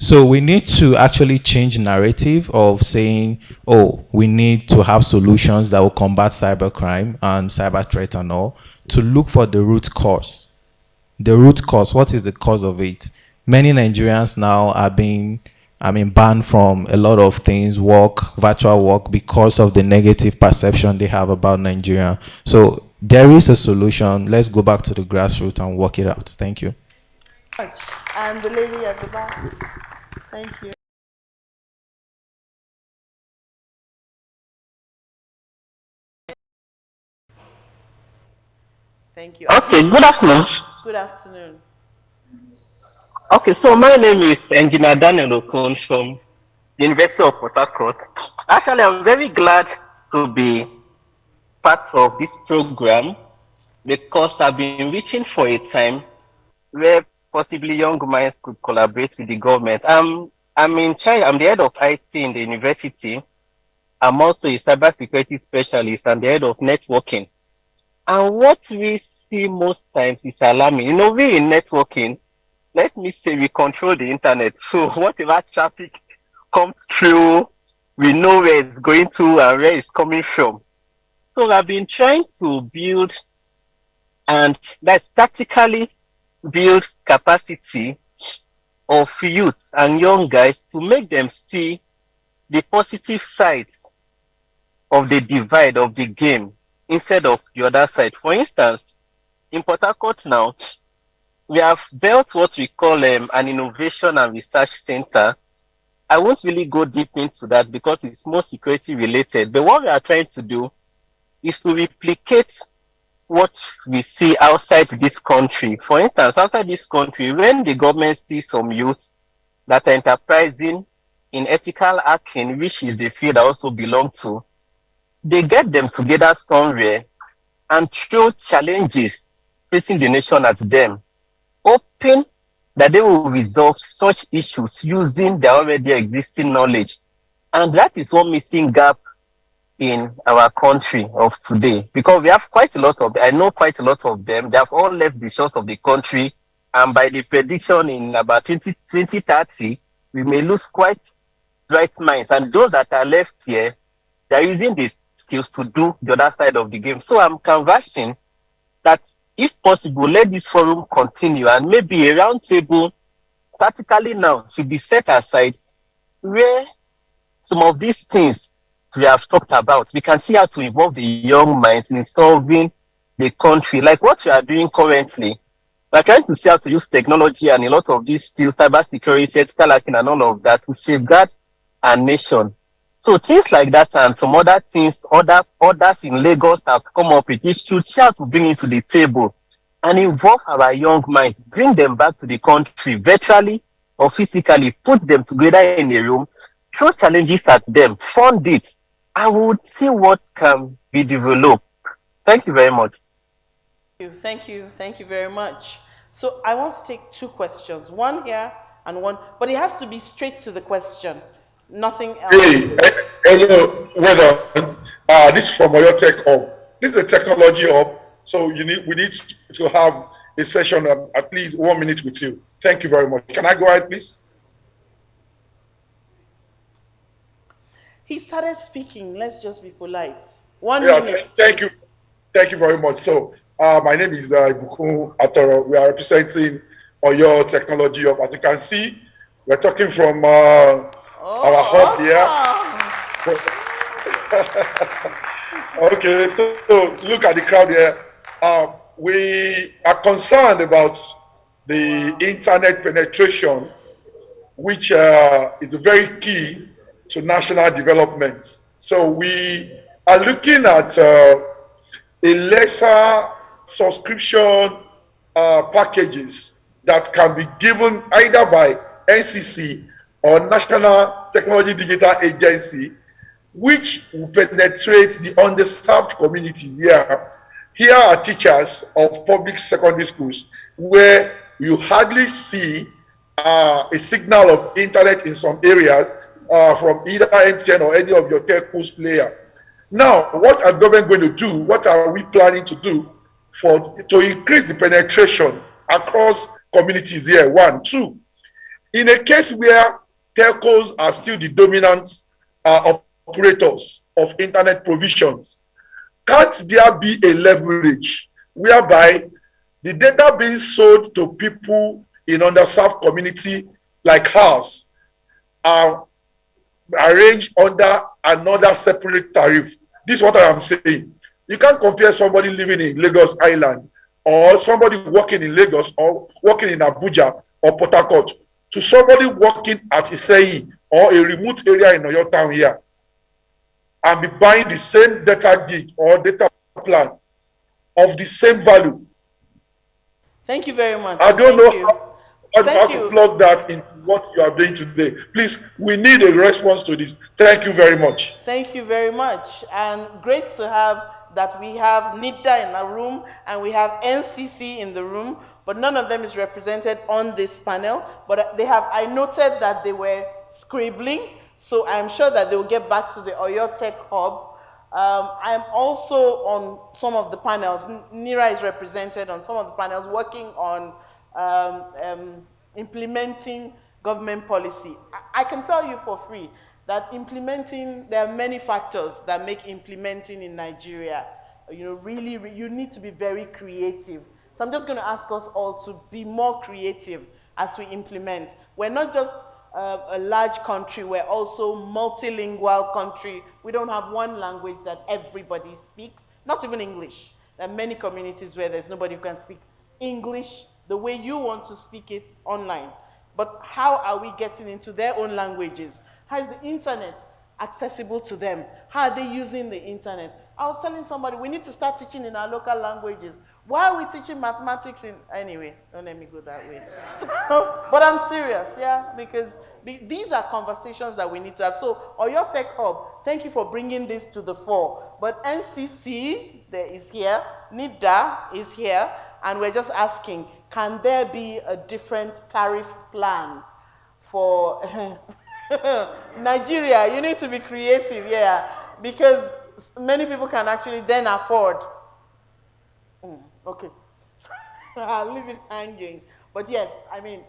So we need to actually change narrative of saying, oh, we need to have solutions that will combat cybercrime and cyber threat and all, to look for the root cause. The root cause, what is the cause of it? Many Nigerians now are being, banned from a lot of things, virtual work, because of the negative perception they have about Nigeria. So there is a solution. Let's go back to the grassroots and work it out. Thank you. And the lady at the back. Thank you. Thank you. Okay, good afternoon. Good afternoon. Okay, so my name is Engineer Daniel Okon from the University of Port Harcourt. Actually, I'm very glad to be part of this program because I've been reaching for a time where possibly young minds could collaborate with the government. I'm in charge, I'm the head of IT in the university. I'm also a cybersecurity specialist and the head of networking. And what we see most times is alarming. You know, we in networking, let me say we control the internet. So whatever traffic comes through, we know where it's going to and where it's coming from. So I've been trying to build and that's practically build capacity of youth and young guys to make them see the positive sides of the divide of the game instead of the other side. For instance, in Port Harcourt now, we have built what we call an innovation and research center. I won't really go deep into that because it's more security related. But what we are trying to do is to replicate what we see outside this country. For instance, outside this country, when the government sees some youth that are enterprising in ethical hacking, which is the field I also belong to, they get them together somewhere and throw challenges facing the nation at them, hoping that they will resolve such issues using their already existing knowledge. And that is one missing gap in our country of today because we have quite a lot of, I know quite a lot of them, they have all left the shores of the country. And by the prediction in about 2030, we may lose quite bright minds. And those that are left here, they're using these skills to do the other side of the game. So I'm canvassing that if possible, let this forum continue and maybe a round table practically now should be set aside where some of these things we have talked about, we can see how to involve the young minds in solving the country. Like what we are doing currently, we're trying to see how to use technology and a lot of these skills, cybersecurity, ethical hacking, and all of that to safeguard our nation. So things like that and some other things, others in Lagos have come up with this should try to bring it to the table and involve our young minds, bring them back to the country virtually or physically, put them together in a room, throw challenges at them, fund it, and we would see what can be developed. Thank you very much. Thank you very much. So I want to take two questions, one here and one, but it has to be straight to the question, nothing else. Hey, hello, well done. This is from Oyo Tech Hub. This is a technology hub, so we need to have a session at least 1 minute with you. Thank you very much. Can I go ahead, please? He started speaking. Let's just be polite. 1 minute. Thank you. Thank you very much. So, my name is Ibukun Atoro. We are representing Oyo Technology Hub. As you can see, we're talking from our hub here. Okay, so look at the crowd here. We are concerned about the internet penetration, which is very key to national development. So we are looking at a lesser subscription packages that can be given either by NCC or National Technology Digital Agency, which will penetrate the underserved communities here. Here are teachers of public secondary schools where you hardly see a signal of internet in some areas from either MTN or any of your telcos player. Now, what are government going to do? What are we planning to do to increase the penetration across communities here? 1, 2. In a case where telcos are still the dominant operators of internet provisions, can't there be a leverage whereby the data being sold to people in underserved community like ours are arranged under another separate tariff? This is what I am saying. You can't compare somebody living in Lagos Island or somebody working in Lagos or working in Abuja or Port Harcourt to somebody working at Isei or a remote area in Oyo town here and be buying the same data gig or data plan of the same value. Thank you very much. I don't Thank know you. how to plug that into what you are doing today. Please, we need a response to this. Thank you very much. Thank you very much. And great to have that we have NIDA in the room and we have NCC in the room, but none of them is represented on this panel. But they have, I noted that they were scribbling, so I'm sure that they will get back to the Oyo Tech Hub. I'm also on some of the panels. NIRA is represented on some of the panels working on implementing government policy. I can tell you for free that implementing, there are many factors that make implementing in Nigeria, really, you need to be very creative. So I'm just going to ask us all to be more creative as we implement. We're not just a large country, we're also multilingual country. We don't have one language that everybody speaks, not even English. There are many communities where there's nobody who can speak English the way you want to speak it online. But how are we getting into their own languages? How is the internet accessible to them? How are they using the internet? I was telling somebody, we need to start teaching in our local languages. Why are we teaching mathematics in, anyway, don't let me go that way. But I'm serious, yeah, because these are conversations that we need to have. So, Oyo Tech Hub, thank you for bringing this to the fore. But NCC is here, NIDA is here, and we're just asking, can there be a different tariff plan for Nigeria? You need to be creative, yeah, because many people can actually then afford. Okay, I'll leave it hanging. But yes, I mean,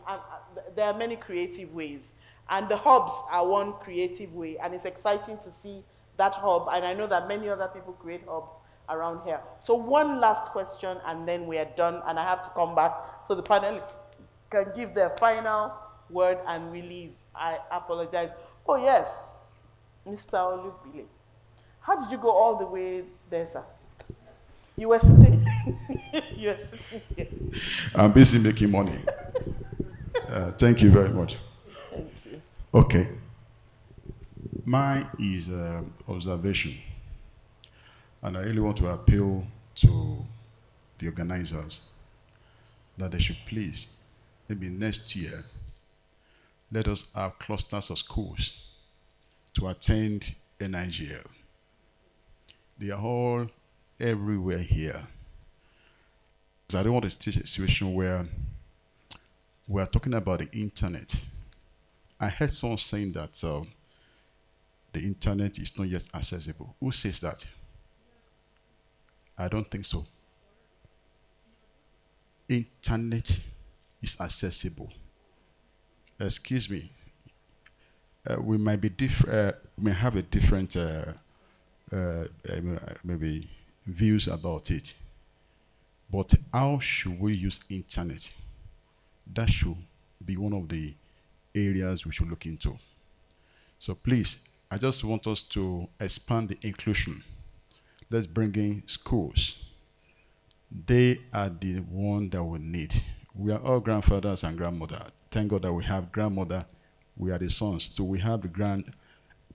there are many creative ways, and the hubs are one creative way, and it's exciting to see that hub, and I know that many other people create hubs around here. So one last question, and then we are done, and I have to come back so the panelists can give their final word and we leave. I apologize. Oh yes, Mr. Olubile. How did you go all the way there, sir? You were sitting, you were sitting here. I'm busy making money. Thank you very much. Thank you. Okay. Mine is observation. And I really want to appeal to the organizers that they should please, maybe next year, let us have clusters of schools to attend NIGL. They are all everywhere here. I don't want to stage a situation where we are talking about the internet. I heard someone saying that the internet is not yet accessible. Who says that? I don't think so. Internet is accessible. Excuse me. We might be different. May have a different maybe views about it. But how should we use internet? That should be one of the areas we should look into. So please, I just want us to expand the inclusion. Let's bring in schools. They are the one that we need. We are all grandfathers and grandmothers. Thank God that we have grandmother. We are the sons. So we have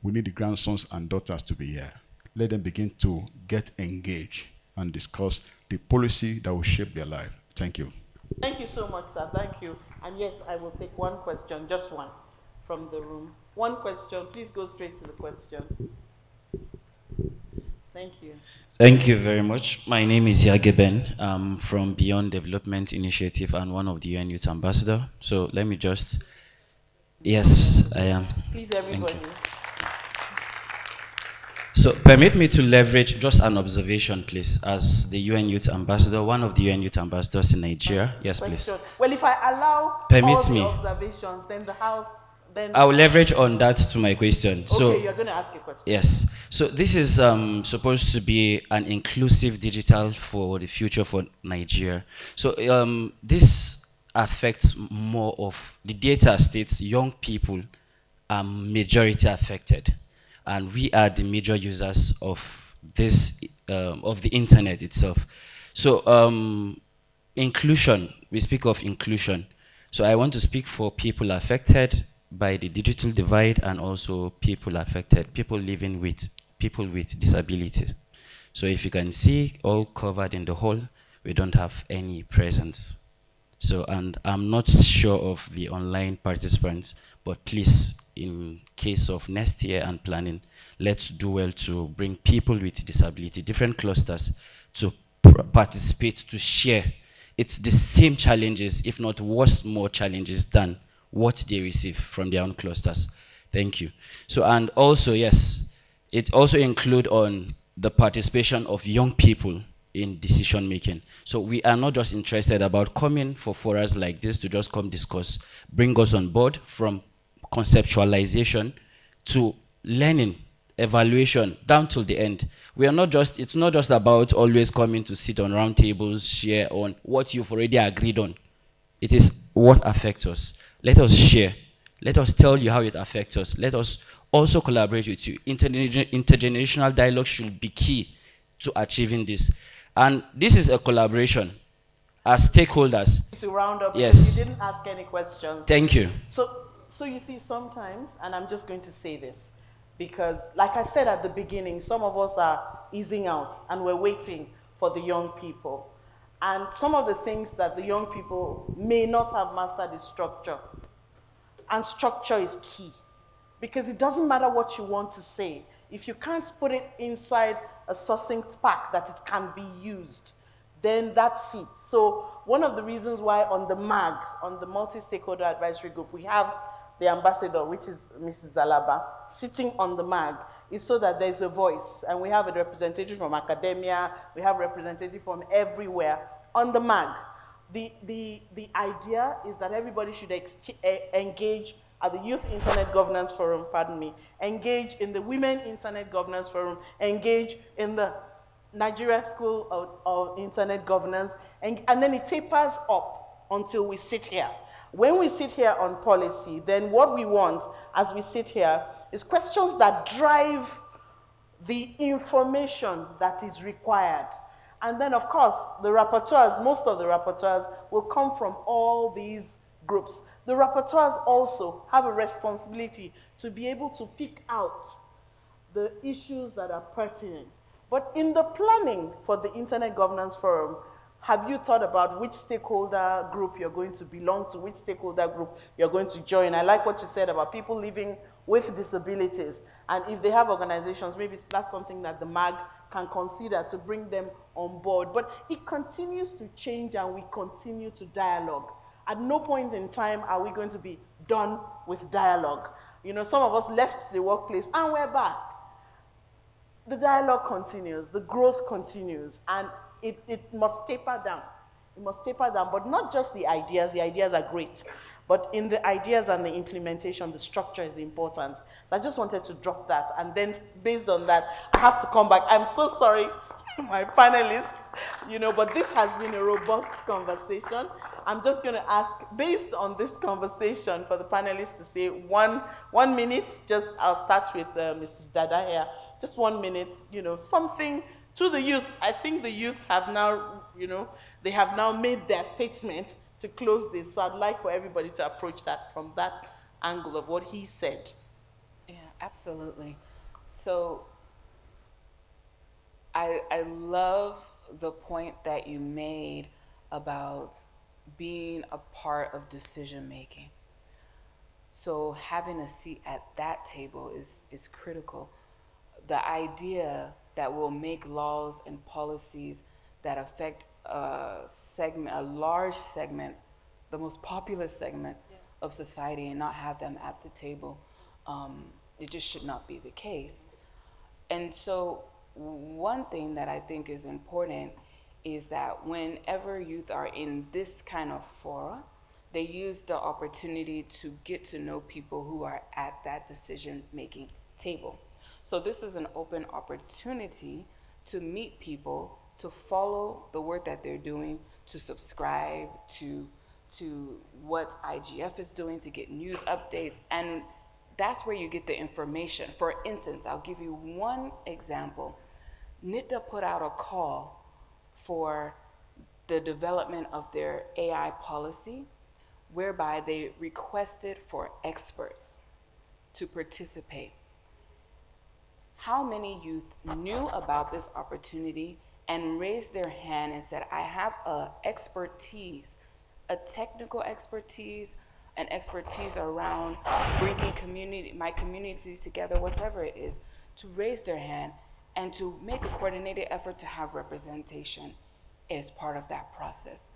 we need the grandsons and daughters to be here. Let them begin to get engaged and discuss the policy that will shape their life. Thank you. Thank you so much, sir. Thank you. And yes, I will take one question, just one, from the room. One question. Please go straight to the question. Thank you. Thank you very much. My name is Yageben. I'm from Beyond Development Initiative and one of the UN Youth Ambassador. So let me just, yes, I am. Please, everybody. So permit me to leverage just an observation, please, as the UN Youth Ambassador, one of the UN Youth Ambassadors in Nigeria. Yes, please. Well, if I allow permit all me. the observations, then the House, then... I will leverage on that to my question. Okay, so, you're going to ask a question. Yes. So this is supposed to be an inclusive digital for the future for Nigeria. So this affects more of, the data states young people are majority affected. And we are the major users of this, of the internet itself. So inclusion, we speak of inclusion. So I want to speak for people affected by the digital divide and also people affected, people living with people with disabilities. So if you can see all covered in the hall, we don't have any presence. So, and I'm not sure of the online participants, but please, in case of next year and planning, let's do well to bring people with disability, different clusters, to participate, to share. It's the same challenges, if not worse, more challenges than what they receive from their own clusters. Thank you. So, and also, yes, it also include on the participation of young people in decision making. So we are not just interested about coming for forums like this to just come discuss, bring us on board from conceptualization to learning, evaluation, down till the end. We are not just, it's not just about always coming to sit on round tables, share on what you've already agreed on. It is what affects us. Let us share. Let us tell you how it affects us. Let us also collaborate with you. Intergenerational dialogue should be key to achieving this. And this is a collaboration as stakeholders. To round up, yes. because you didn't ask any questions. Thank you. So you see, sometimes, and I'm just going to say this, because like I said at the beginning, some of us are easing out and we're waiting for the young people. And some of the things that the young people may not have mastered is structure. And structure is key. Because it doesn't matter what you want to say. If you can't put it inside a succinct pack that it can be used, then that's it. So one of the reasons why on the MAG, on the Multi-Stakeholder Advisory Group, we have the ambassador, which is Mrs. Alaba, sitting on the MAG, is so that there's a voice. And we have a representative from academia, we have representative from everywhere on the MAG. The idea is that everybody should engage at the Youth Internet Governance Forum, pardon me, engage in the Women Internet Governance Forum, engage in the Nigeria School of Internet Governance, and then it tapers up until we sit here. When we sit here on policy, then what we want as we sit here is questions that drive the information that is required. And then, of course, the rapporteurs, most of the rapporteurs will come from all these groups. The rapporteurs also have a responsibility to be able to pick out the issues that are pertinent. But in the planning for the Internet Governance Forum, have you thought about which stakeholder group you're going to belong to, which stakeholder group you're going to join? I like what you said about people living with disabilities. And if they have organizations, maybe that's something that the MAG can consider to bring them on board. But it continues to change and we continue to dialogue. At no point in time are we going to be done with dialogue. You know, some of us left the workplace and we're back. The dialogue continues, the growth continues, and it must taper down. It must taper down, but not just the ideas are great, but in the ideas and the implementation, the structure is important. So I just wanted to drop that, and then based on that, I have to come back. I'm so sorry, my panelists, you know, but this has been a robust conversation. I'm just going to ask, based on this conversation, for the panelists to say one minute, just I'll start with Mrs. Dada here. Just 1 minute, you know, something to the youth. I think the youth have now, you know, they have now made their statement to close this. So I'd like for everybody to approach that from that angle of what he said. Yeah, absolutely. So I love the point that you made about being a part of decision making. So having a seat at that table is critical. The idea that we'll make laws and policies that affect a large segment, the most populous segment of society, and not have them at the table, it just should not be the case. And so one thing that I think is important is that whenever youth are in this kind of fora, they use the opportunity to get to know people who are at that decision-making table. So this is an open opportunity to meet people, to follow the work that they're doing, to subscribe to what IGF is doing, to get news updates, and that's where you get the information. For instance, I'll give you one example. NITA put out a call for the development of their AI policy, whereby they requested for experts to participate. how many youth knew about this opportunity and raised their hand and said, I have a expertise, a technical expertise, an expertise around bringing my communities together, whatever it is, to raise their hand and to make a coordinated effort to have representation is part of that process.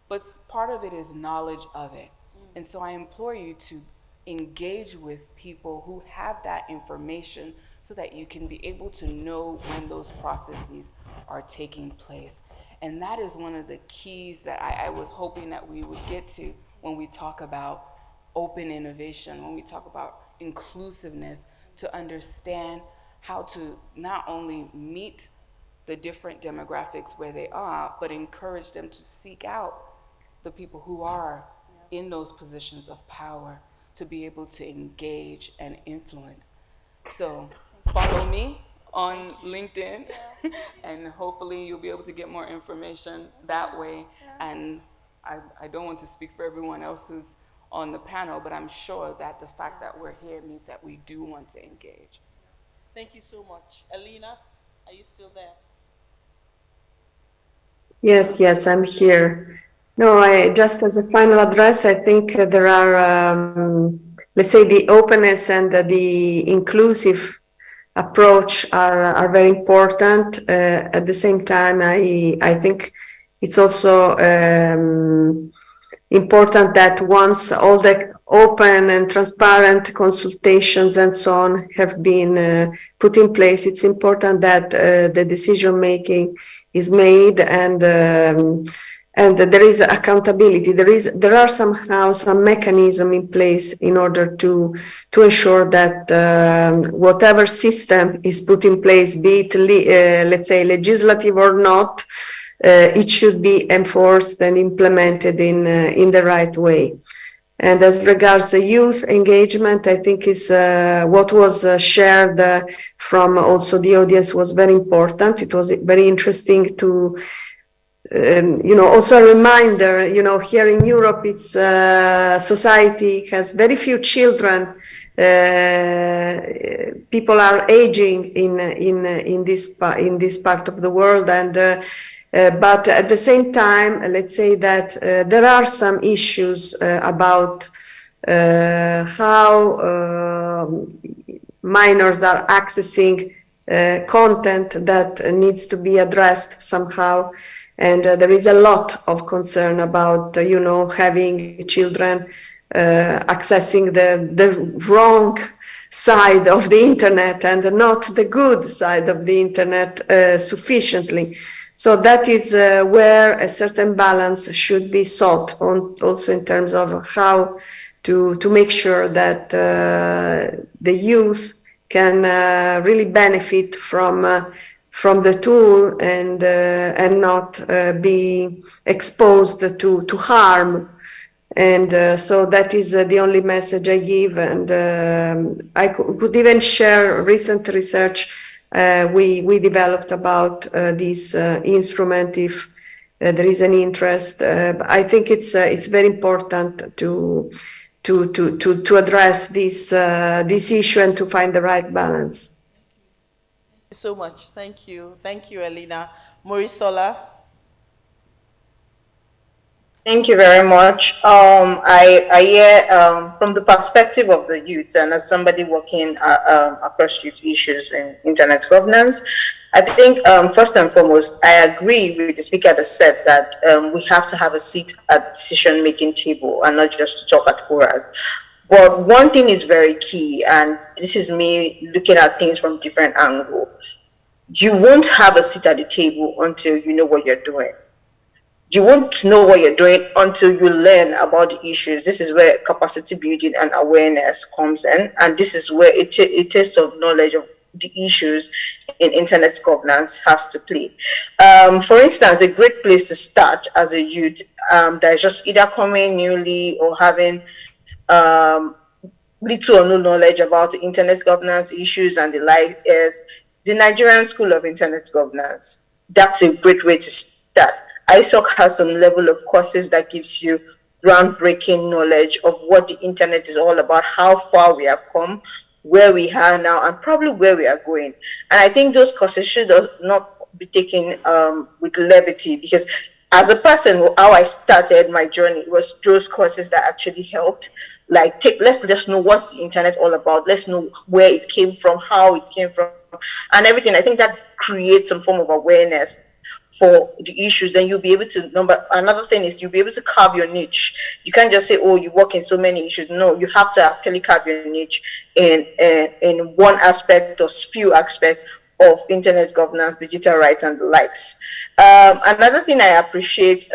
But part of it is knowledge of it. And so I implore you to engage with people who have that information so that you can be able to know when those processes are taking place. And that is one of the keys that I was hoping that we would get to when we talk about open innovation, when we talk about inclusiveness, to understand how to not only meet the different demographics where they are, but encourage them to seek out the people who are in those positions of power to be able to engage and influence. So follow me on LinkedIn and hopefully you'll be able to get more information that way. And I don't want to speak for everyone else who's on the panel, but I'm sure that the fact that we're here means that we do want to engage. Thank you so much. Alina, are you still there? Yes, I'm here. No, just as a final address, I think there are, let's say, the openness and the inclusive approach are very important. At the same time, I think it's also important that once all the open and transparent consultations and so on have been put in place, it's important that the decision making is made and there is accountability. There are somehow some mechanism in place in order to ensure that whatever system is put in place, be it let's say legislative or not, it should be enforced and implemented in the right way. And as regards the youth engagement, I think is what was shared from also the audience was very important. It was very interesting to, also a reminder, here in Europe, it's society has very few children. People are aging in this part of the world, and but at the same time, let's say that there are some issues about how minors are accessing content that needs to be addressed somehow. And there is a lot of concern about, having children accessing the wrong side of the internet and not the good side of the internet sufficiently. So that is where a certain balance should be sought on, also in terms of how to make sure that the youth can really benefit from the tool and not be exposed to harm. And so that is the only message I give. And I could even share recent research we developed about this instrument if there is an interest. I think it's very important to address this issue and to find the right balance. Thank you so much. Thank you, Alina. Morisola. Thank you very much. I hear from the perspective of the youth, and as somebody working across youth issues in internet governance, I think first and foremost, I agree with the speaker that said that we have to have a seat at decision-making table and not just to talk at chorus. But one thing is very key, and this is me looking at things from different angles. You won't have a seat at the table until you know what you're doing. You won't know what you're doing until you learn about the issues. This is where capacity building and awareness comes in. And this is where a taste of knowledge of the issues in internet governance has to play. For instance, a great place to start as a youth that is just either coming newly or having little or no knowledge about the internet governance issues and the like is the Nigerian School of Internet Governance. That's a great way to start. ISOC has some level of courses that gives you groundbreaking knowledge of what the internet is all about, how far we have come, where we are now and probably where we are going. And I think those courses should not be taken with levity, because as a person, how I started my journey was those courses that actually helped. Like, let's just know what's the internet all about. Let's know where it came from, how it came from, and everything. I think that creates some form of awareness for the issues. Then you'll be able to another thing is you'll be able to carve your niche. You can't just say, oh, you work in so many issues. No, you have to actually carve your niche in one aspect or few aspects of internet governance, digital rights, and the likes. Another thing I appreciate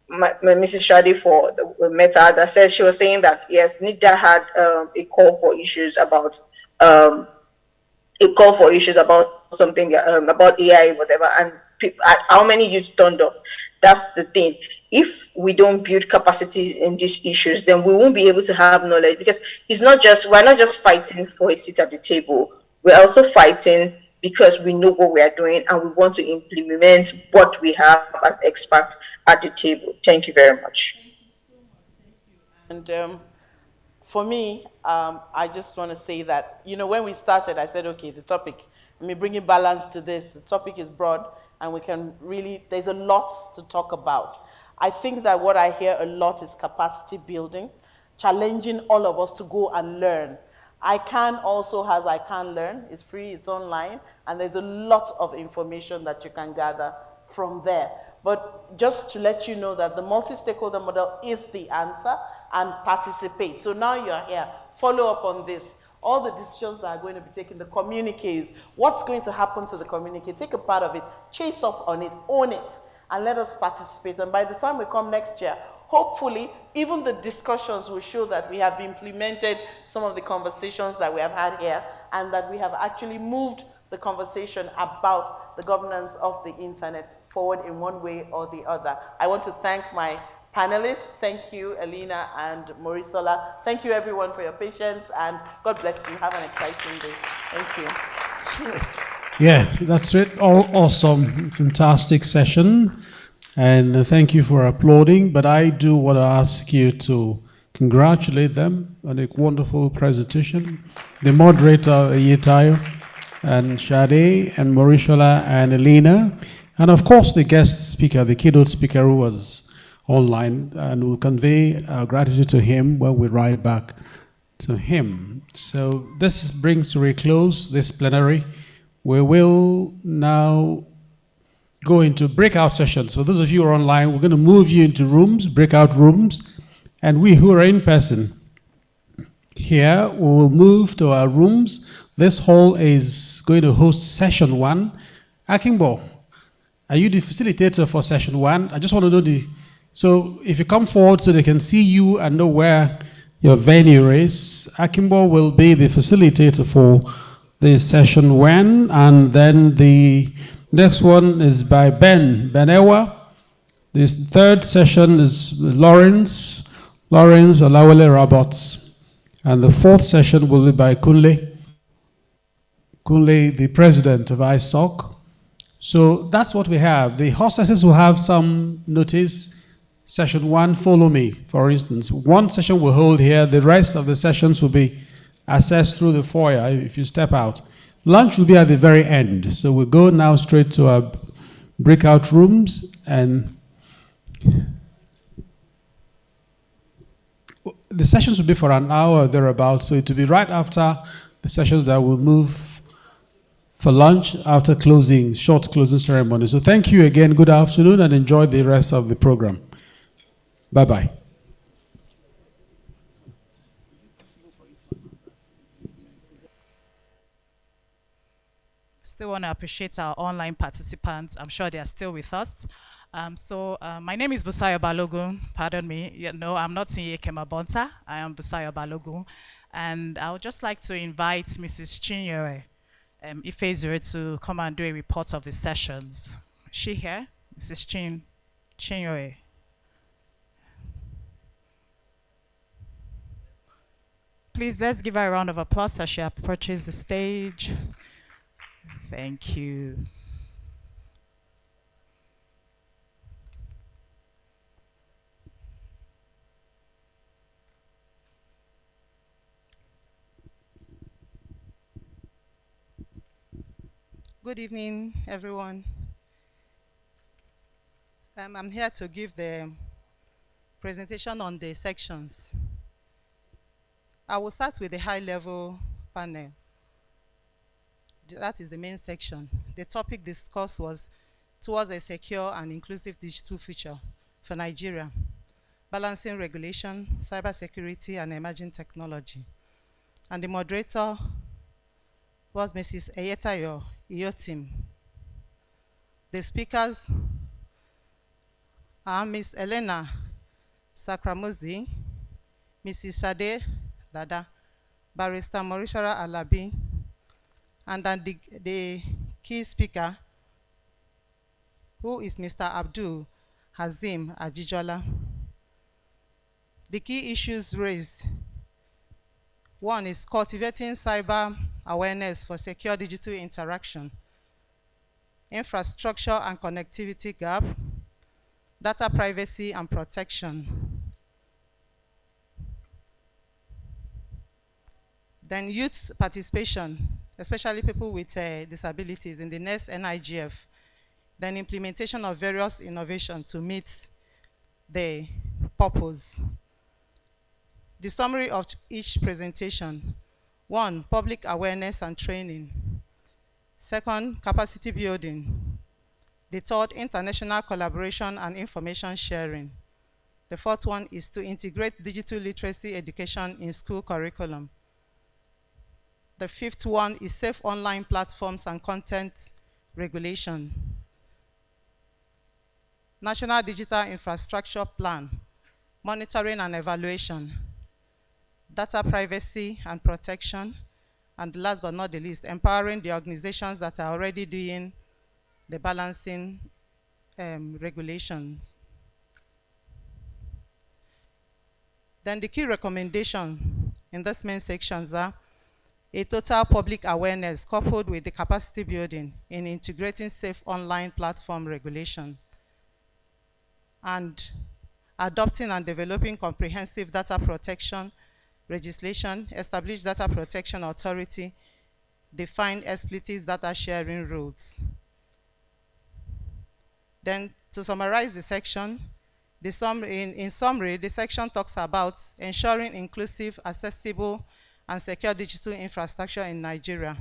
my Mrs. Shadi for the Meta that said, she was saying that yes, NIDA had a call for issues about something about AI, whatever, and how many youths turned up. That's the thing. If we don't build capacities in these issues, then we won't be able to have knowledge, because we're not just fighting for a seat at the table. We're also fighting because we know what we are doing and we want to implement what we have as experts at the table. Thank you very much. And for me, I just want to say that, when we started, I said, okay, the topic, let me bring in balance to this. The topic is broad, and we can really, there's a lot to talk about. I think that what I hear a lot is capacity building, challenging all of us to go and learn. ICANN also has ICANN Learn. It's free, it's online, and there's a lot of information that you can gather from there. But just to let you know that the multi-stakeholder model is the answer, and participate. So now you're here, follow up on this. All the decisions that are going to be taken, the communiques, what's going to happen to the communique, take a part of it, chase up on it, own it, and let us participate. And by the time we come next year, hopefully, even the discussions will show that we have implemented some of the conversations that we have had here, and that we have actually moved the conversation about the governance of the internet forward in one way or the other. I want to thank my panelists. Thank you, Elena and Morisola. Thank you, everyone, for your patience, and God bless you. Have an exciting day. Thank you. Yeah, that's it. Awesome, fantastic session. And thank you for applauding. But I do want to ask you to congratulate them on a wonderful presentation. The moderator, Yetayo, and Shade, and Morishola, and Elena. And of course, the guest speaker, the keynote speaker who was online, and we'll convey our gratitude to him when we write back to him. So this brings to a close this plenary. We will now go into breakout sessions. For those of you who are online, we're going to move you into rooms, breakout rooms, and we who are in person here, we will move to our rooms. This hall is going to host session 1. Akimbo, are you the facilitator for session 1? I just want to know so if you come forward so they can see you and know where your venue is. Akimbo will be the facilitator for the session 1, and then the next one is by Ben Ewa. The third session is Lawrence Olawale Roberts, and the fourth session will be by Kunle, the president of ISOC. So that's what we have. The hostesses will have some notice. Session 1, follow me, for instance. One session we'll hold here. The rest of the sessions will be accessed through the foyer if you step out. Lunch will be at the very end. So we'll go now straight to our breakout rooms, and the sessions will be for an hour or thereabouts. So it will be right after the sessions that will move for lunch after short closing ceremony. So thank you again. Good afternoon, and enjoy the rest of the program. Bye-bye. Still want to appreciate our online participants. I'm sure they are still with us. My name is Busayo Balogun. Pardon me. No, I'm not Sinye Kemabonta. I am Busayo Balogun. And I would just like to invite Mrs. Chinyere Ifezure to come and do a report of the sessions. Is she here? Mrs. Chinyere. Please, let's give her a round of applause as she approaches the stage. Thank you. Good evening, everyone. I'm here to give the presentation on the sections. I will start with the high-level panel. That is the main section. The topic discussed was towards a secure and inclusive digital future for Nigeria, balancing regulation, cybersecurity, and emerging technology. And the moderator was Mrs. Eyetayo Iyotim. The speakers are Ms. Elena Sakramuzi, Mrs. Sade Dada, Barrister Morishara Alabi, and then the key speaker, who is Mr. Abdul Hazim Ajijola. The key issues raised. One is cultivating cyber awareness for secure digital interaction, infrastructure and connectivity gap, data privacy and protection. Then youth participation, especially people with disabilities in the next NIGF. Then implementation of various innovations to meet the purpose. The summary of each presentation. One, public awareness and training. Second, capacity building. The third, international collaboration and information sharing. The fourth one is to integrate digital literacy education in school curriculum. The fifth one is safe online platforms and content regulation. National Digital Infrastructure Plan, monitoring and evaluation, data privacy and protection, and last but not the least, empowering the organizations that are already doing the balancing regulations. Then the key recommendations in this main sections are a total public awareness coupled with the capacity building in integrating safe online platform regulation, and adopting and developing comprehensive data protection legislation, establish data protection authority, define explicit data sharing rules. Then to summarize the section, in summary, the section talks about ensuring inclusive, accessible, and secure digital infrastructure in Nigeria.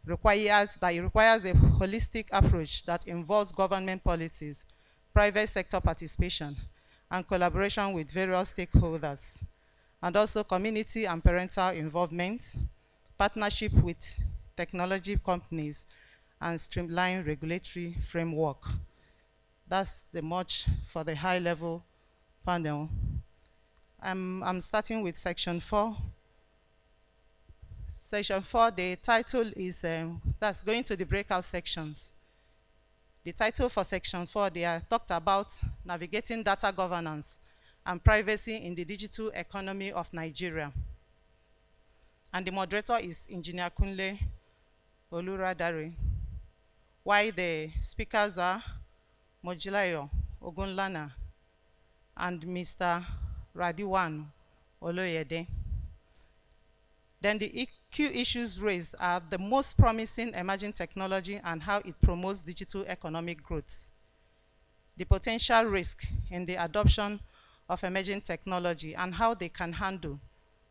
It requires a holistic approach that involves government policies, private sector participation, and collaboration with various stakeholders, and also community and parental involvement, partnership with technology companies, and streamlined regulatory framework. That's the much for the high-level panel. I'm starting with section 4. Section 4, the title is, that's going to the breakout sections. The title for section 4, they are talked about navigating data governance and privacy in the digital economy of Nigeria. And the moderator is Engineer Kunle Oluradare, while the speakers are Mojilayo Ogunlana and Mr. Radiwan Oloyede. Then the key issues raised are the most promising emerging technology and how it promotes digital economic growth, the potential risk in the adoption of emerging technology and how they can handle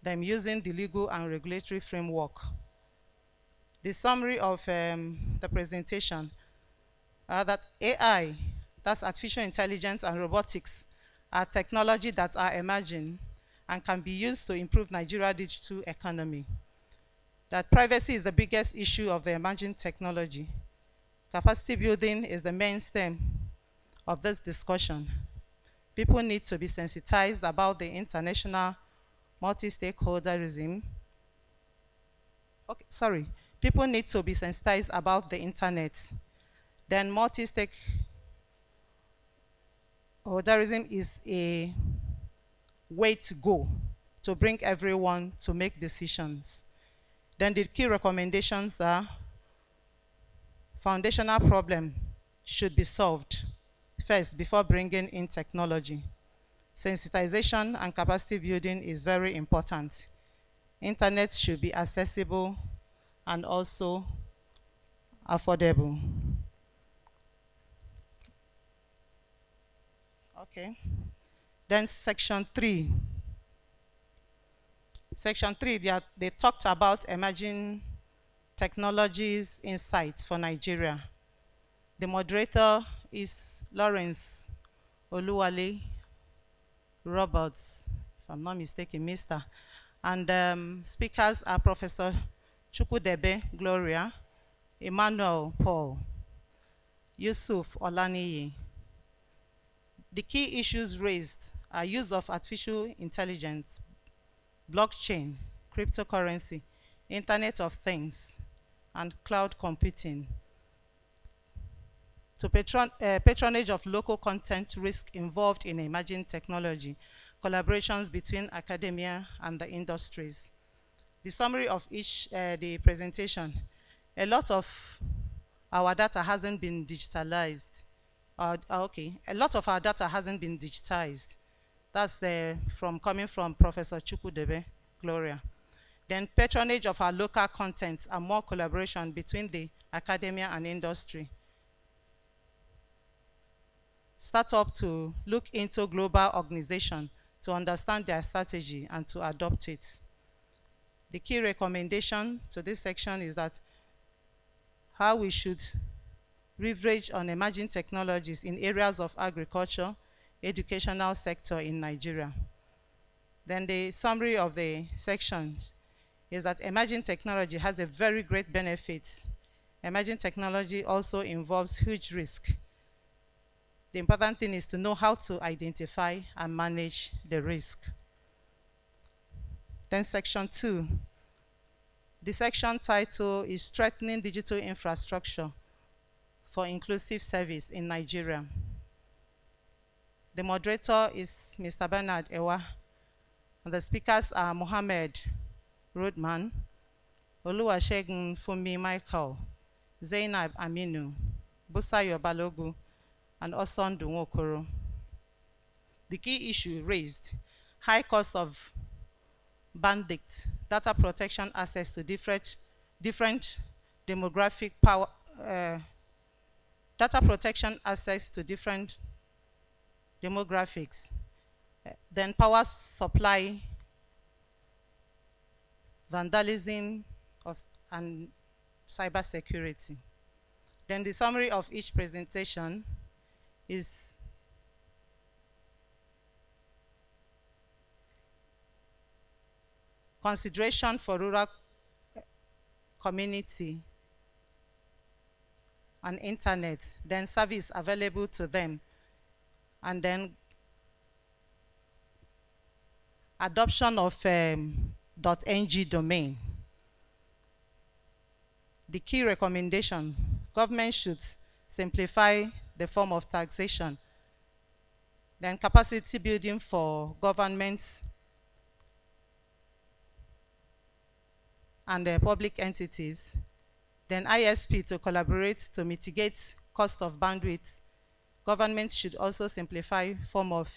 them using the legal and regulatory framework. The summary of the presentation are that AI, that's artificial intelligence and robotics, are technology that are emerging and can be used to improve Nigeria's digital economy. That privacy is the biggest issue of the emerging technology. Capacity building is the main stem of this discussion. People need to be sensitized about the international multi-stakeholderism. People need to be sensitized about the internet. Then multi-stakeholderism is a way to go to bring everyone to make decisions. Then the key recommendations are foundational problem should be solved first before bringing in technology. Sensitization and capacity building is very important. Internet should be accessible and also affordable. Okay. Then section 3. Section 3, they talked about emerging technologies insight for Nigeria. The moderator is Lawrence Oluwale Roberts, if I'm not mistaken, Mr. And speakers are Professor Chukudebe Gloria, Emmanuel Paul, Yusuf Olaniyi. The key issues raised are use of artificial intelligence, blockchain, cryptocurrency, Internet of Things, and cloud computing. To patronage of local content risk involved in emerging technology, collaborations between academia and the industries. The summary of the presentation: a lot of our data hasn't been digitalized. A lot of our data hasn't been digitized. That's coming from Professor Chukudebe Gloria. Then patronage of our local content and more collaboration between the academia and industry. Start up to look into global organization to understand their strategy and to adopt it. The key recommendation to this section is that how we should leverage on emerging technologies in areas of agriculture, educational sector in Nigeria. Then the summary of the section is that emerging technology has a very great benefit. Emerging technology also involves huge risk. The important thing is to know how to identify and manage the risk. Then section 2. The section title is Strengthening Digital Infrastructure for Inclusive Service in Nigeria. The moderator is Mr. Bernard Ewa, and the speakers are Mohammed Rodman, Oluwasegun Funmi Michael, Zainab Aminu, Busayo Balogu, and Osondu Nwokoro. The key issue raised: high cost of bandwidth, data protection access to different demographic power, data protection access to different demographics, then power supply, vandalism and cybersecurity. Then the summary of each presentation is consideration for rural community and internet, then service available to them, and then adoption of .ng domain. The key recommendations: government should simplify the form of taxation, then capacity building for government and public entities, then ISP to collaborate to mitigate cost of bandwidth. Government should also simplify form of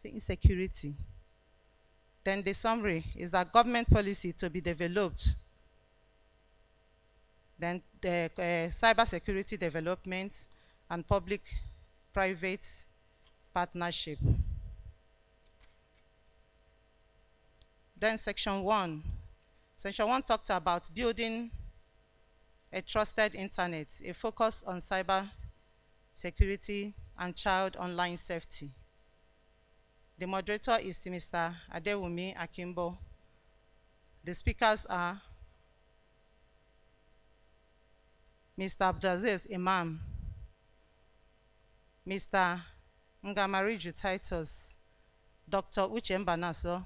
insecurity. Then the summary is that government policy to be developed, then the cybersecurity development and public-private partnership. Then section 1. Section 1 talked about building a trusted internet, a focus on cyber security and child online safety. The moderator is Mr. Adewumi Akimbo. The speakers are Mr. Abdulaziz Imam, Mr. Ngamariju Titus, Dr. Uche Mbanaso,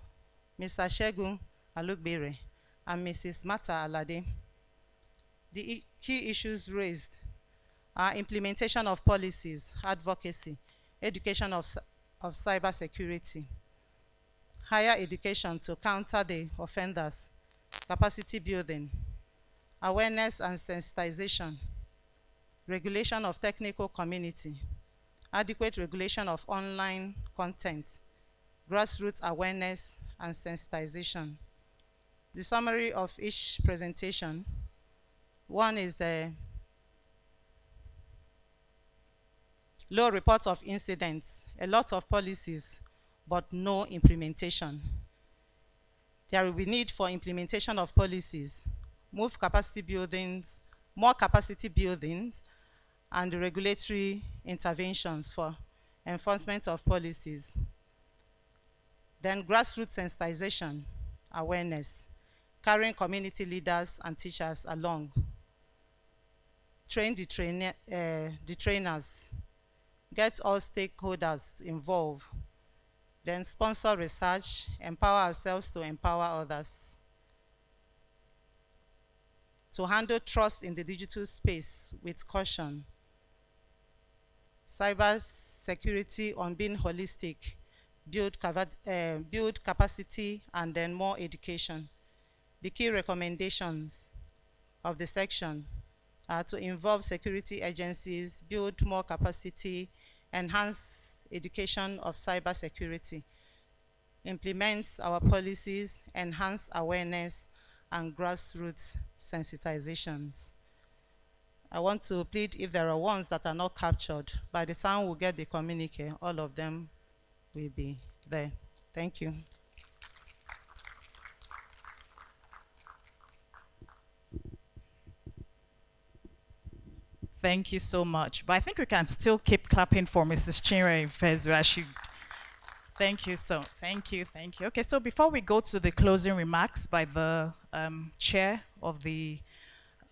Mr. Shegun Alugbere, and Mrs. Mata Alade. The key issues raised are implementation of policies, advocacy, education of cybersecurity, higher education to counter the offenders, capacity building, awareness and sensitization, regulation of technical community, adequate regulation of online content, grassroots awareness and sensitization. the summary of each presentation. One is the low report of incidents, a lot of policies, but no implementation. There will be need for implementation of policies, more capacity buildings, and regulatory interventions for enforcement of policies. Then grassroots sensitization, awareness, carrying community leaders and teachers along. Train the trainers, get all stakeholders involved, then sponsor research, empower ourselves to empower others. To handle trust in the digital space with caution. Cyber security on being holistic, build capacity, and then more education. The key recommendations of the section are to involve security agencies, build more capacity, enhance education of cyber security, implement our policies, enhance awareness, and grassroots sensitizations. I want to plead if there are ones that are not captured, by the time we get the communique, all of them will be there. Thank you. Thank you so much. But I think we can still keep clapping for Mrs. Chinwe Fezu. Thank you. Thank you. Okay, so before we go to the closing remarks by the chair of the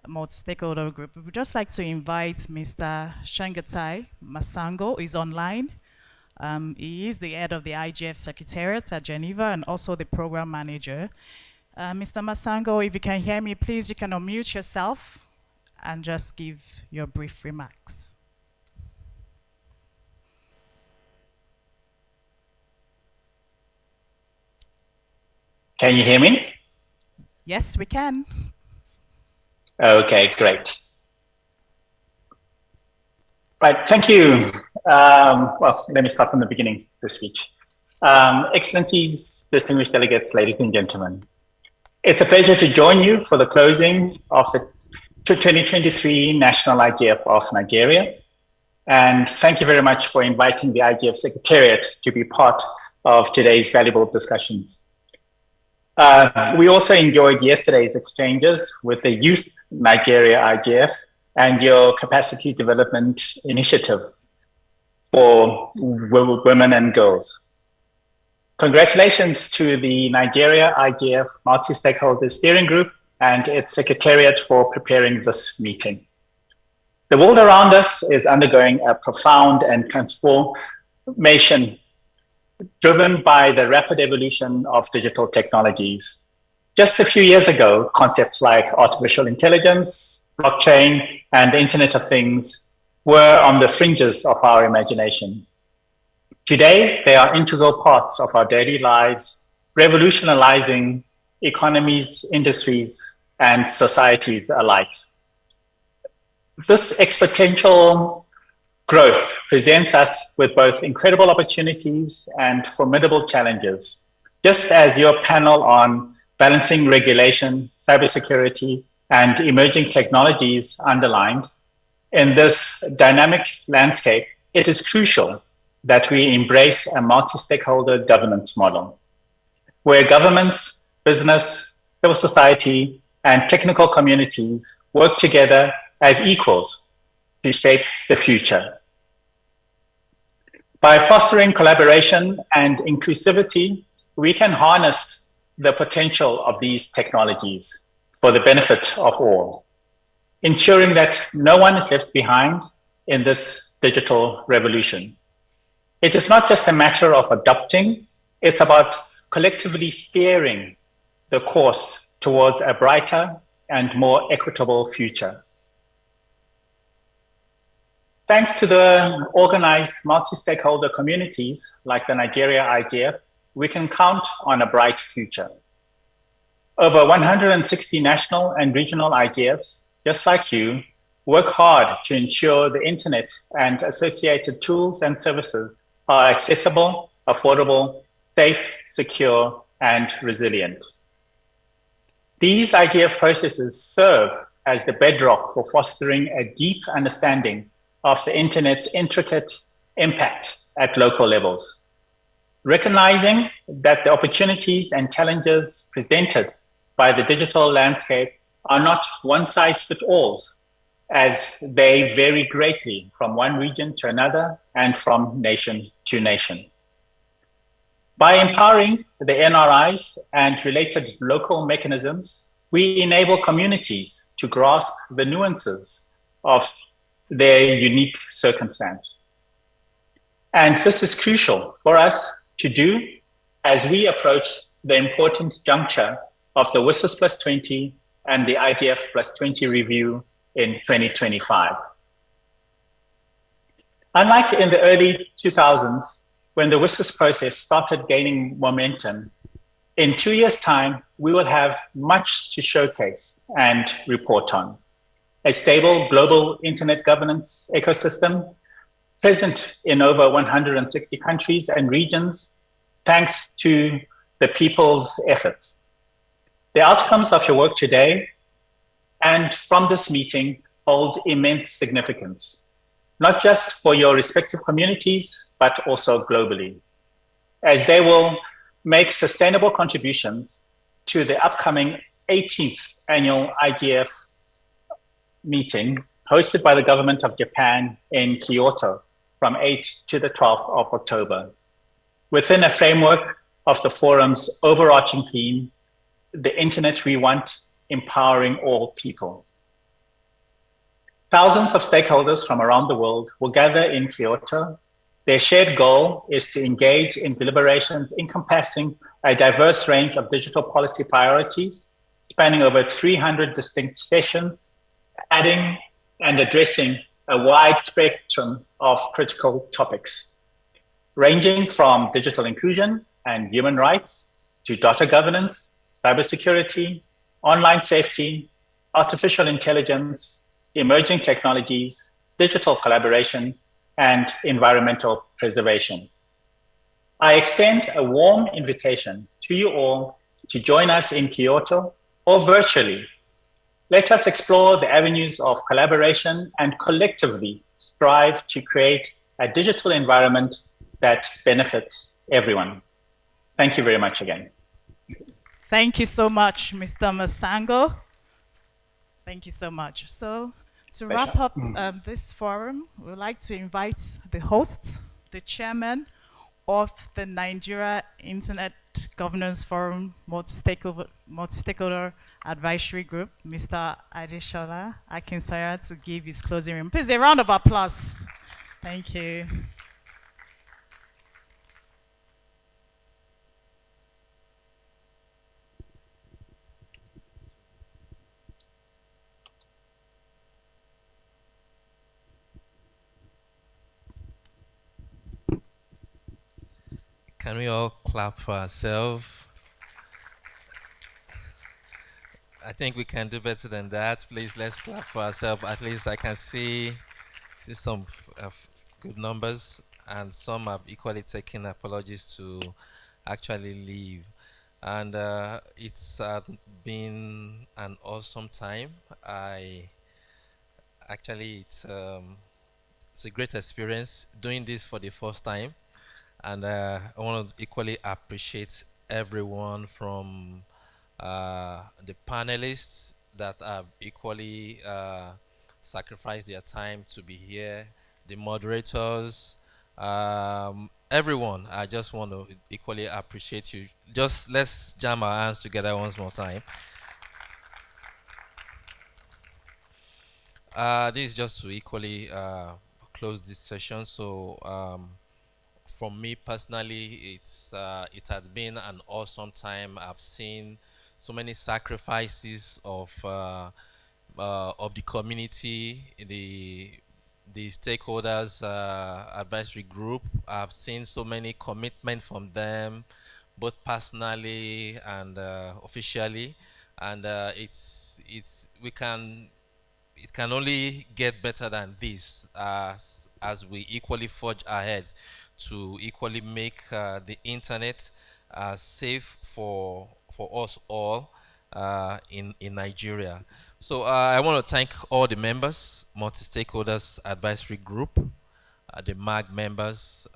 multi-stakeholder group, we would just like to invite Mr. Shangatai Masango, who is online. He is the head of the IGF Secretariat at Geneva and also the program manager. Mr. Masango, if you can hear me, please, you can unmute yourself and just give your brief remarks. Can you hear me? Yes, we can. Okay, great. Right, thank you. Well, let me start from the beginning of the speech. Excellencies, distinguished delegates, ladies and gentlemen, it's a pleasure to join you for the closing of the 2023 National IGF of Nigeria. And thank you very much for inviting the IGF Secretariat to be part of today's valuable discussions. We also enjoyed yesterday's exchanges with the Youth Nigeria IGF and your capacity development initiative for women and girls. Congratulations to the Nigeria IGF Multi-Stakeholder Steering Group and its Secretariat for preparing this meeting. The world around us is undergoing a profound and transformation driven by the rapid evolution of digital technologies. Just a few years ago, concepts like artificial intelligence, blockchain, and the Internet of Things were on the fringes of our imagination. Today, they are integral parts of our daily lives, revolutionizing economies, industries, and societies alike. This exponential growth presents us with both incredible opportunities and formidable challenges, just as your panel on balancing regulation, cybersecurity, and emerging technologies underlined. In this dynamic landscape, it is crucial that we embrace a multi-stakeholder governance model, where governments, business, civil society, and technical communities work together as equals to shape the future. By fostering collaboration and inclusivity, we can harness the potential of these technologies for the benefit of all, ensuring that no one is left behind in this digital revolution. It is not just a matter of adopting, it's about collectively steering the course towards a brighter and more equitable future. Thanks to the organized multi-stakeholder communities like the Nigeria IGF, we can count on a bright future. Over 160 national and regional IGFs, just like you, work hard to ensure the internet and associated tools and services are accessible, affordable, safe, secure, and resilient. These IGF processes serve as the bedrock for fostering a deep understanding of the Internet's intricate impact at local levels. Recognizing that the opportunities and challenges presented by the digital landscape are not one-size-fits-all, as they vary greatly from one region to another and from nation to nation. By empowering the NRIs and related local mechanisms, we enable communities to grasp the nuances of their unique circumstance. And this is crucial for us to do as we approach the important juncture of the WSIS Plus 20 and the IGF Plus 20 review in 2025. Unlike in the early 2000s, when the WSIS process started gaining momentum, in 2 years' time, we will have much to showcase and report on. A stable global internet governance ecosystem present in over 160 countries and regions, thanks to the people's efforts. The outcomes of your work today and from this meeting hold immense significance, not just for your respective communities, but also globally, as they will make sustainable contributions to the upcoming 18th annual IGF meeting hosted by the government of Japan in Kyoto from 8th to the 12th of October, within a framework of the forum's overarching theme, the Internet we want, empowering all people. Thousands of stakeholders from around the world will gather in Kyoto. Their shared goal is to engage in deliberations encompassing a diverse range of digital policy priorities, spanning over 300 distinct sessions, adding and addressing a wide spectrum of critical topics, ranging from digital inclusion and human rights to data governance, cybersecurity, online safety, artificial intelligence, emerging technologies, digital collaboration, and environmental preservation. I extend a warm invitation to you all to join us in Kyoto or virtually. Let us explore the avenues of collaboration and collectively strive to create a digital environment that benefits everyone. Thank you very much again. Thank you so much, Mr. Masango. Thank you so much. So, to wrap up this forum, we would like to invite the host, the chairman of the Nigeria Internet Governance Forum Multi-Stakeholder Advisory Group, Mr. Adeshola Akinsanya, to give his closing remarks. Please, a round of applause. Thank you. Can we all clap for ourselves? I think we can do better than that. Please, let's clap for ourselves. At least I can see some good numbers, and some have equally taken apologies to actually leave. And it's been an awesome time. It's a great experience doing this for the first time. And I want to equally appreciate everyone from the panelists that have equally sacrificed their time to be here, the moderators, everyone. I just want to equally appreciate you. Just let's jam our hands together once more time. This is just to equally close this session. So for me personally, it has been an awesome time. I've seen so many sacrifices of the community, the stakeholders advisory group. I've seen so many commitment from them, both personally and officially, and it can only get better than this as we equally forge ahead to equally make the internet safe for us all, in Nigeria. So I want to thank all the members, multi-stakeholders advisory group, the MAG members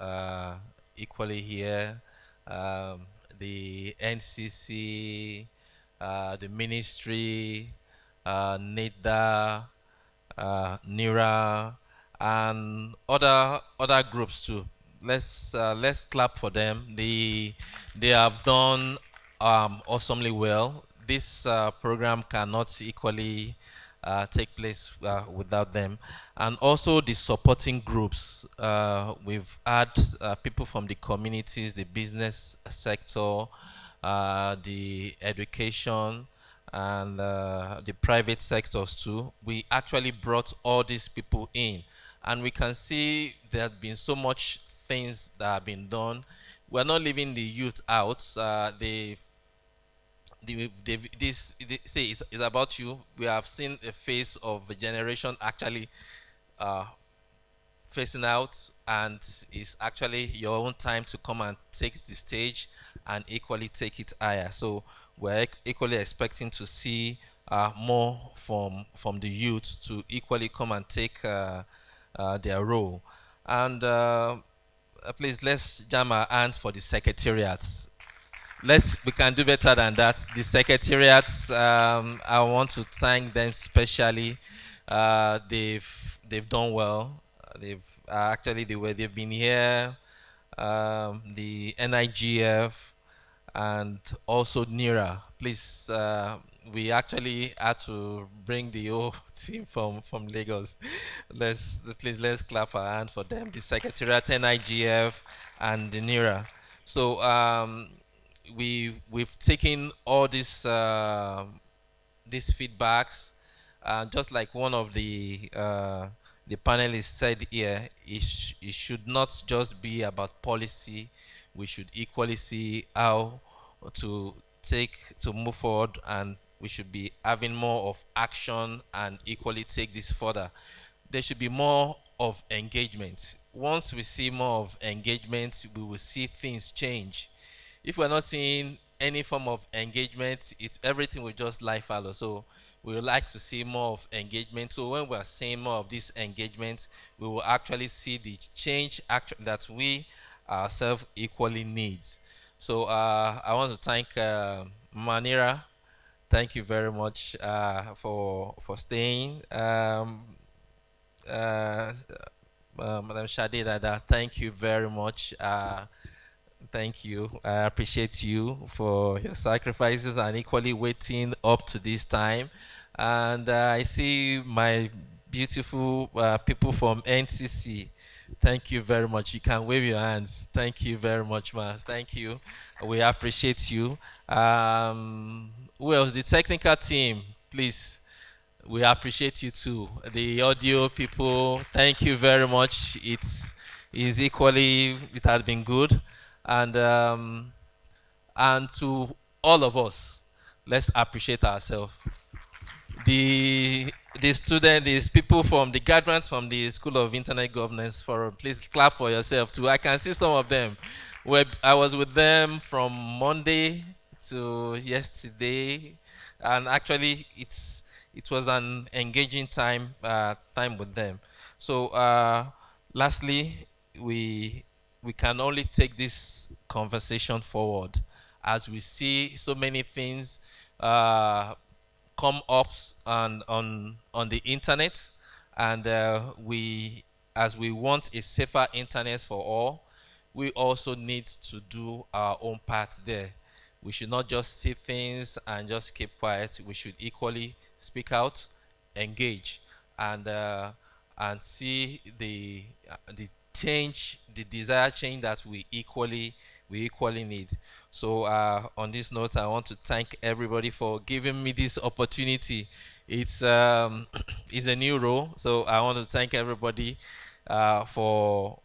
equally here, um, the NCC, the ministry, NIDA, NIRA, and other groups too. Let's clap for them. They have done awesomely well. This program cannot equally take place without them, and also the supporting groups. We've had people from the communities, the business sector, the education, and the private sectors too. We actually brought all these people in, and we can see there have been so much things that have been done. We're not leaving the youth out. Say it's about you. We have seen a face of a generation actually facing out, and it's actually your own time to come and take the stage and equally take it higher. So we're equally expecting to see more from the youth to equally come and take their role. And please, let's jam our hands for the secretariats. We can do better than that. The secretariats, I want to thank them specially. They've done well. They've been here. The NIGF and also NIRA. Please, we actually had to bring the whole team from Lagos. Let's clap our hand for them. The Secretariat, NIGF, and the NIRA. So we've taken all these feedbacks, just like one of the panelists said here, it should not just be about policy. We should equally see how to move forward, and we should be having more of action and equally take this further. There should be more of engagement. Once we see more of engagement, we will see things change. If we're not seeing any form of engagement, everything will just lie fallow. So we would like to see more of engagement. So when we're seeing more of this engagement, we will actually see the change that we ourselves equally need. So I want to thank Manira. Thank you very much for staying. Madam Shadi Dada, thank you very much. Thank you. I appreciate you for your sacrifices and equally waiting up to this time. And I see my beautiful people from NCC. Thank you very much. You can wave your hands. Thank you very much, Mas. Thank you. We appreciate you. Who else? The technical team, please. We appreciate you too. The audio people, thank you very much. It has been good. And to all of us, let's appreciate ourselves. The student, these people from the graduates from the School of Internet Governance Forum, please clap for yourself too. I can see some of them. I was with them from Monday to yesterday, and actually it was an engaging time with them. So lastly, we can only take this conversation forward as we see so many things come up on the internet, and as we want a safer internet for all, we also need to do our own part there. We should not just see things and just keep quiet. We should equally speak out, engage, and see the change, the desired change that we equally need. So on this note, I want to thank everybody for giving me this opportunity. It's it's a new role, so I want to thank everybody for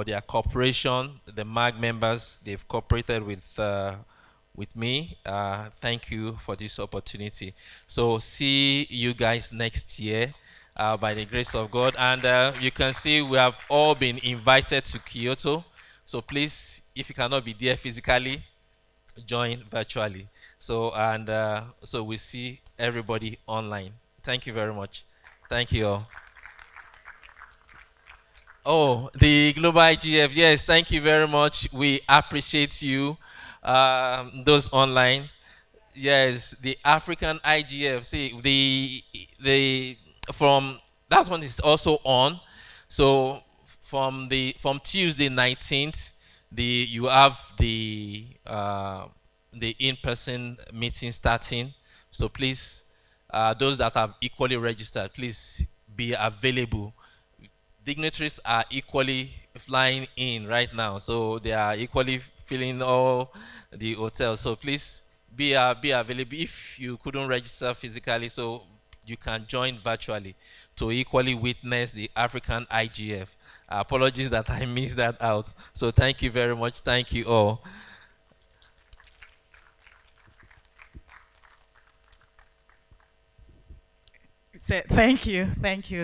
their cooperation. The MAG members, they've cooperated with me. Thank you for this opportunity. So see you guys next year by the grace of God. And you can see we have all been invited to Kyoto. So please, if you cannot be there physically, join virtually. So, and so we see everybody online. Thank you very much. Thank you all. Oh, the Global IGF. Yes, thank you very much. We appreciate you, those online. Yes, the African IGF. See, the from that one is also on. So from Tuesday 19th, you have the in-person meeting starting. So please, those that have equally registered, please be available. Dignitaries are equally flying in right now, so they are equally filling all the hotels. So please be available if you couldn't register physically, so you can join virtually to equally witness the African IGF. Apologies that I missed that out. So thank you very much. Thank you all. So thank you,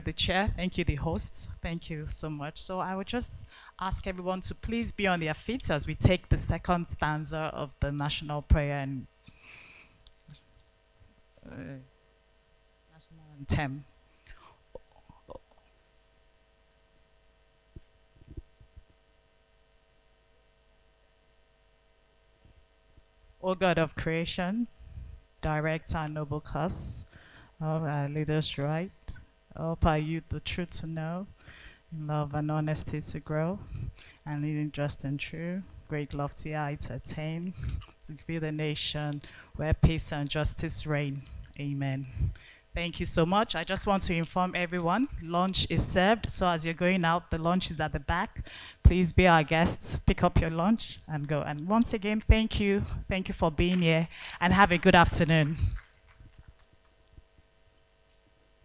the chair, thank you, the host, thank you so much. So I would just ask everyone to please be on their feet as we take the second stanza of the national prayer and national anthem. O God of creation, direct our noble cause, of our leaders right, help our youth the truth to know, in love and honesty to grow, and leading just and true, great lofty heights attain, to be the nation where peace and justice reign. Amen. Thank you so much. I just want to inform everyone, lunch is served. So as you're going out, the lunch is at the back. Please be our guests, pick up your lunch and go. And once again, thank you. Thank you for being here and have a good afternoon.